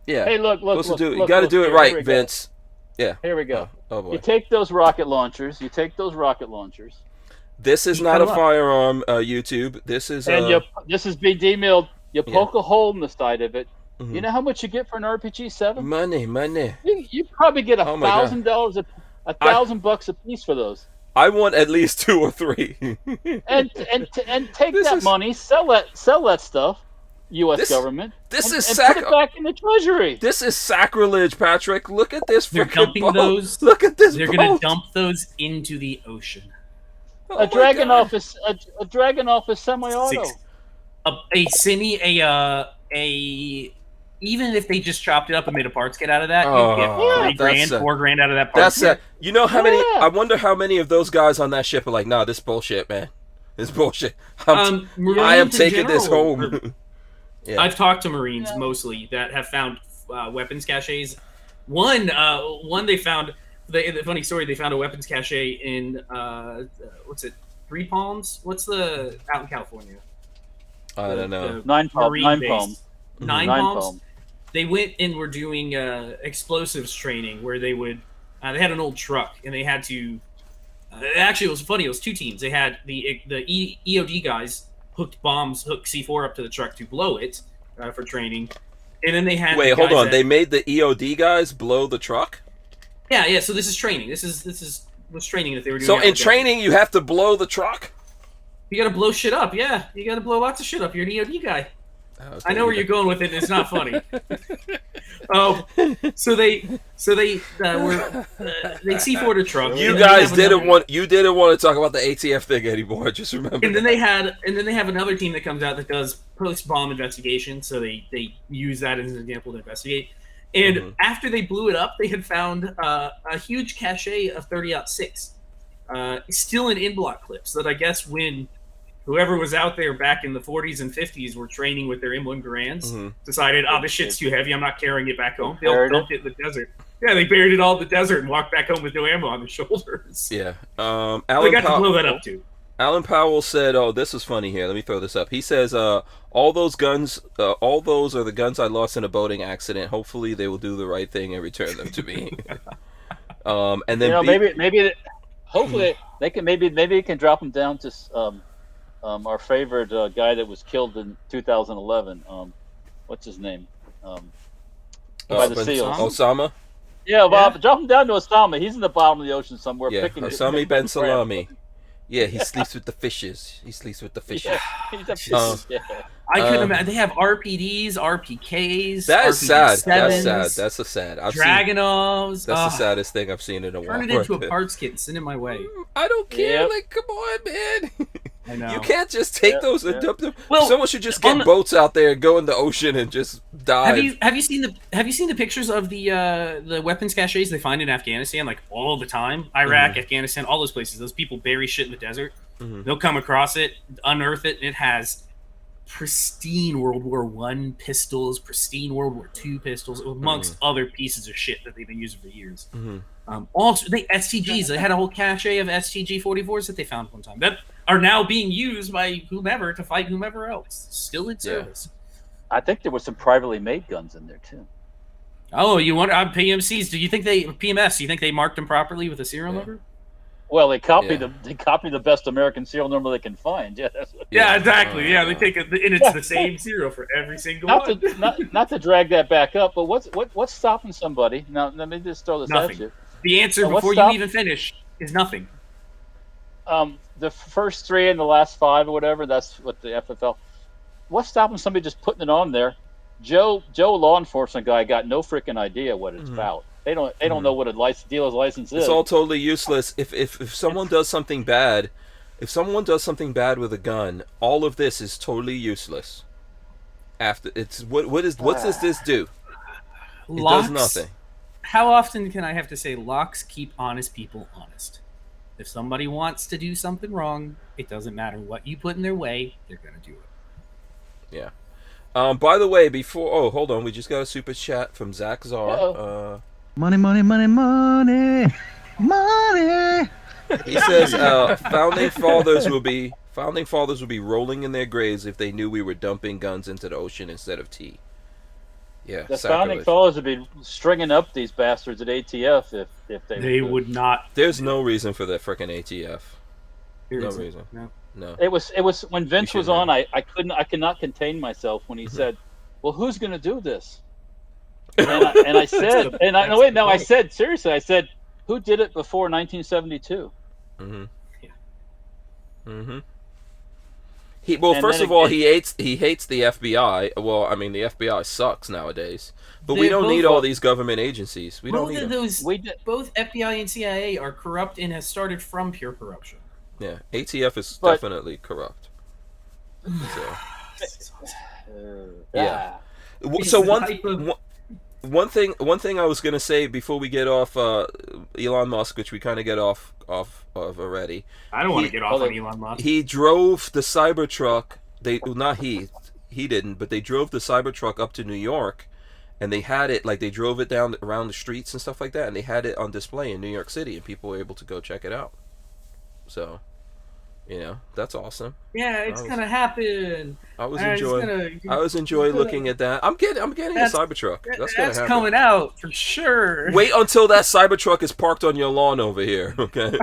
Yeah. Hey, look. You got to do it right, Vince. Yeah. Here we go. Oh boy. You take those rocket launchers. This is not a firearm, YouTube. This is this is BD milled. You poke a hole in the side of it. Mm-hmm. You know how much you get for an RPG-7? Money. You probably get $1,000, $1,000 a piece for those. I want at least 2 or 3. and take that money, sell that stuff, U.S. government. This is put it back in the treasury. This is sacrilege, Patrick. Look at this. They're dumping those. Look at this. They're going to dump those into the ocean. A Dragunov is semi-auto. Even if they just chopped it up and made a parts kit out of that, you'd get $4,000 out of that parts kit. You know how many? I wonder how many of those guys on that ship are like, nah, this bullshit, man. This bullshit. I am taking this home. I've talked to Marines mostly that have found weapons caches. One they found. The funny story, they found a weapons cache in Three Palms? What's the out in California? I don't know. Nine Palms. Nine Palms. They went and were doing explosives training where they would they had an old truck and they had to actually it was funny, it was 2 teams. They had the EOD guys hooked C4 up to the truck to blow it for training. And then they had hold on. They made the EOD guys blow the truck? Yeah. So this is training. This was training that they were doing. So in training, you have to blow the truck. You got to blow shit up. Yeah, you got to blow lots of shit up. You're an EOD guy. Okay, I know where you're going with it. It's not funny. So they C4'd a truck. You guys didn't want to talk about the ATF thing anymore. Just remember. And then they have another team that comes out that does post bomb investigation. So they use that as an example to investigate. And after they blew it up, they had found a huge cache of 30-06, still in block clips. That I guess when whoever was out there back in the 40s and 50s were training with their M1 Garands, decided, this shit's too heavy, I'm not carrying it back home. They'll dump it in the desert. Yeah, they buried it all in the desert and walked back home with no ammo on their shoulders. Yeah. They got to blow that up too. Alan Powell said, this is funny here. Let me throw this up. He says, all those guns, all those are the guns I lost in a boating accident. Hopefully they will do the right thing and return them to me. And then maybe hopefully they can drop them down to our favorite guy that was killed in 2011. What's his name? By the SEALs. Osama? Yeah, drop him down to Osama. He's in the bottom of the ocean somewhere. Osama Ben Salami. Yeah, he sleeps with the fishes. Yeah. I couldn't imagine. They have RPDs, RPKs. That is sad. That's a sad. Dragunovs. That's the saddest thing I've seen in a while. Turn it into a parts kit and send it my way. I don't care. Like, come on, man. I know. You can't just take those and dump them. Well, someone should just get boats out there and go in the ocean and just dive. Have you seen the pictures of the weapons caches they find in Afghanistan, like all the time? Iraq, Afghanistan, all those places. Those people bury shit in the desert. They'll come across it, unearth it, and it has pristine World War I pistols, pristine World War II pistols, amongst other pieces of shit that they've been using for years. Also, STGs. They had a whole cache of STG 44s that they found one time that are now being used by whomever to fight whomever else. Still in service. I think there was some privately made guns in there too. Oh, you want PMCs? Do you think PMFs? Do you think they marked them properly with a serial number? Well, they copy the best American serial number they can find. Yeah, exactly. They take it, and it's the same serial for every single one. Not to drag that back up, but what's stopping somebody? Now, let me just throw this at you. The answer before you even finish is nothing. The first 3 and the last 5 or whatever, that's what the FFL. What's stopping somebody just putting it on there? Joe, law enforcement guy, got no freaking idea what it's about. They don't know what a dealer's license is. It's all totally useless. If someone does something bad, with a gun, all of this is totally useless. After it's what does this do? It does nothing. How often can I have to say locks keep honest people honest? If somebody wants to do something wrong, it doesn't matter what you put in their way, they're going to do it. Yeah. By the way, hold on, we just got a super chat from Zach Czar. Money, money, money, money, money. He says founding fathers will be rolling in their graves if they knew we were dumping guns into the ocean instead of tea. Yeah, the founding fathers would be stringing up these bastards at ATF if they would not. There's no reason for that frickin' ATF. No reason. No. It was when Vince was on. I could not contain myself when he said, "Well, who's going to do this?" And I said, I said seriously. I said, "Who did it before 1972?" First of all, he hates the FBI. Well, I mean, the FBI sucks nowadays. But we don't need all these government agencies. We don't need those. Both FBI and CIA are corrupt and has started from pure corruption. Yeah, ATF is definitely corrupt. So, yeah. So one thing I was gonna say before we get off Elon Musk, which we kind of get off of already. I don't want to get off on Elon Musk. He drove the Cybertruck. He didn't, but they drove the Cybertruck up to New York, and they had it they drove it down around the streets and stuff like that, and they had it on display in New York City, and people were able to go check it out. So, that's awesome. Yeah, it's gonna happen. I was enjoying looking at that. I'm getting a Cybertruck. That's gonna happen. Coming out for sure. Wait until that Cybertruck is parked on your lawn over here, okay?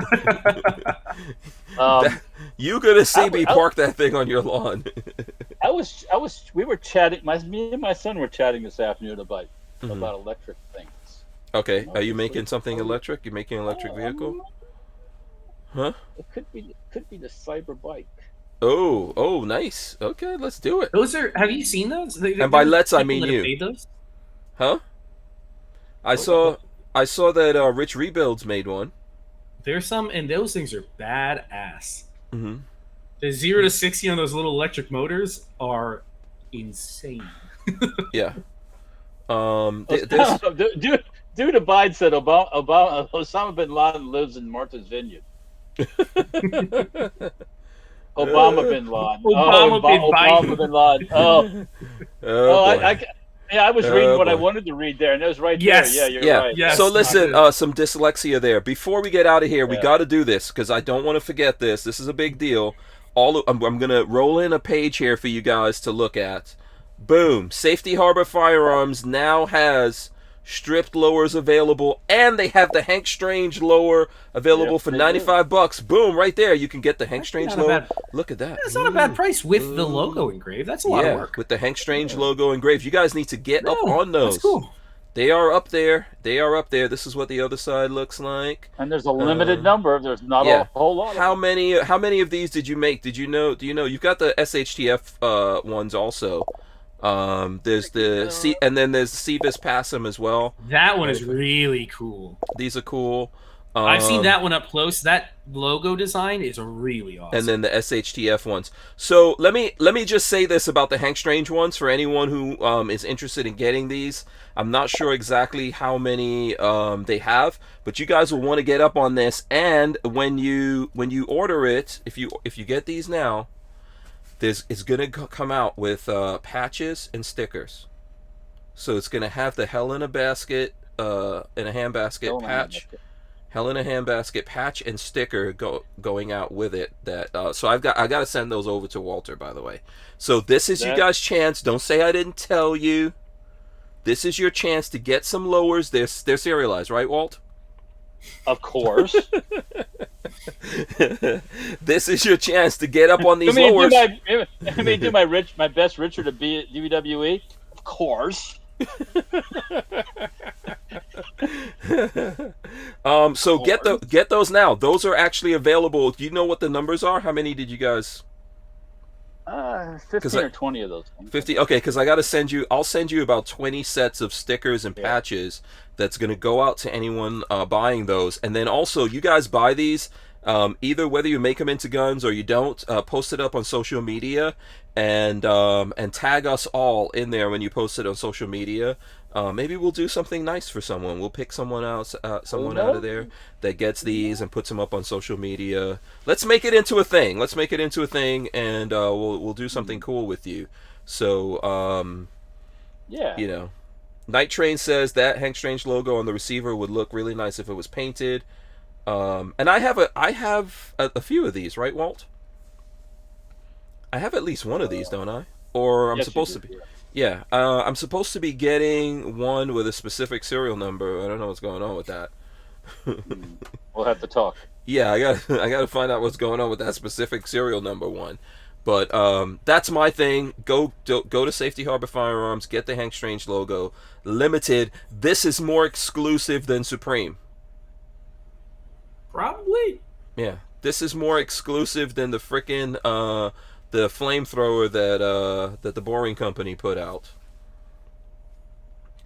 You're gonna see me park that thing on your lawn. We were chatting. Me and my son were chatting this afternoon about electric things. Okay, are you making something electric? You making an electric vehicle? Huh? It could be the cyber bike. Oh, nice. Okay, let's do it. Have you seen those? And by let's I mean you. Huh? I saw that Rich Rebuilds made one. There's some, and those things are badass. The 0 to 60 on those little electric motors are insane. Yeah. Dude Abide said Osama bin Laden lives in Martha's Vineyard. Obama bin Laden. Obama bin Laden. I was reading what I wanted to read there, and it was right there. Yeah, you're right. Yes, so listen, some dyslexia there. Before we get out of here, we got to do this because I don't want to forget this. This is a big deal. I'm going to roll in a page here for you guys to look at. Boom. Safety Harbor Firearms now has stripped lowers available, and they have the Hank Strange lower available for $95. Boom, right there. You can get the Hank Strange lower. Look at that. That's not a bad price with the logo engraved. That's a lot of work. With the Hank Strange logo engraved. You guys need to get up on those. That's cool. They are up there. This is what the other side looks like. And there's a limited number. There's not a whole lot. How many of these did you make? Do you know? You've got the SHTF ones also. There's the and then there's the Civis Passum as well. That one is really cool. These are cool. I've seen that one up close. That logo design is really awesome. And then the SHTF ones. So let me just say this about the Hank Strange ones for anyone who is interested in getting these. I'm not sure exactly how many they have, but you guys will want to get up on this. And when you order it, if you get these now, it's gonna come out with patches and stickers. So it's gonna have the Hell in a Basket in a handbasket patch. Hell in a handbasket patch and sticker going out with it. So I got to send those over to Walter, by the way. So this is you guys' chance. Don't say I didn't tell you. This is your chance to get some lowers. They're serialized, right, Walt? Of course. This is your chance to get up on these lowers. Let me do my best Richard to be at WWE. Of course. So get those now. Those are actually available. Do you know what the numbers are? How many did you guys? 15 or 20 of those. 50. Okay, because I got to send you. I'll send you about 20 sets of stickers and patches. That's going to go out to anyone buying those. And then also, you guys buy these. Either whether you make them into guns or you don't, post it up on social media and tag us all in there when you post it on social media. Maybe we'll do something nice for someone. We'll pick someone out of there that gets these and puts them up on social media. Let's make it into a thing. And we'll do something cool with you. So Night Train says that Hank Strange logo on the receiver would look really nice if it was painted. And I have a few of these, right, Walt? I have at least one of these, don't I? Or I'm supposed to be. Yeah, I'm supposed to be getting one with a specific serial number. I don't know what's going on with that. We'll have to talk. Yeah, I got to find out what's going on with that specific serial number one. But that's my thing. Go to Safety Harbor Firearms, get the Hank Strange logo. Limited. This is more exclusive than Supreme. Probably. Yeah, this is more exclusive than the frickin' the flamethrower that the Boring Company put out.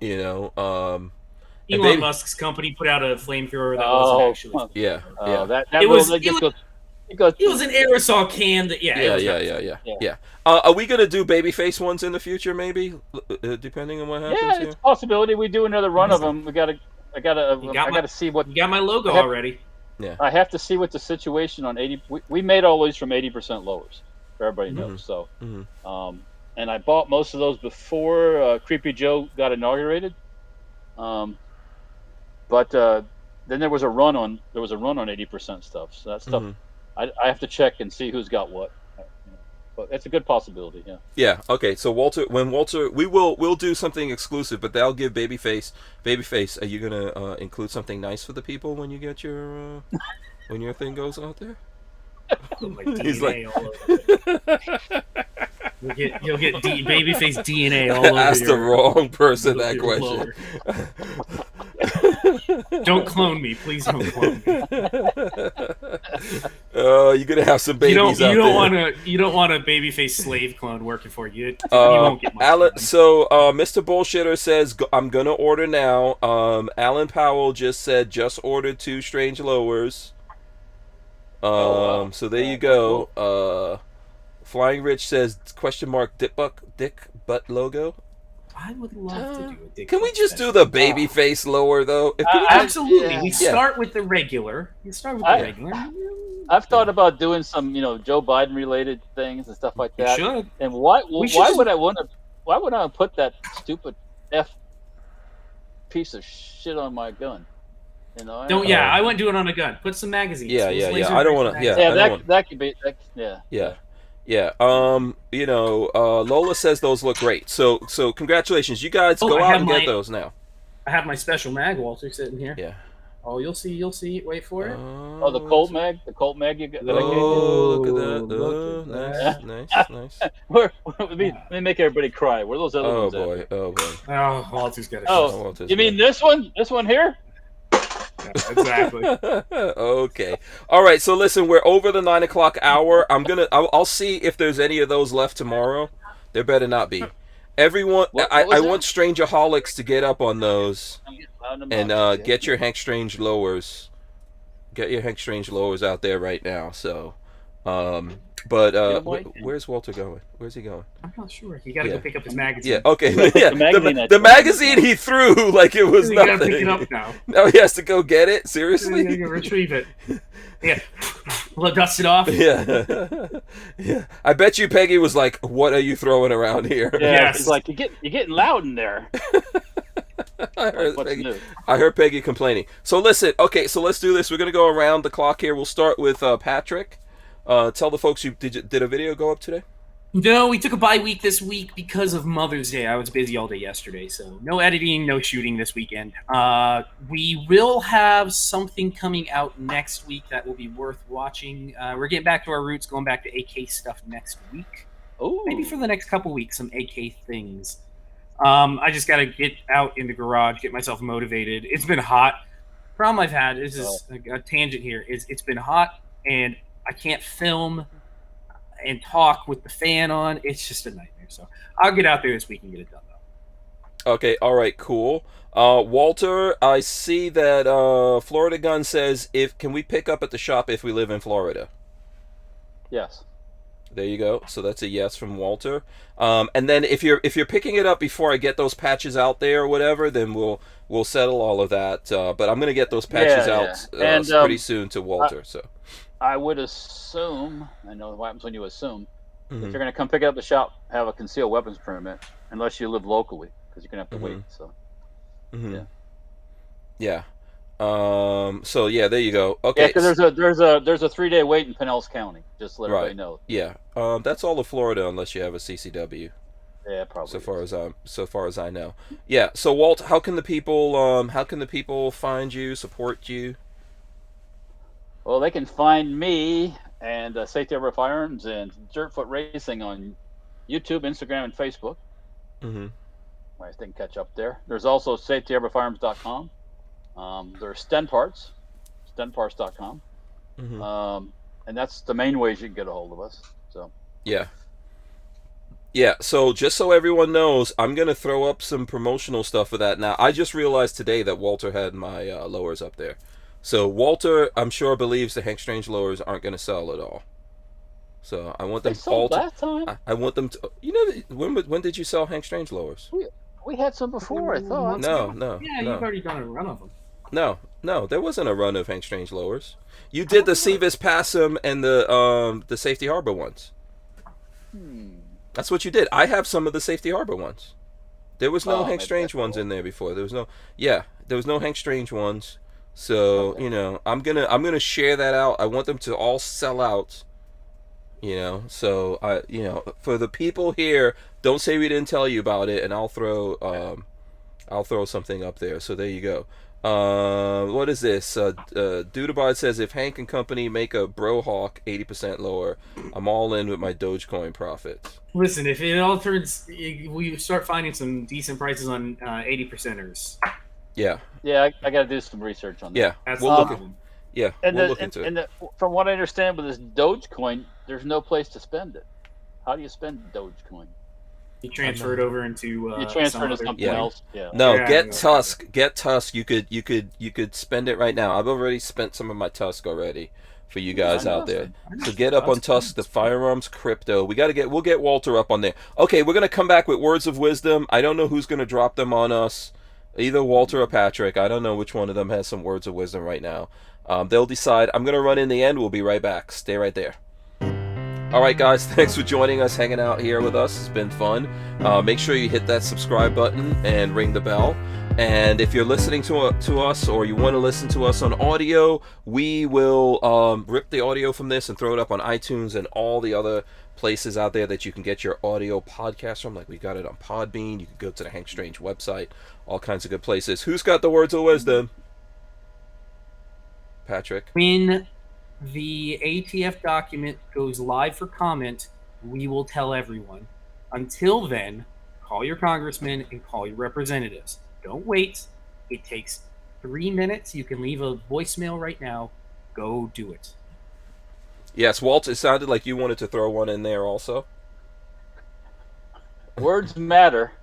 Elon Musk's company put out a flamethrower that wasn't actually. Yeah. It was an aerosol can. Yeah. Are we gonna do babyface ones in the future? Maybe, depending on what happens. Yeah, it's a possibility. We do another run of them. I gotta see what. You got my logo already. Yeah. I have to see what the situation on 80. We made all these from 80% lowers. Everybody knows. So, and I bought most of those before Creepy Joe got inaugurated. But then there was a run on 80% stuff. So that stuff I have to check and see who's got what. But that's a good possibility. Yeah. Yeah. Okay. So Walter, we'll do something exclusive, but they'll give Babyface. Are you gonna include something nice for the people when you get your when your thing goes out there? He's like, all over you'll get Babyface DNA all over. Ask the wrong person that question. Don't clone me, please. Don't clone me. You're gonna have some babies out there. You don't want a Babyface slave clone working for you. You won't get much. So Mr. Bullshitter says I'm gonna order now. Alan Powell just said just ordered 2 strange lowers. So there you go. Flying Rich says dick butt logo. I would love to do a dick. Can we just do the baby face lower though? Absolutely. We start with the regular. I've thought about doing some, Joe Biden related things and stuff like that. You should. And why would I put that stupid F piece of shit on my gun? I wouldn't do it on a gun. Put some magazines. Yeah. I don't want to. That could be. Yeah. Lola says those look great. So congratulations. You guys go out and get those now. I have my special mag, Walter, sitting here. Yeah. Oh, you'll see. Wait for it. The Colt mag. The Colt mag you got. Look at that. Nice. Let me make everybody cry. Where are those other ones? Oh boy. Oh, Walter's got a you mean this one? This one here? Yeah, exactly. Okay. All right. So listen, we're over the 9 o'clock hour. I'll see if there's any of those left tomorrow. There better not be. Everyone, I want Strangerholics to get up on those and get your Hank Strange lowers. Get your Hank Strange lowers out there right now. So, where's Walter going? Where's he going? I'm not sure. You got to go pick up his magazine. Yeah. Okay. Yeah. The magazine he threw like it was nothing. You got to pick it up now. Now he has to go get it. Seriously. You got to retrieve it. Yeah. Dust it off. Yeah. Yeah. I bet you Peggy was like, "What are you throwing around here?" Yeah. It's like you're getting loud in there. I heard Peggy complaining. So listen, okay, so let's do this. We're gonna go around the clock here. We'll start with Patrick. Tell the folks did a video go up today? No, we took a bye week this week because of Mother's Day. I was busy all day yesterday, so no editing, no shooting this weekend. We will have something coming out next week that will be worth watching. We're getting back to our roots, going back to AK stuff next week. Oh, maybe for the next couple weeks, some AK things. I just got to get out in the garage, get myself motivated. It's been hot. Problem I've had is a tangent here. It's been hot, and I can't film and talk with the fan on. It's just a nightmare. So I'll get out there this week and get it done, though. Okay, all right, cool. Walter, I see that Florida Gun says, can we pick up at the shop if we live in Florida? Yes. There you go. So that's a yes from Walter. And then if you're picking it up before I get those patches out there or whatever, then we'll settle all of that. But I'm gonna get those patches out pretty soon to Walter. So I would assume, I know what happens when you assume, if you're gonna come pick it up at the shop, have a concealed weapons permit, unless you live locally, because you're gonna have to wait. So yeah. So yeah, there you go. Okay. Yeah, because there's a 3-day wait in Pinellas County. Just let everybody know. Yeah. That's all of Florida unless you have a CCW. Yeah, probably. So far as I know. Yeah. So Walt, how can the people find you, support you? Well, they can find me and Safety Harbor Firearms and Dirtfoot Racing on YouTube, Instagram, and Facebook. I think catch up there. There's also safetyharborfirearms.com. There's Sten Parts, stenparts.com. And that's the main ways you can get a hold of us. So yeah. So just so everyone knows, I'm gonna throw up some promotional stuff for that. Now I just realized today that Walter had my lowers up there. So Walter, I'm sure, believes the Hank Strange lowers aren't gonna sell at all. So I want them all to. Last time. I want them to. When did you sell Hank Strange lowers? We had some before, I thought. No. Yeah, you've already done a run of them. No, there wasn't a run of Hank Strange lowers. You did the Seavis Passum and the Safety Harbor ones. That's what you did. I have some of the Safety Harbor ones. There was no Hank Strange ones in there before. There was no Hank Strange ones. So I'm gonna share that out. I want them to all sell out. So for the people here, don't say we didn't tell you about it, and I'll throw something up there. So there you go. What is this? Dudabod says, if Hank and company make a Brohawk 80% lower, I'm all in with my Dogecoin profits. Listen, if it all turns, we start finding some decent prices on 80%ers. Yeah. Yeah, I got to do some research on that. Yeah, we'll look into it. From what I understand with this Dogecoin, there's no place to spend it. How do you spend Dogecoin? You transfer it over into you transfer it to something else. Yeah. No, get TUSC. Get TUSC. You could spend it right now. I've already spent some of my TUSC already for you guys out there. So get up on TUSC, the firearms crypto. We'll get Walter up on there. Okay, we're gonna come back with words of wisdom. I don't know who's gonna drop them on us. Either Walter or Patrick. I don't know which one of them has some words of wisdom right now. They'll decide. I'm gonna run in the end. We'll be right back. Stay right there. Alright guys, thanks for joining us, hanging out here with us. It's been fun. Make sure you hit that subscribe button and ring the bell. And if you're listening to us, or you want to listen to us on audio, we will rip the audio from this and throw it up on iTunes and all the other places out there that you can get your audio podcast from. Like we got it on Podbean. You can go to the Hank Strange website. All kinds of good places. Who's got the words of wisdom? Patrick. When the ATF document goes live for comment, we will tell everyone. Until then, call your congressmen and call your representatives. Don't wait. It takes 3 minutes. You can leave a voicemail right now. Go do it. Yes, Walt, it sounded like you wanted to throw one in there also. Words matter,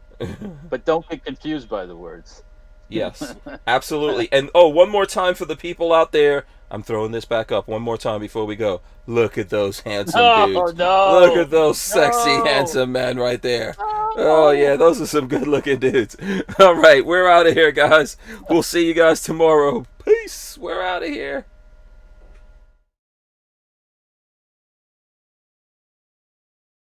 but don't get confused by the words. Yes, absolutely. And one more time for the people out there, I'm throwing this back up one more time before we go. Look at those handsome dudes. No. Look at those sexy, handsome men right there. Oh, yeah, those are some good-looking dudes. All right, we're out of here, guys. We'll see you guys tomorrow. Peace. We're out of here.